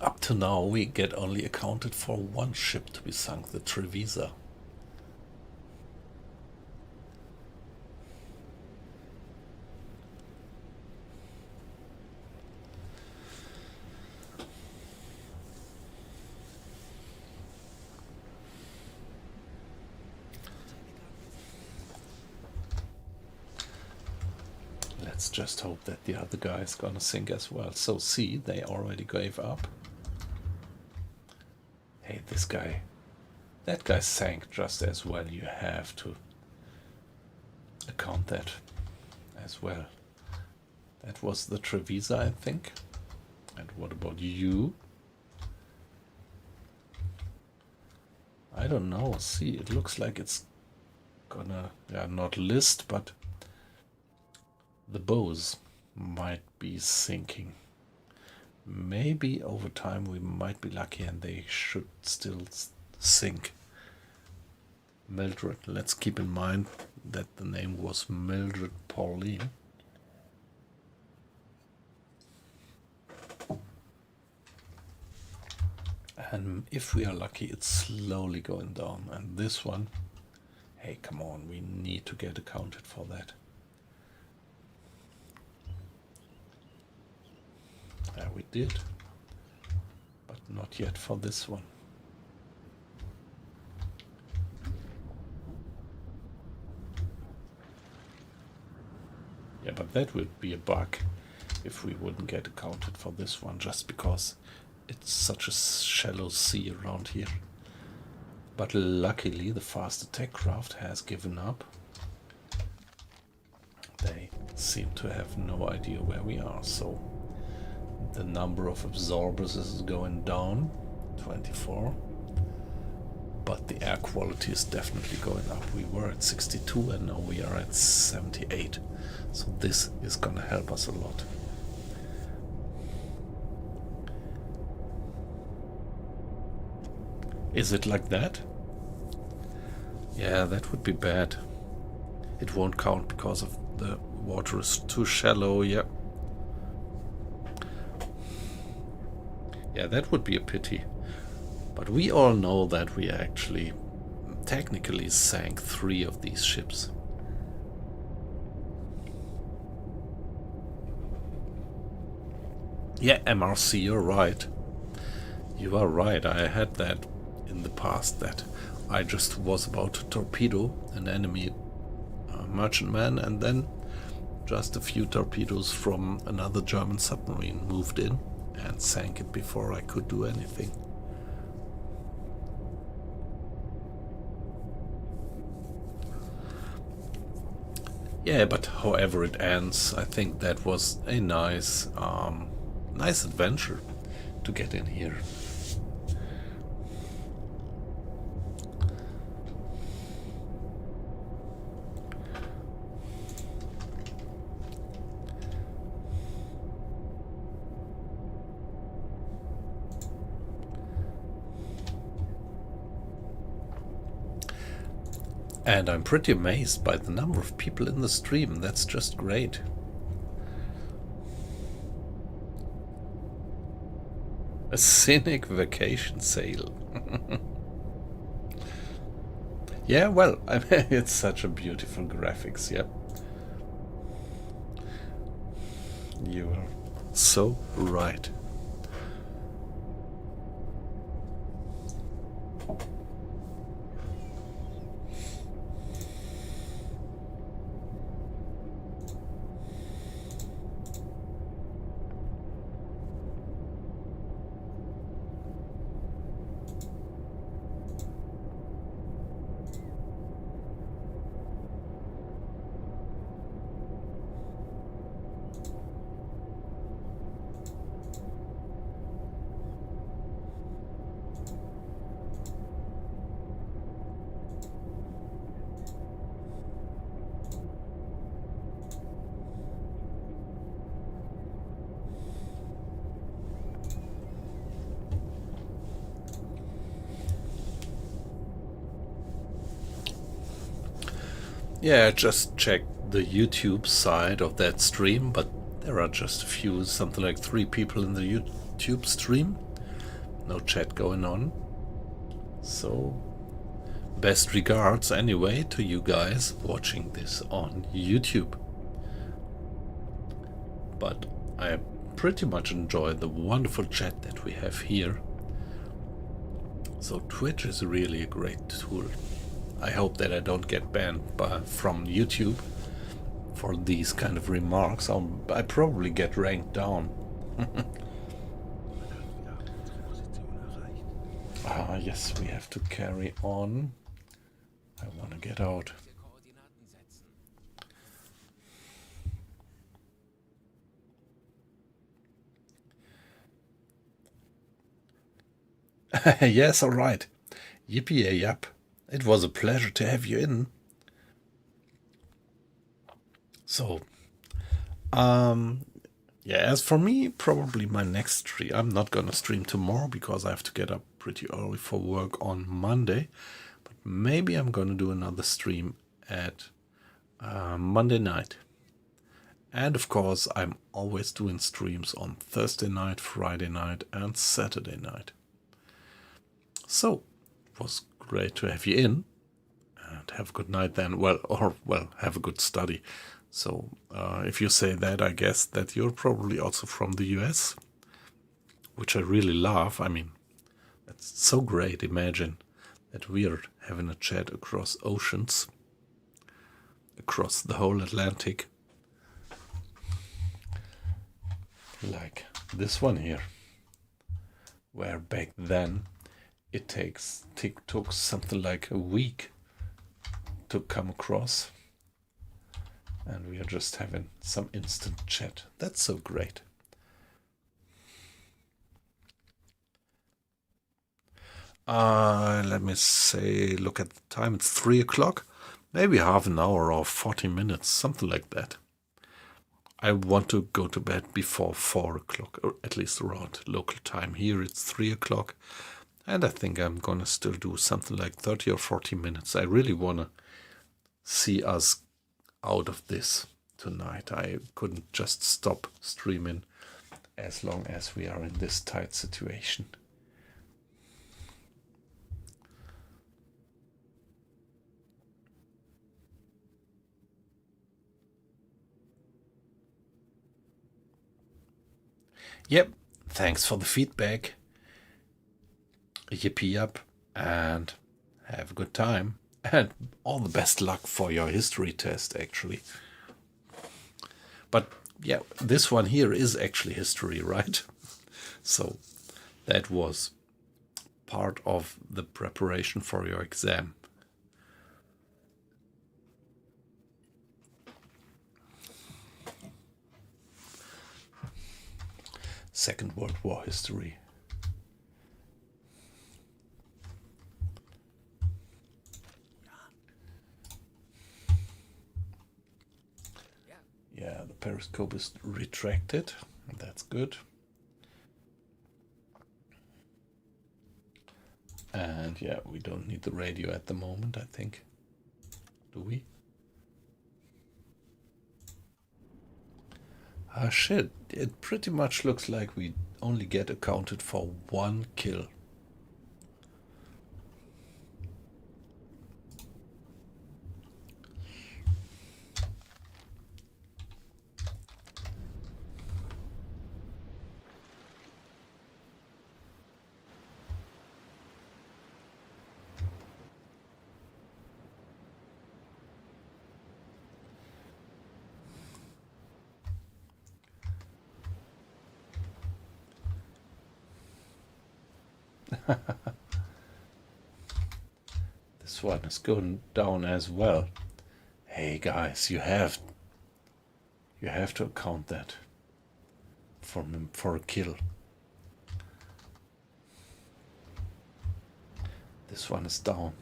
Up to now we get only accounted for one ship to be sunk, the Trevisa. Let's just hope that the other guy is gonna sink as well. So see, they already gave up. Hey, this guy, that guy sank just as well. You have to account that as well. That was the Trevisa, I think. And what about you? I don't know. See, it looks like it's gonna, yeah, not list, but the bows might be sinking. Maybe over time we might be lucky and they should still sink. Mildred, let's keep in mind that the name was Mildred Pauline. And if we are lucky, it's slowly going down. And this one, hey, come on, we need to get accounted for that. Yeah, we did, but not yet for this one. Yeah, but that would be a bug if we wouldn't get accounted for this one, just because it's such a shallow sea around here. But luckily the fast attack craft has given up. They seem to have no idea where we are, so the number of absorbers is going down, 24, but the air quality is definitely going up. We were at 62 and now we are at 78, so this is gonna help us a lot. Is it like that? Yeah, that would be bad. It won't count because of the water is too shallow. Yeah. Yeah, that would be a pity. But we all know that we actually technically sank 3 of these ships. Yeah, MRC, you're right. You are right. I had that in the past, that I just was about to torpedo an enemy merchantman, and then just a few torpedoes from another German submarine moved in and sank it before I could do anything. Yeah, but however it ends, I think that was a nice, nice adventure to get in here. And I'm pretty amazed by the number of people in the stream. That's just great. A scenic vacation sale. Yeah, well, I mean, it's such a beautiful graphics, yep. You are so right. Yeah, I just checked the YouTube side of that stream, but there are just a few, something like 3 people in the YouTube stream. No chat going on. So, best regards anyway to you guys watching this on YouTube. But I pretty much enjoy the wonderful chat that we have here. So Twitch is really a great tool. I hope that I don't get banned from YouTube for these kind of remarks. I probably get ranked down. Yes, we have to carry on. I want to get out. Yes, all right. Yippee, yep. It was a pleasure to have you in. So, yeah, as for me, probably my next stream. I'm not gonna stream tomorrow because I have to get up pretty early for work on Monday. But maybe I'm gonna do another stream at Monday night. And of course, I'm always doing streams on Thursday night, Friday night, and Saturday night. So, it was great to have you in. And have a good night then. Well, have a good study. So, if you say that, I guess that you're probably also from the US, which I really love. I mean, that's so great. Imagine that we are having a chat across oceans, across the whole Atlantic. Like this one here, where back then it took something like a week to come across, and we are just having some instant chat. That's so great. Let me say, look at the time. It's 3 o'clock. Maybe half an hour or 40 minutes, something like that. I want to go to bed before 4 o'clock, or at least around local time. Here it's 3 o'clock, and I think I'm gonna still do something like 30 or 40 minutes. I really wanna see us out of this tonight. I couldn't just stop streaming as long as we are in this tight situation. Yep, thanks for the feedback. Yippee up, and have a good time. And all the best luck for your history test, actually. But yeah, this one here is actually history, right? So that was part of the preparation for your exam. Second World War history. Yeah, the periscope is retracted. That's good. And yeah, we don't need the radio at the moment, I think. Do we? Ah shit, it pretty much looks like we only get accounted for 1 kill. This one is going down as well. Hey guys, you have to account that for a kill. This one is down.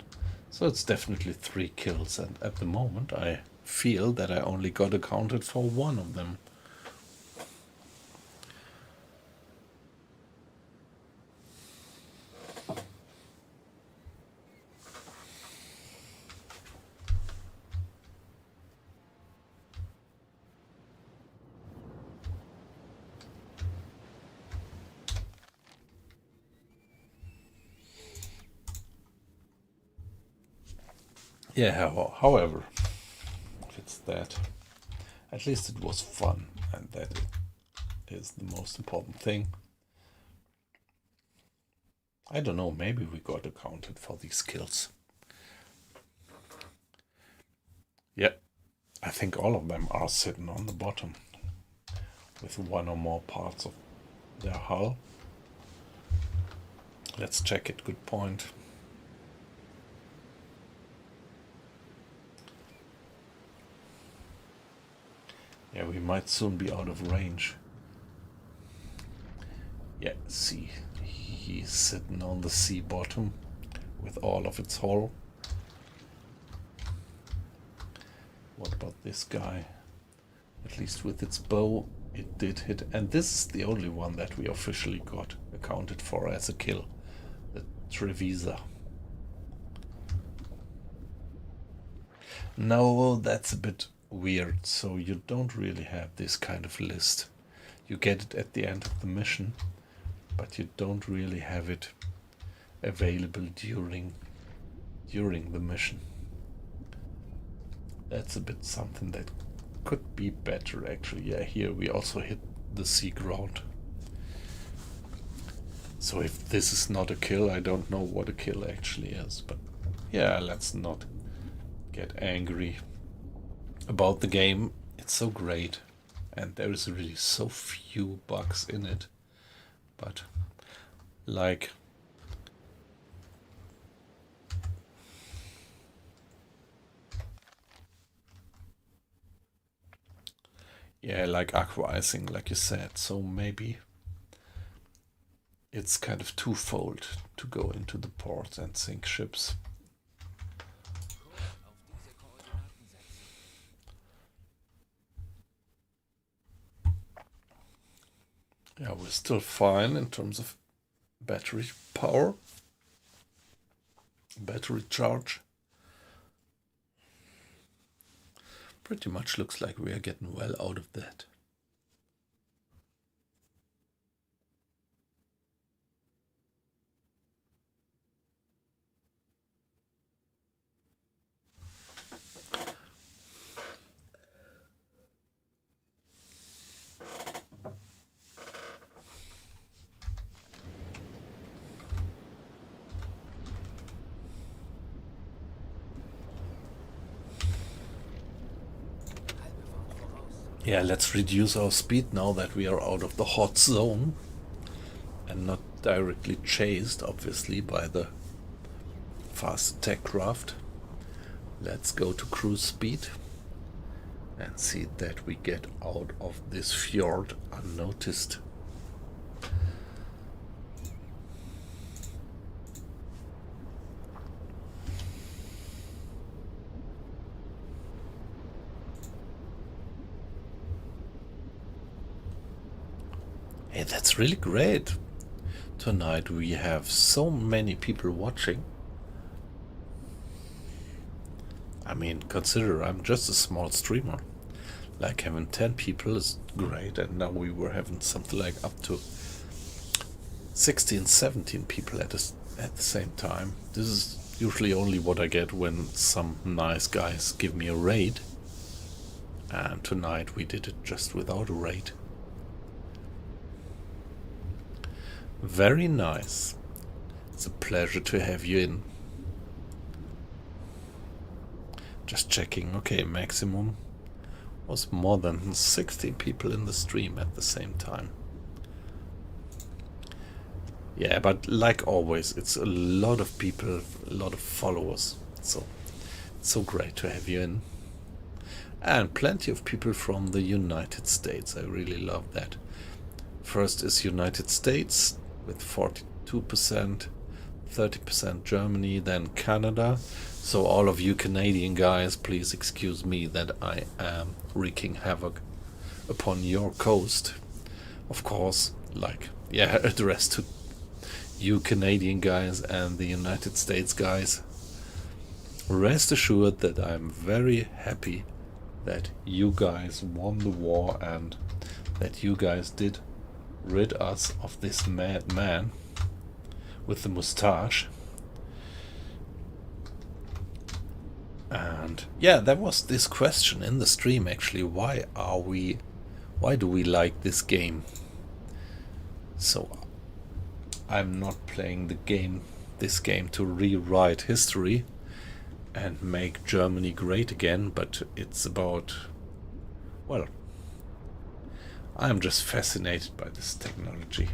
So it's definitely 3 kills, and at the moment I feel that I only got accounted for 1 of them. Yeah, however, if it's that, at least it was fun, and that is the most important thing. I don't know, maybe we got accounted for these kills. Yeah, I think all of them are sitting on the bottom with 1 or more parts of their hull. Let's check it, good point. Yeah, we might soon be out of range. Yeah, see, he's sitting on the sea bottom with all of its hull. What about this guy? At least with its bow, it did hit. And this is the only one that we officially got accounted for as a kill. The Trevisa. No, that's a bit weird. So you don't really have this kind of list. You get it at the end of the mission, but you don't really have it available during the mission. That's a bit something that could be better, actually. Yeah, here we also hit the sea ground. So if this is not a kill, I don't know what a kill actually is. But yeah, let's not get angry about the game. It's so great, and there is really so few bugs in it. But like yeah, like aqua icing, like you said. So maybe it's kind of twofold to go into the port and sink ships. Yeah, we're still fine in terms of battery power, battery charge. Pretty much looks like we are getting well out of that. Yeah, let's reduce our speed now that we are out of the hot zone and not directly chased, obviously, by the fast attack craft. Let's go to cruise speed and see that we get out of this fjord unnoticed. Hey, that's really great. Tonight we have so many people watching. I mean, consider I'm just a small streamer. Like having 10 people is great, and now we were having something like up to 16, 17 people at the same time. This is usually only what I get when some nice guys give me a raid. And tonight we did it just without a raid. Very nice. It's a pleasure to have you in. Just checking. Okay, maximum was more than 60 people in the stream at the same time. Yeah, but like always, it's a lot of people, a lot of followers. So it's so great to have you in. And plenty of people from the United States. I really love that. First is United States with 42%, 30% Germany, then Canada. So all of you Canadian guys, please excuse me that I am wreaking havoc upon your coast. Of course, like, yeah, addressed to you Canadian guys and the United States guys. Rest assured that I'm very happy that you guys won the war and that you guys did rid us of this mad man with the mustache. And yeah, there was this question in the stream actually, why do we like this game? So I'm not playing this game to rewrite history and make Germany great again, but it's about, well, I'm just fascinated by this technology.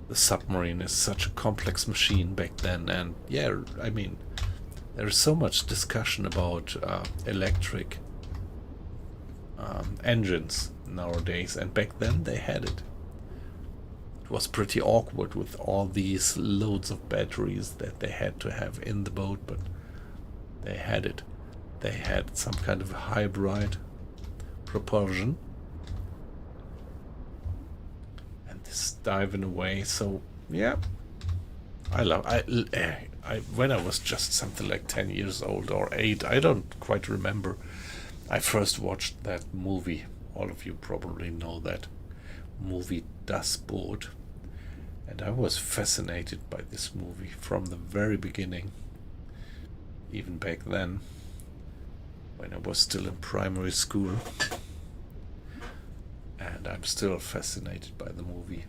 The submarine is such a complex machine back then, and yeah, I mean, there's so much discussion about electric engines nowadays, and back then they had it. It was pretty awkward with all these loads of batteries that they had to have in the boat, but they had it. They had some kind of hybrid propulsion. And this diving away, so yeah. When I was just something like 10 years old or 8, I don't quite remember. I first watched that movie. All of you probably know that movie Das Boot, and I was fascinated by this movie from the very beginning, even back then when I was still in primary school, and I'm still fascinated by the movie.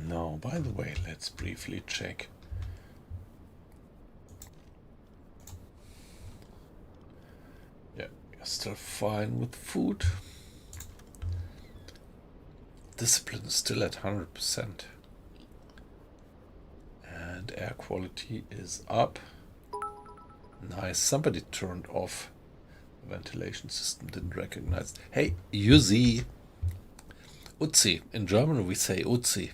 No, by the way, let's briefly check. Yeah, you're still fine with food. Discipline is still at 100%. And air quality is up. Nice. Somebody turned off the ventilation system, didn't recognize. Hey, Uzi. Uzi. In German we say Uzi,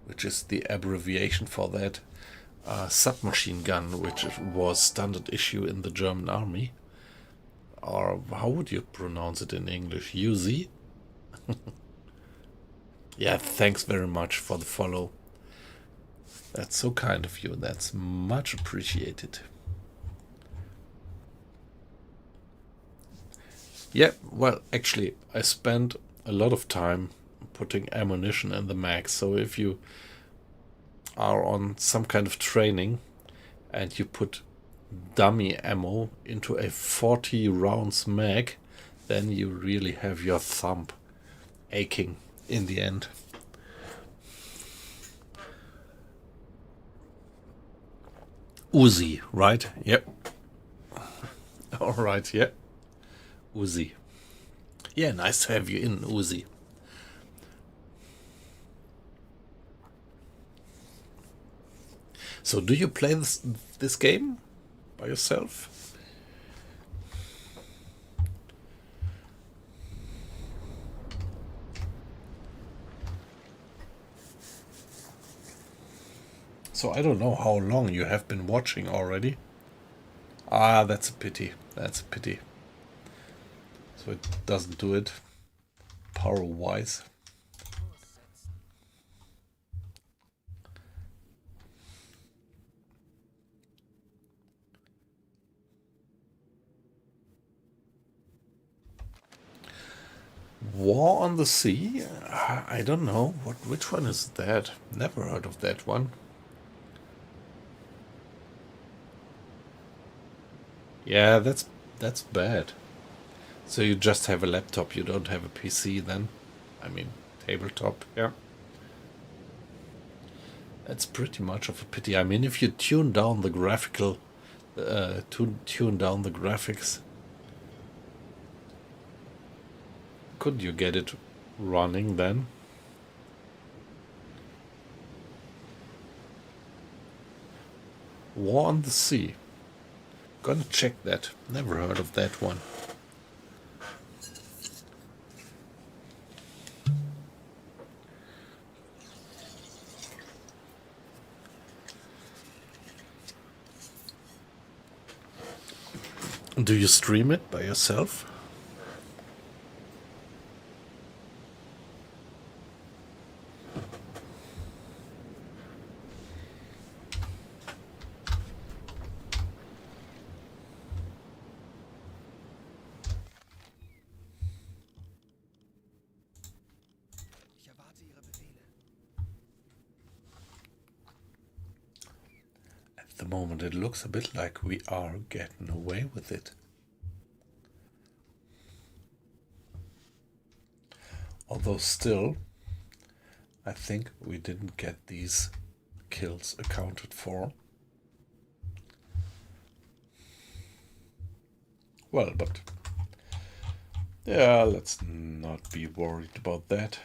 which is the abbreviation for that submachine gun, which was standard issue in the German army. Or how would you pronounce it in English? Uzi? Yeah, thanks very much for the follow. That's so kind of you. That's much appreciated. Yeah, well, actually, I spent a lot of time putting ammunition in the mag. So if you are on some kind of training and you put dummy ammo into a 40 rounds mag, then you really have your thumb aching in the end. Uzi, right? Yep. All right, yeah. Uzi. Yeah, nice to have you in, Uzi. So, do you play this game by yourself? So I don't know how long you have been watching already. Ah, that's a pity. That's a pity. So it doesn't do it power-wise. Kurs setzen. War on the Sea? I don't know. Which one is that? Never heard of that one. Yeah, that's bad. So you just have a laptop, you don't have a PC then? I mean, tabletop, yeah. That's pretty much of a pity. I mean, if you tune down the graphical, tune down the graphics, could you get it running then? War on the Sea. Gonna check that. Never heard of that one. Do you stream it by yourself? Ich erwarte Ihre Befehle. At the moment, it looks a bit like we are getting away with it. Although still, I think we didn't get these kills accounted for. Well, but yeah, let's not be worried about that.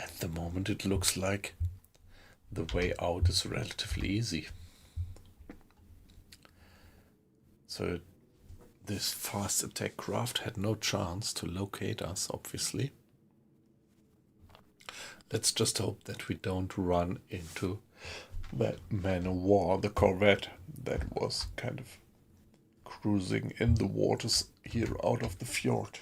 At the moment, it looks like the way out is relatively easy. So this fast attack craft had no chance to locate us, obviously. Let's just hope that we don't run into that man of war, the corvette that was kind of cruising in the waters here out of the fjord.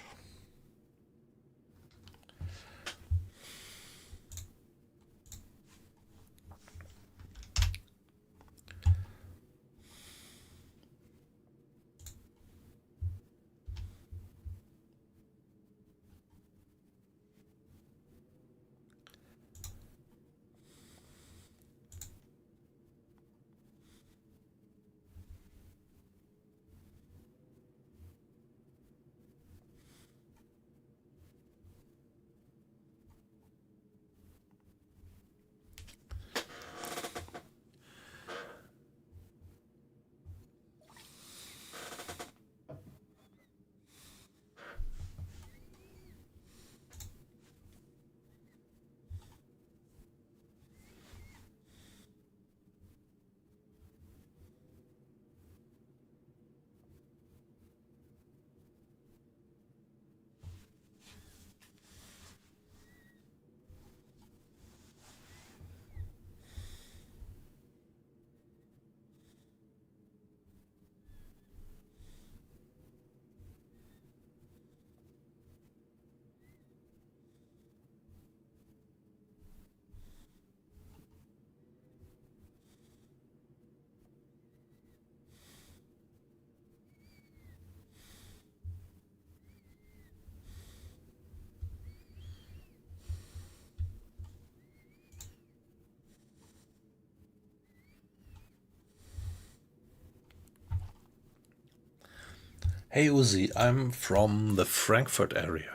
Hey Uzi, I'm from the Frankfurt area.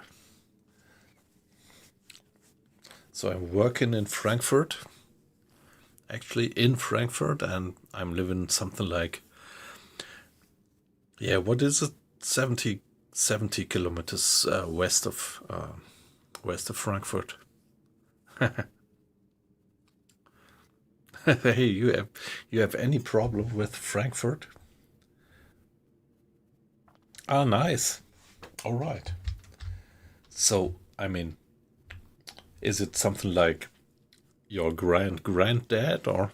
So I'm working in Frankfurt, actually in Frankfurt, and I'm living something like, yeah, what is it? 70 kilometers west of Frankfurt. Hey, you have any problem with Frankfurt? Ah, nice. All right. So, I mean, is it something like your granddad or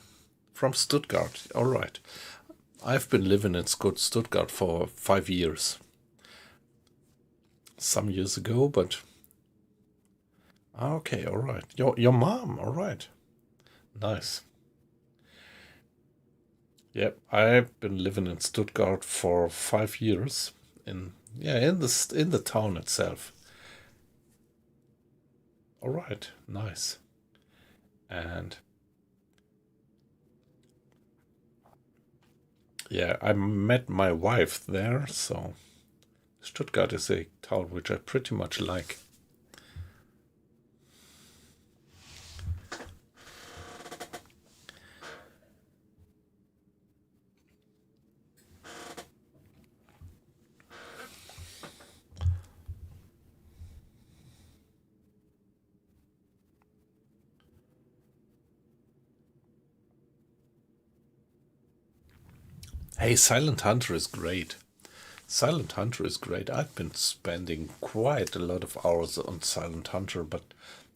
from Stuttgart? All right. I've been living in Stuttgart for 5 years. Some years ago, but okay, all right. Your mom, all right. Nice. Yep, I've been living in Stuttgart for 5 years. In the town itself. All right, nice. And yeah, I met my wife there, so Stuttgart is a town which I pretty much like. Hey, Silent Hunter is great. Silent Hunter is great. I've been spending quite a lot of hours on Silent Hunter, but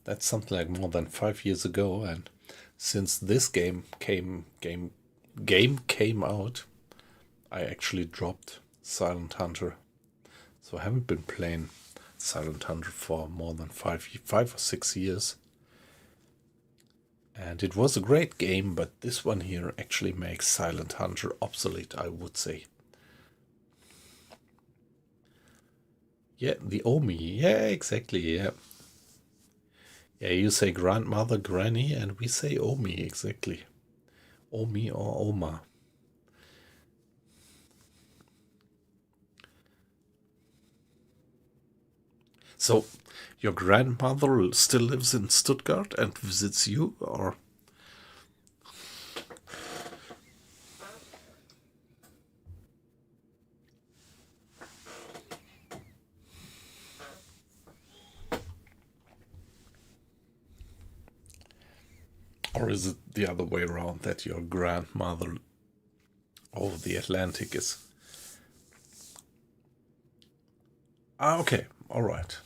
that's something like more than 5 years ago. And since this game came out, I actually dropped Silent Hunter. So I haven't been playing Silent Hunter for more than 5 or 6 years. And it was a great game, but this one here actually makes Silent Hunter obsolete, I would say. Yeah, the Omi. Yeah, exactly. Yeah. Yeah, you say grandmother, granny, and we say Omi, exactly. Omi or Oma. So, your grandmother still lives in Stuttgart and visits you, or? Or is it the other way around that your grandmother over the Atlantic is? Ah, okay, all right.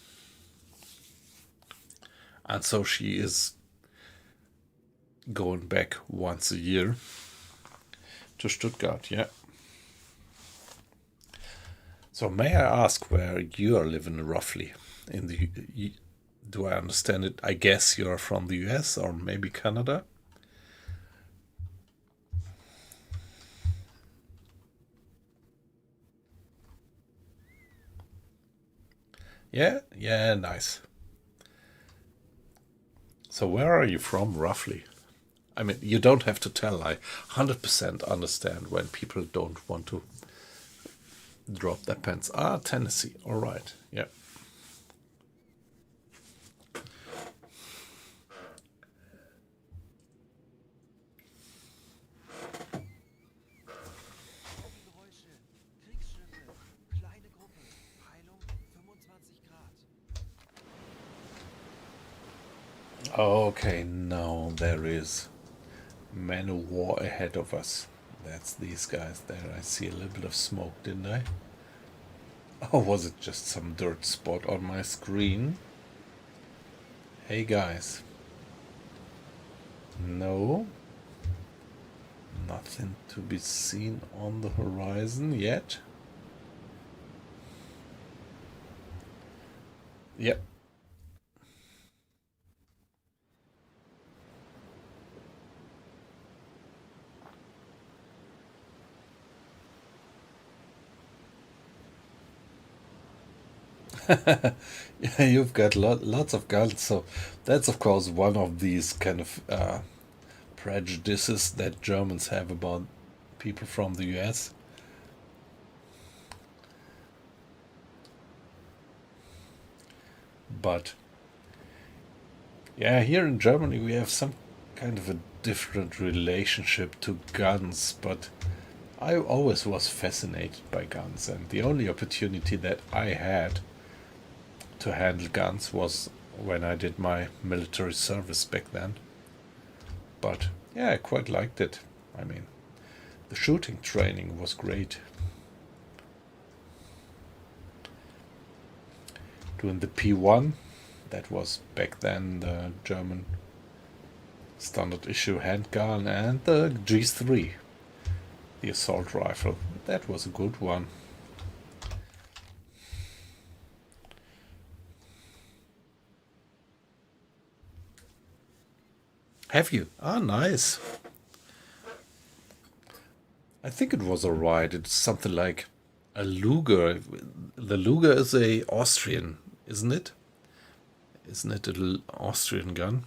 And so she is going back once a year to Stuttgart, yeah. So may I ask where you are living roughly in the? Do I understand it? I guess you're from the US or maybe Canada. Yeah, yeah, nice. So where are you from roughly? I mean, you don't have to tell. I 100% understand when people don't want to drop their pants. Ah, Tennessee. All right. Yeah. Geräusche. Kriegsschiffe. Kleine Gruppe. Peilung 25 Grad. Okay, now there is man of war ahead of us. That's these guys there. I see a little bit of smoke, didn't I? Or was it just some dirt spot on my screen? Hey guys. No. Nothing to be seen on the horizon yet. Yep. Yeah, you've got lots of guns, so that's of course one of these kind of prejudices that Germans have about people from the US. But yeah, here in Germany we have some kind of a different relationship to guns, but I always was fascinated by guns, and the only opportunity that I had to handle guns was when I did my military service back then. But yeah, I quite liked it. I mean, the shooting training was great. Doing the P1, that was back then the German standard issue handgun, and the G3, the assault rifle. That was a good one. Have you? Ah, nice. I think it was alright. It's something like a Luger. The Luger is a Austrian, isn't it? Isn't it an Austrian gun?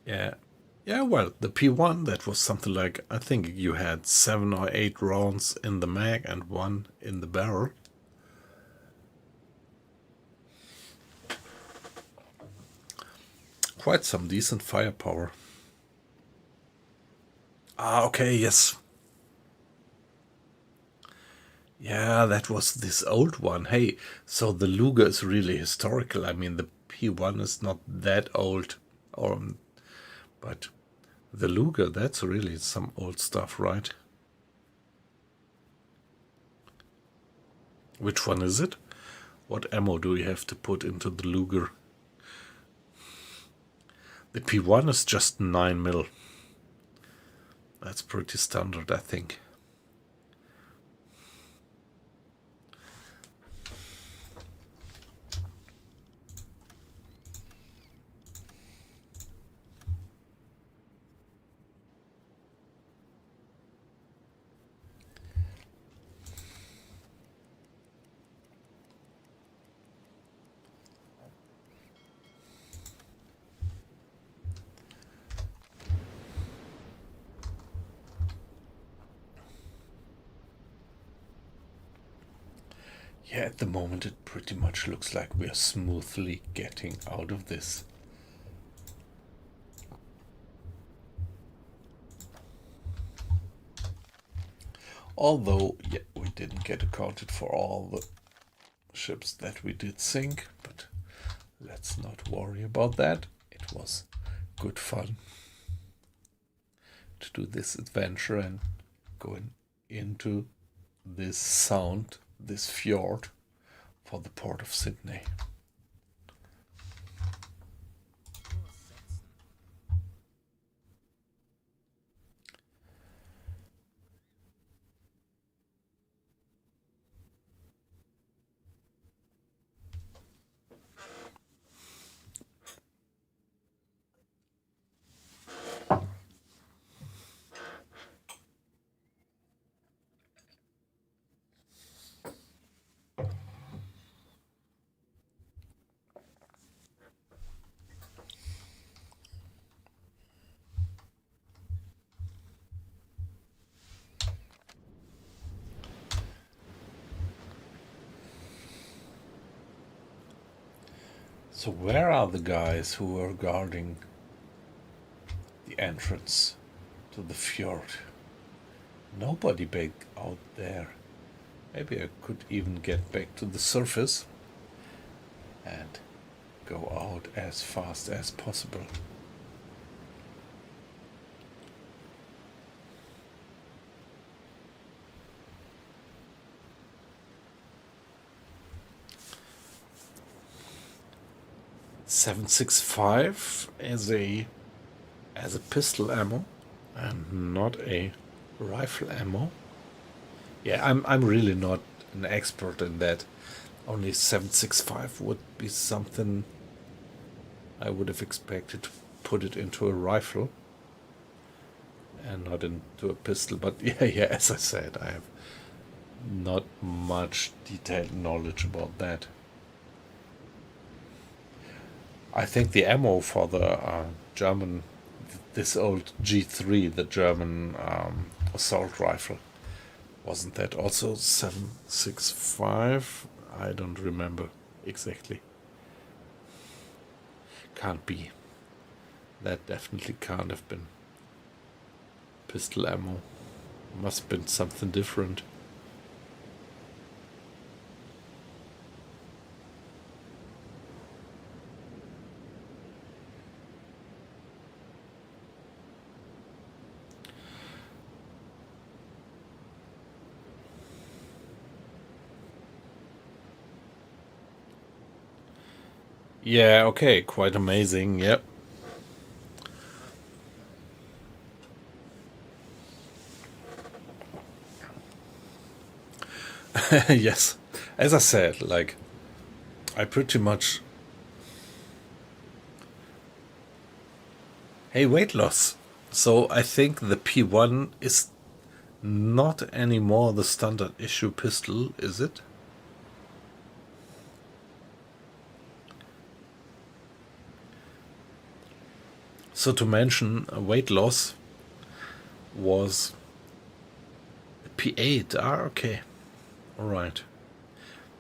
Yeah. Yeah, well, the P1, that was something like, I think you had 7 or 8 rounds in the mag and 1 in the barrel. Quite some decent firepower. Ah, okay, yes. Yeah, that was this old one. Hey, so the Luger is really historical. I mean, the P1 is not that old, but the Luger, that's really some old stuff, right? Which one is it? What ammo do you have to put into the Luger? The P1 is just 9mm. That's pretty standard, I think. Yeah, at the moment it pretty much looks like we're smoothly getting out of this. Although, yeah, we didn't get accounted for all the ships that we did sink, but let's not worry about that. It was good fun to do this adventure and going into this sound, this fjord, for the port of Sydney. So where are the guys who were guarding the entrance to the fjord? Nobody back out there. Maybe I could even get back to the surface and go out as fast as possible. .765 as a pistol ammo and not a rifle ammo. Yeah, I'm really not an expert in that. Only 765 would be something I would have expected to put it into a rifle and not into a pistol. But yeah, as I said, I have not much detailed knowledge about that. I think the ammo for the German, this old G3, the German assault rifle, wasn't that also 765? I don't remember exactly. Can't be. That definitely can't have been pistol ammo. Must have been something different. Yeah, okay, quite amazing, yep. Yes, as I said, like, I pretty much... Hey, weight loss. So I think the P1 is not anymore the standard issue pistol, is it? So to mention, weight loss was P8. Ah, okay. Alright.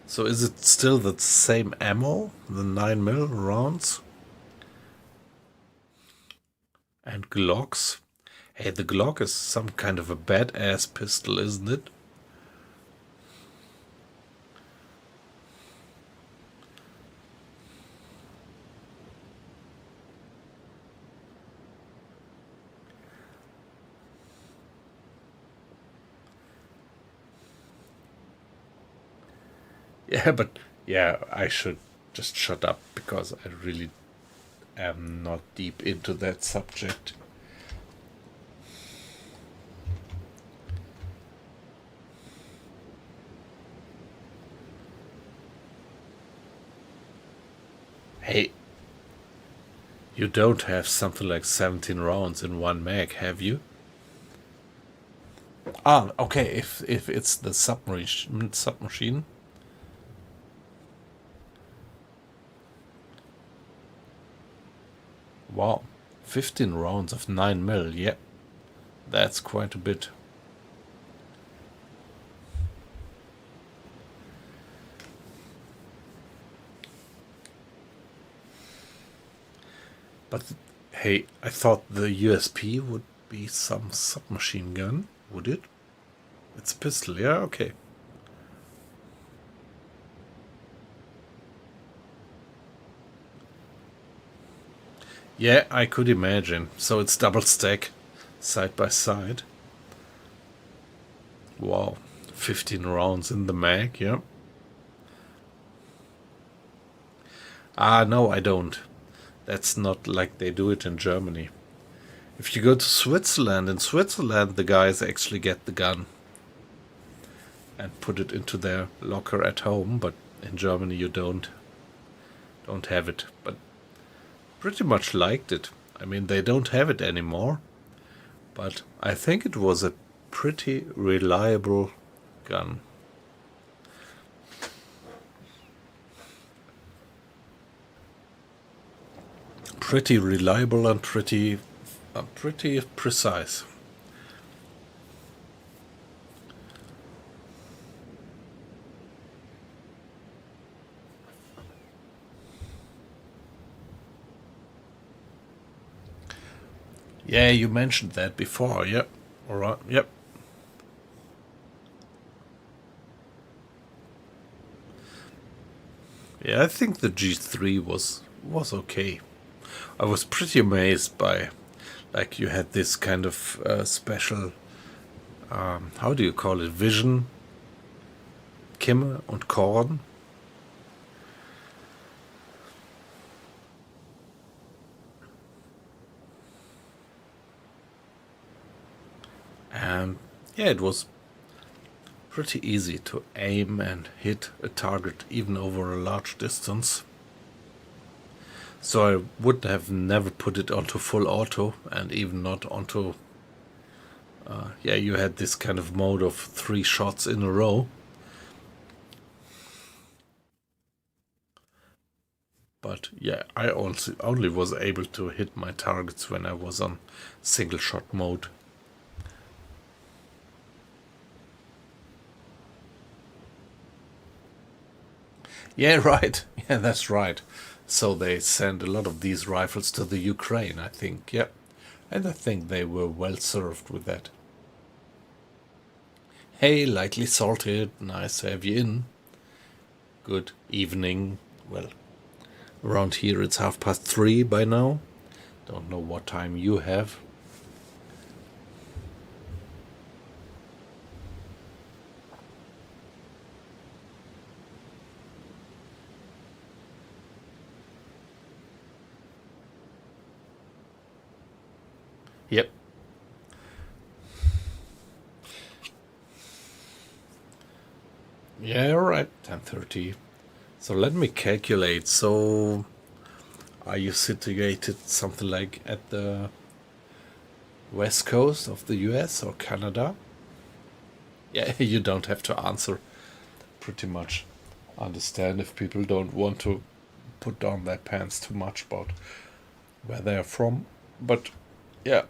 So is it still the same ammo? The 9mm rounds? And Glocks? Hey, the Glock is some kind of a badass pistol, isn't it? Yeah, but yeah, I should just shut up because I really am not deep into that subject. Hey, you don't have something like 17 rounds in one mag, have you? Ah, okay, if it's the submachine. Wow, 15 rounds of 9mm, yeah, that's quite a bit. But hey, I thought the USP would be some submachine gun, would it? It's a pistol, yeah, okay. Yeah, I could imagine. So it's double stack, side by side. Wow, 15 rounds in the mag, yeah. Ah, no, I don't. That's not like they do it in Germany. If you go to Switzerland, in Switzerland the guys actually get the gun and put it into their locker at home, but in Germany you don't have it. But pretty much liked it. I mean, they don't have it anymore, but I think it was a pretty reliable gun. Pretty reliable and pretty precise. Yeah, you mentioned that before. Yep. All right. Yep. Yeah, I think the G3 was okay. I was pretty amazed by, like, you had this kind of special, how do you call it, vision, Kimme und Korn. And yeah, it was pretty easy to aim and hit a target even over a large distance. So I would have never put it onto full auto, and even not onto... yeah, you had this kind of mode of 3 shots in a row. But yeah, I also only was able to hit my targets when I was on single shot mode. Yeah, right. Yeah, that's right. So they sent a lot of these rifles to the Ukraine, I think. Yeah. And I think they were well served with that. Hey, lightly salted. Nice to have you in. Good evening. Well, around here it's 3:30 by now. Don't know what time you have. Yep. Yeah, alright. 10:30. So let me calculate. So are you situated something like at the west coast of the US or Canada? Yeah, you don't have to answer. Pretty much understand if people don't want to put down their pants too much about where they're from. But yeah,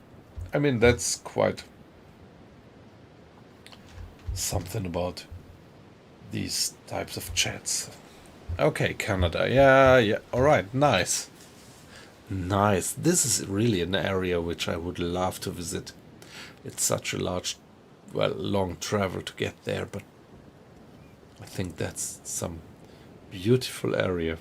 I mean, that's quite something about these types of chats. Okay, Canada. Yeah, yeah. All right, nice. Nice. This is really an area which I would love to visit. It's such a large, well, long travel to get there, but I think that's some beautiful area.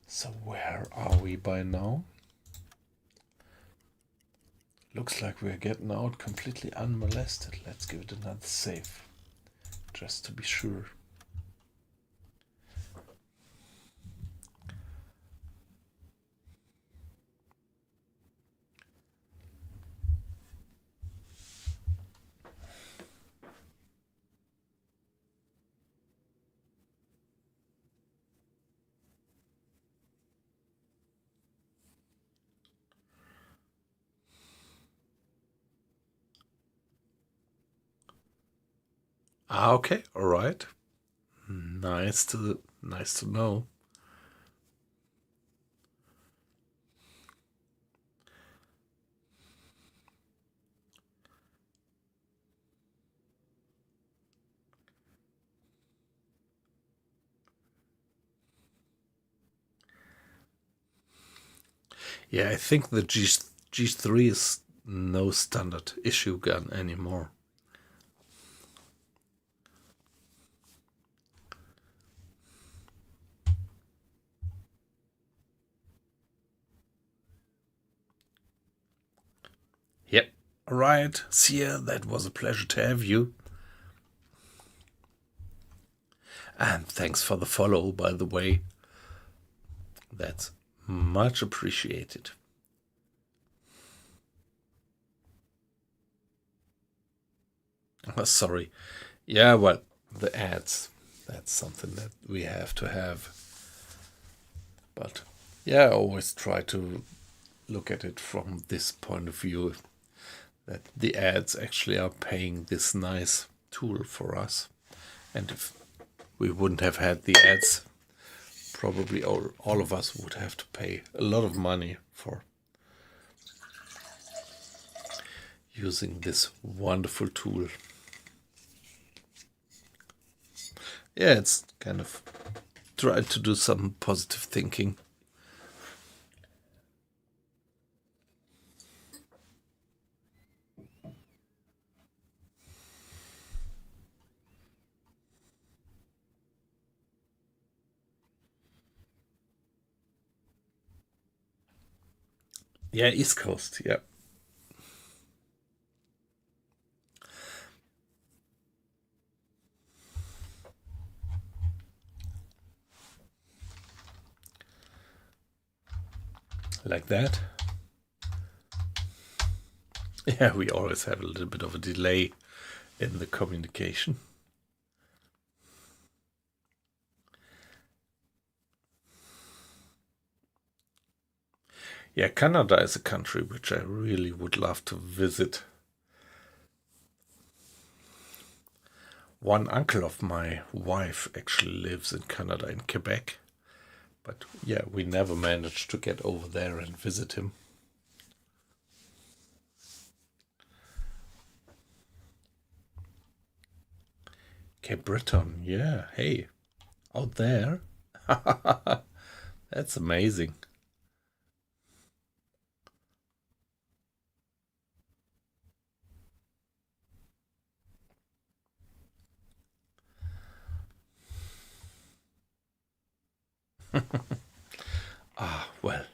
So where are we by now? Looks like we're getting out completely unmolested. Let's give it another save, just to be sure. Ah, okay, all right. Nice to know. Yeah, I think the G3 is no standard issue gun anymore. Yep. All right. See ya. That was a pleasure to have you. And thanks for the follow, by the way. That's much appreciated. Sorry. Yeah, well, the ads. That's something that we have to have. But yeah, I always try to look at it from this point of view, that the ads actually are paying this nice tool for us. And if we wouldn't have had the ads, probably all of us would have to pay a lot of money for using this wonderful tool. Yeah, it's kind of trying to do some positive thinking. Yeah, East Coast, yeah. Like that. Yeah, we always have a little bit of a delay in the communication. Yeah, Canada is a country which I really would love to visit. one uncle of my wife actually lives in Canada, in Quebec. But yeah, we never managed to get over there and visit him. Cape Breton, yeah, hey, out there. That's amazing. Well,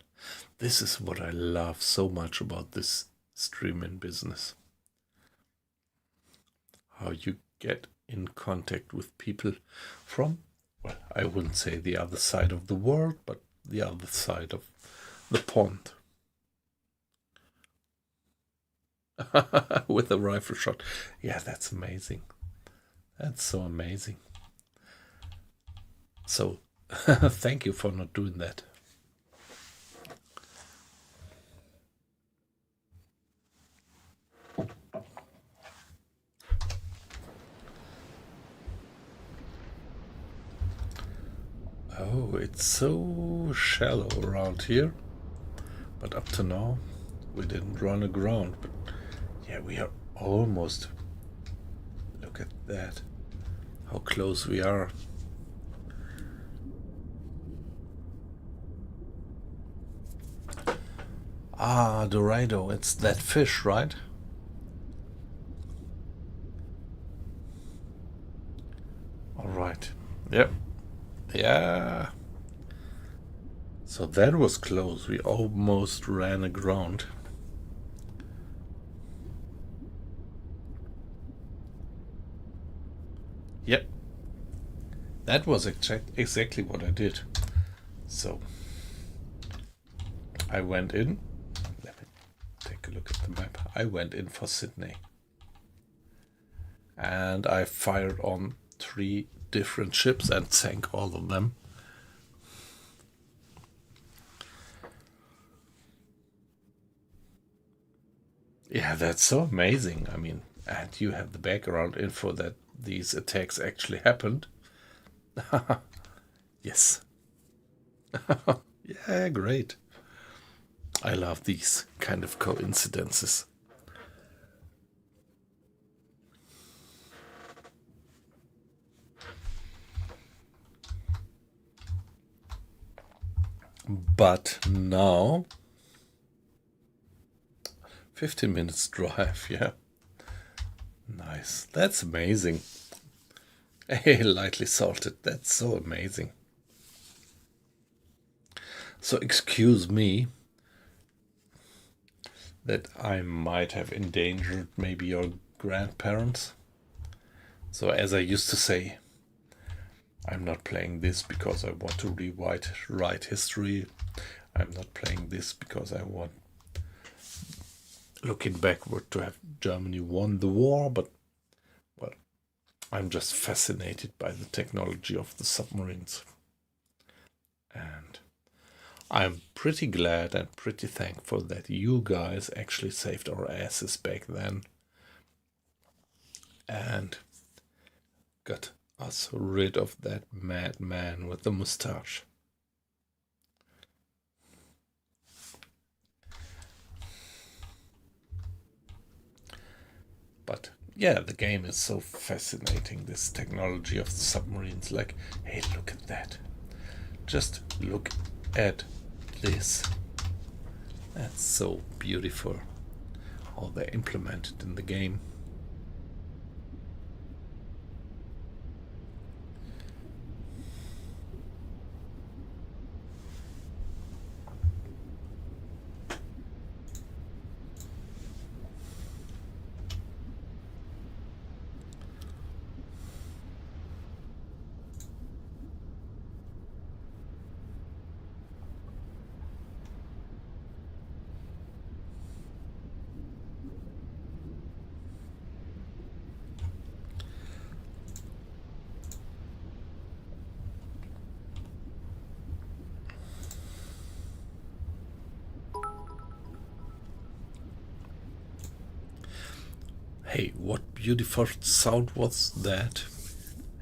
this is what I love so much about this streaming business. How you get in contact with people from, well, I wouldn't say the other side of the world, but the other side of the pond. With a rifle shot. Yeah, that's amazing. That's so amazing. So, thank you for not doing that. Oh, it's so shallow around here. But up to now, we didn't run aground. But yeah, we are almost. Look at that. How close we are. Ah, Dorado, it's that fish, right? All right. Yep. Yeah. So that was close. We almost ran aground. Yep. That was exactly what I did. So I went in. Let me take a look at the map. I went in for Sydney. And I fired on 3 different ships and sank all of them. Yeah, that's so amazing. I mean, and you have the background info that these attacks actually happened. Yes. Yeah, great. I love these kind of coincidences. But now, 15 minutes drive, yeah. Nice. That's amazing. Hey, lightly salted. That's so amazing. So excuse me that I might have endangered maybe your grandparents. So as I used to say, I'm not playing this because I want to rewrite history. I'm not playing this because I want, looking backward, to have Germany won the war, but, well, I'm just fascinated by the technology of the submarines. And I'm pretty glad and pretty thankful that you guys actually saved our asses back then and got us rid of that madman with the mustache. But yeah, the game is so fascinating, this technology of the submarines. Like, hey, look at that. Just look at this. That's so beautiful how they implemented in the game. Hey, what beautiful sound was that?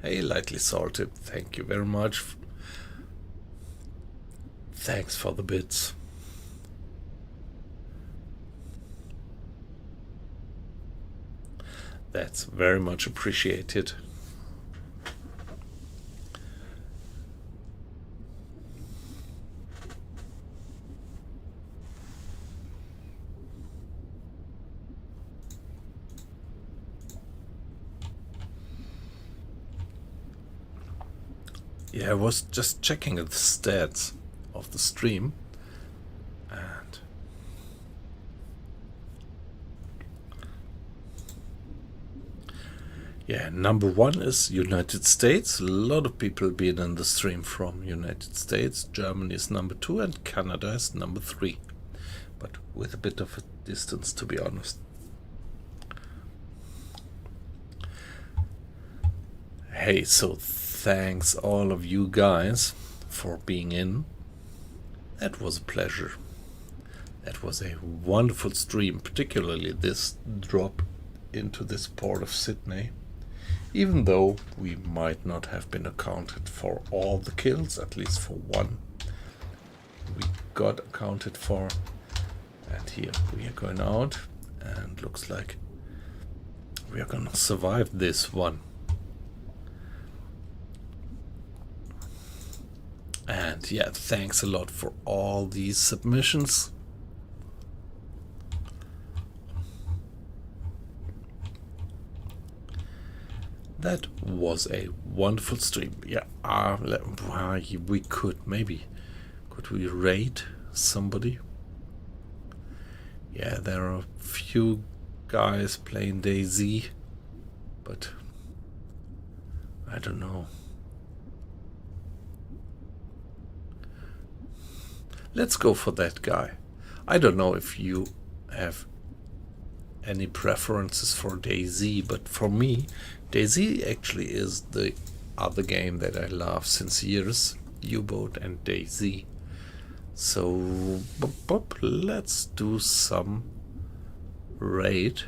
Hey, lightly salted, thank you very much. Thanks for the bits. That's very much appreciated. Yeah, I was just checking the stats of the stream, and yeah, number one is United States. A lot of people being in the stream from United States. Germany is number two, and Canada is number three, but with a bit of a distance, to be honest. Hey, so thanks all of you guys for being in. That was a pleasure. That was a wonderful stream, particularly this drop into this port of Sydney. Even though we might not have been accounted for all the kills, at least for one, we got accounted for. And here we are going out, and looks like we are gonna survive this one. And yeah, thanks a lot for all these submissions. That was a wonderful stream. Yeah, we could maybe, could we raid somebody? Yeah, there are a few guys playing DayZ, but I don't know. Let's go for that guy. I don't know if you have any preferences for DayZ, but for me, DayZ actually is the other game that I love since years, U-Boat and DayZ. So, let's do some raid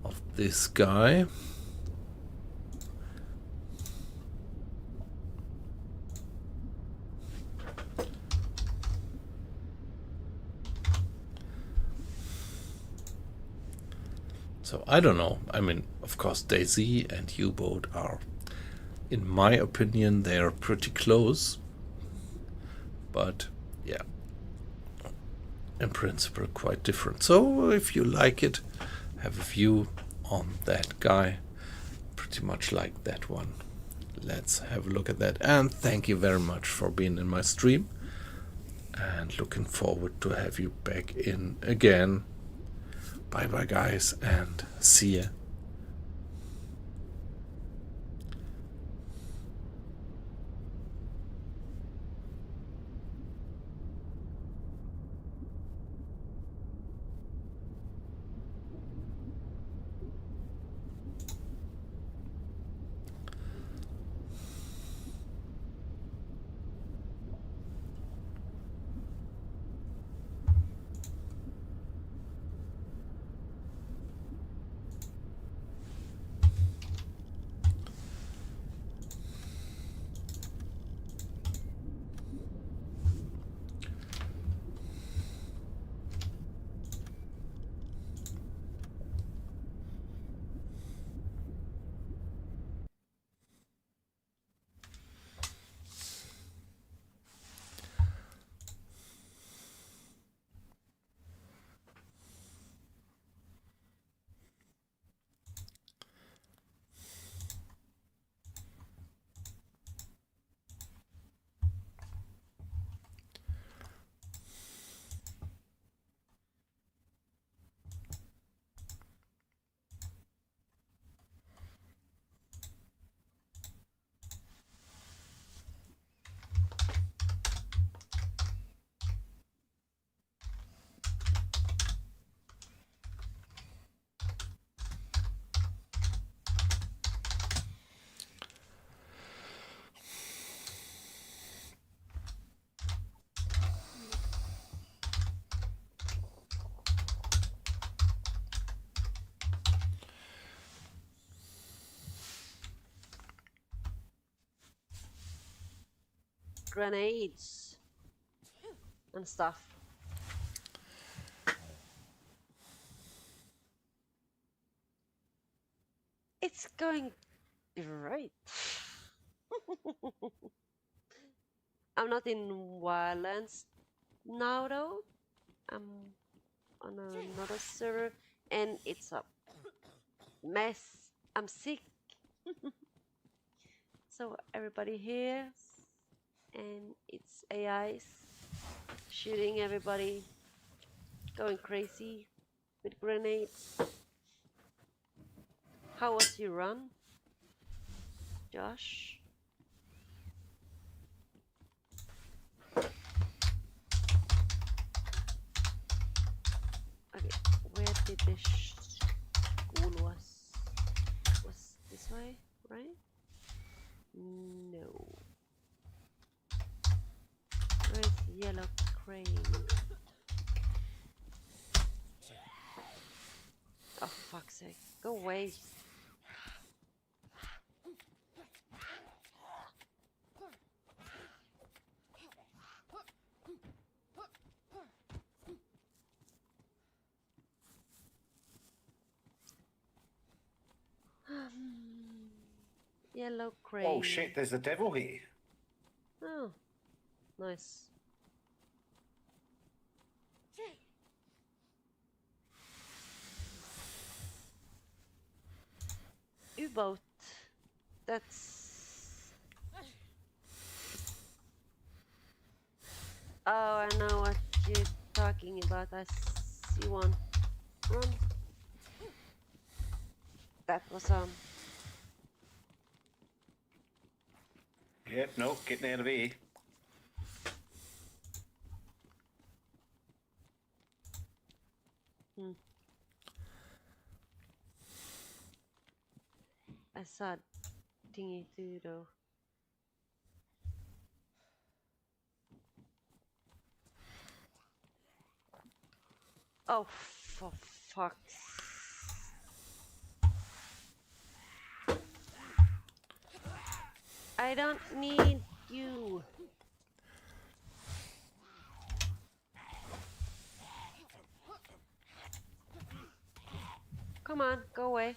of this guy. So I don't know. I mean, of course, DayZ and U-Boat are, in my opinion, they are pretty close. But yeah, in principle, quite different. So if you like it, have a view on that guy, pretty much like that one. Let's have a look at that. And thank you very much for being in my stream. And looking forward to have you back in again. Bye bye guys, and see ya. grenades and stuff. It's going great. I'm not in Wildlands now though. I'm on another server and it's a mess. I'm sick. So everybody here and it's AIs shooting everybody, going crazy with grenades. How was your run, Josh? Okay, where did the school was? Was this way, right? No. Where's Yellow Crane? Oh, fuck's sake. Go away. Yellow Crane. Oh shit, there's the devil here. Oh, nice. U-boat. That's... Oh, I know what you're talking about. I see one. Run. That was Yep, no, getting out of here. I saw thingy too though. Oh, for fuck's... I don't need you. Come on, go away.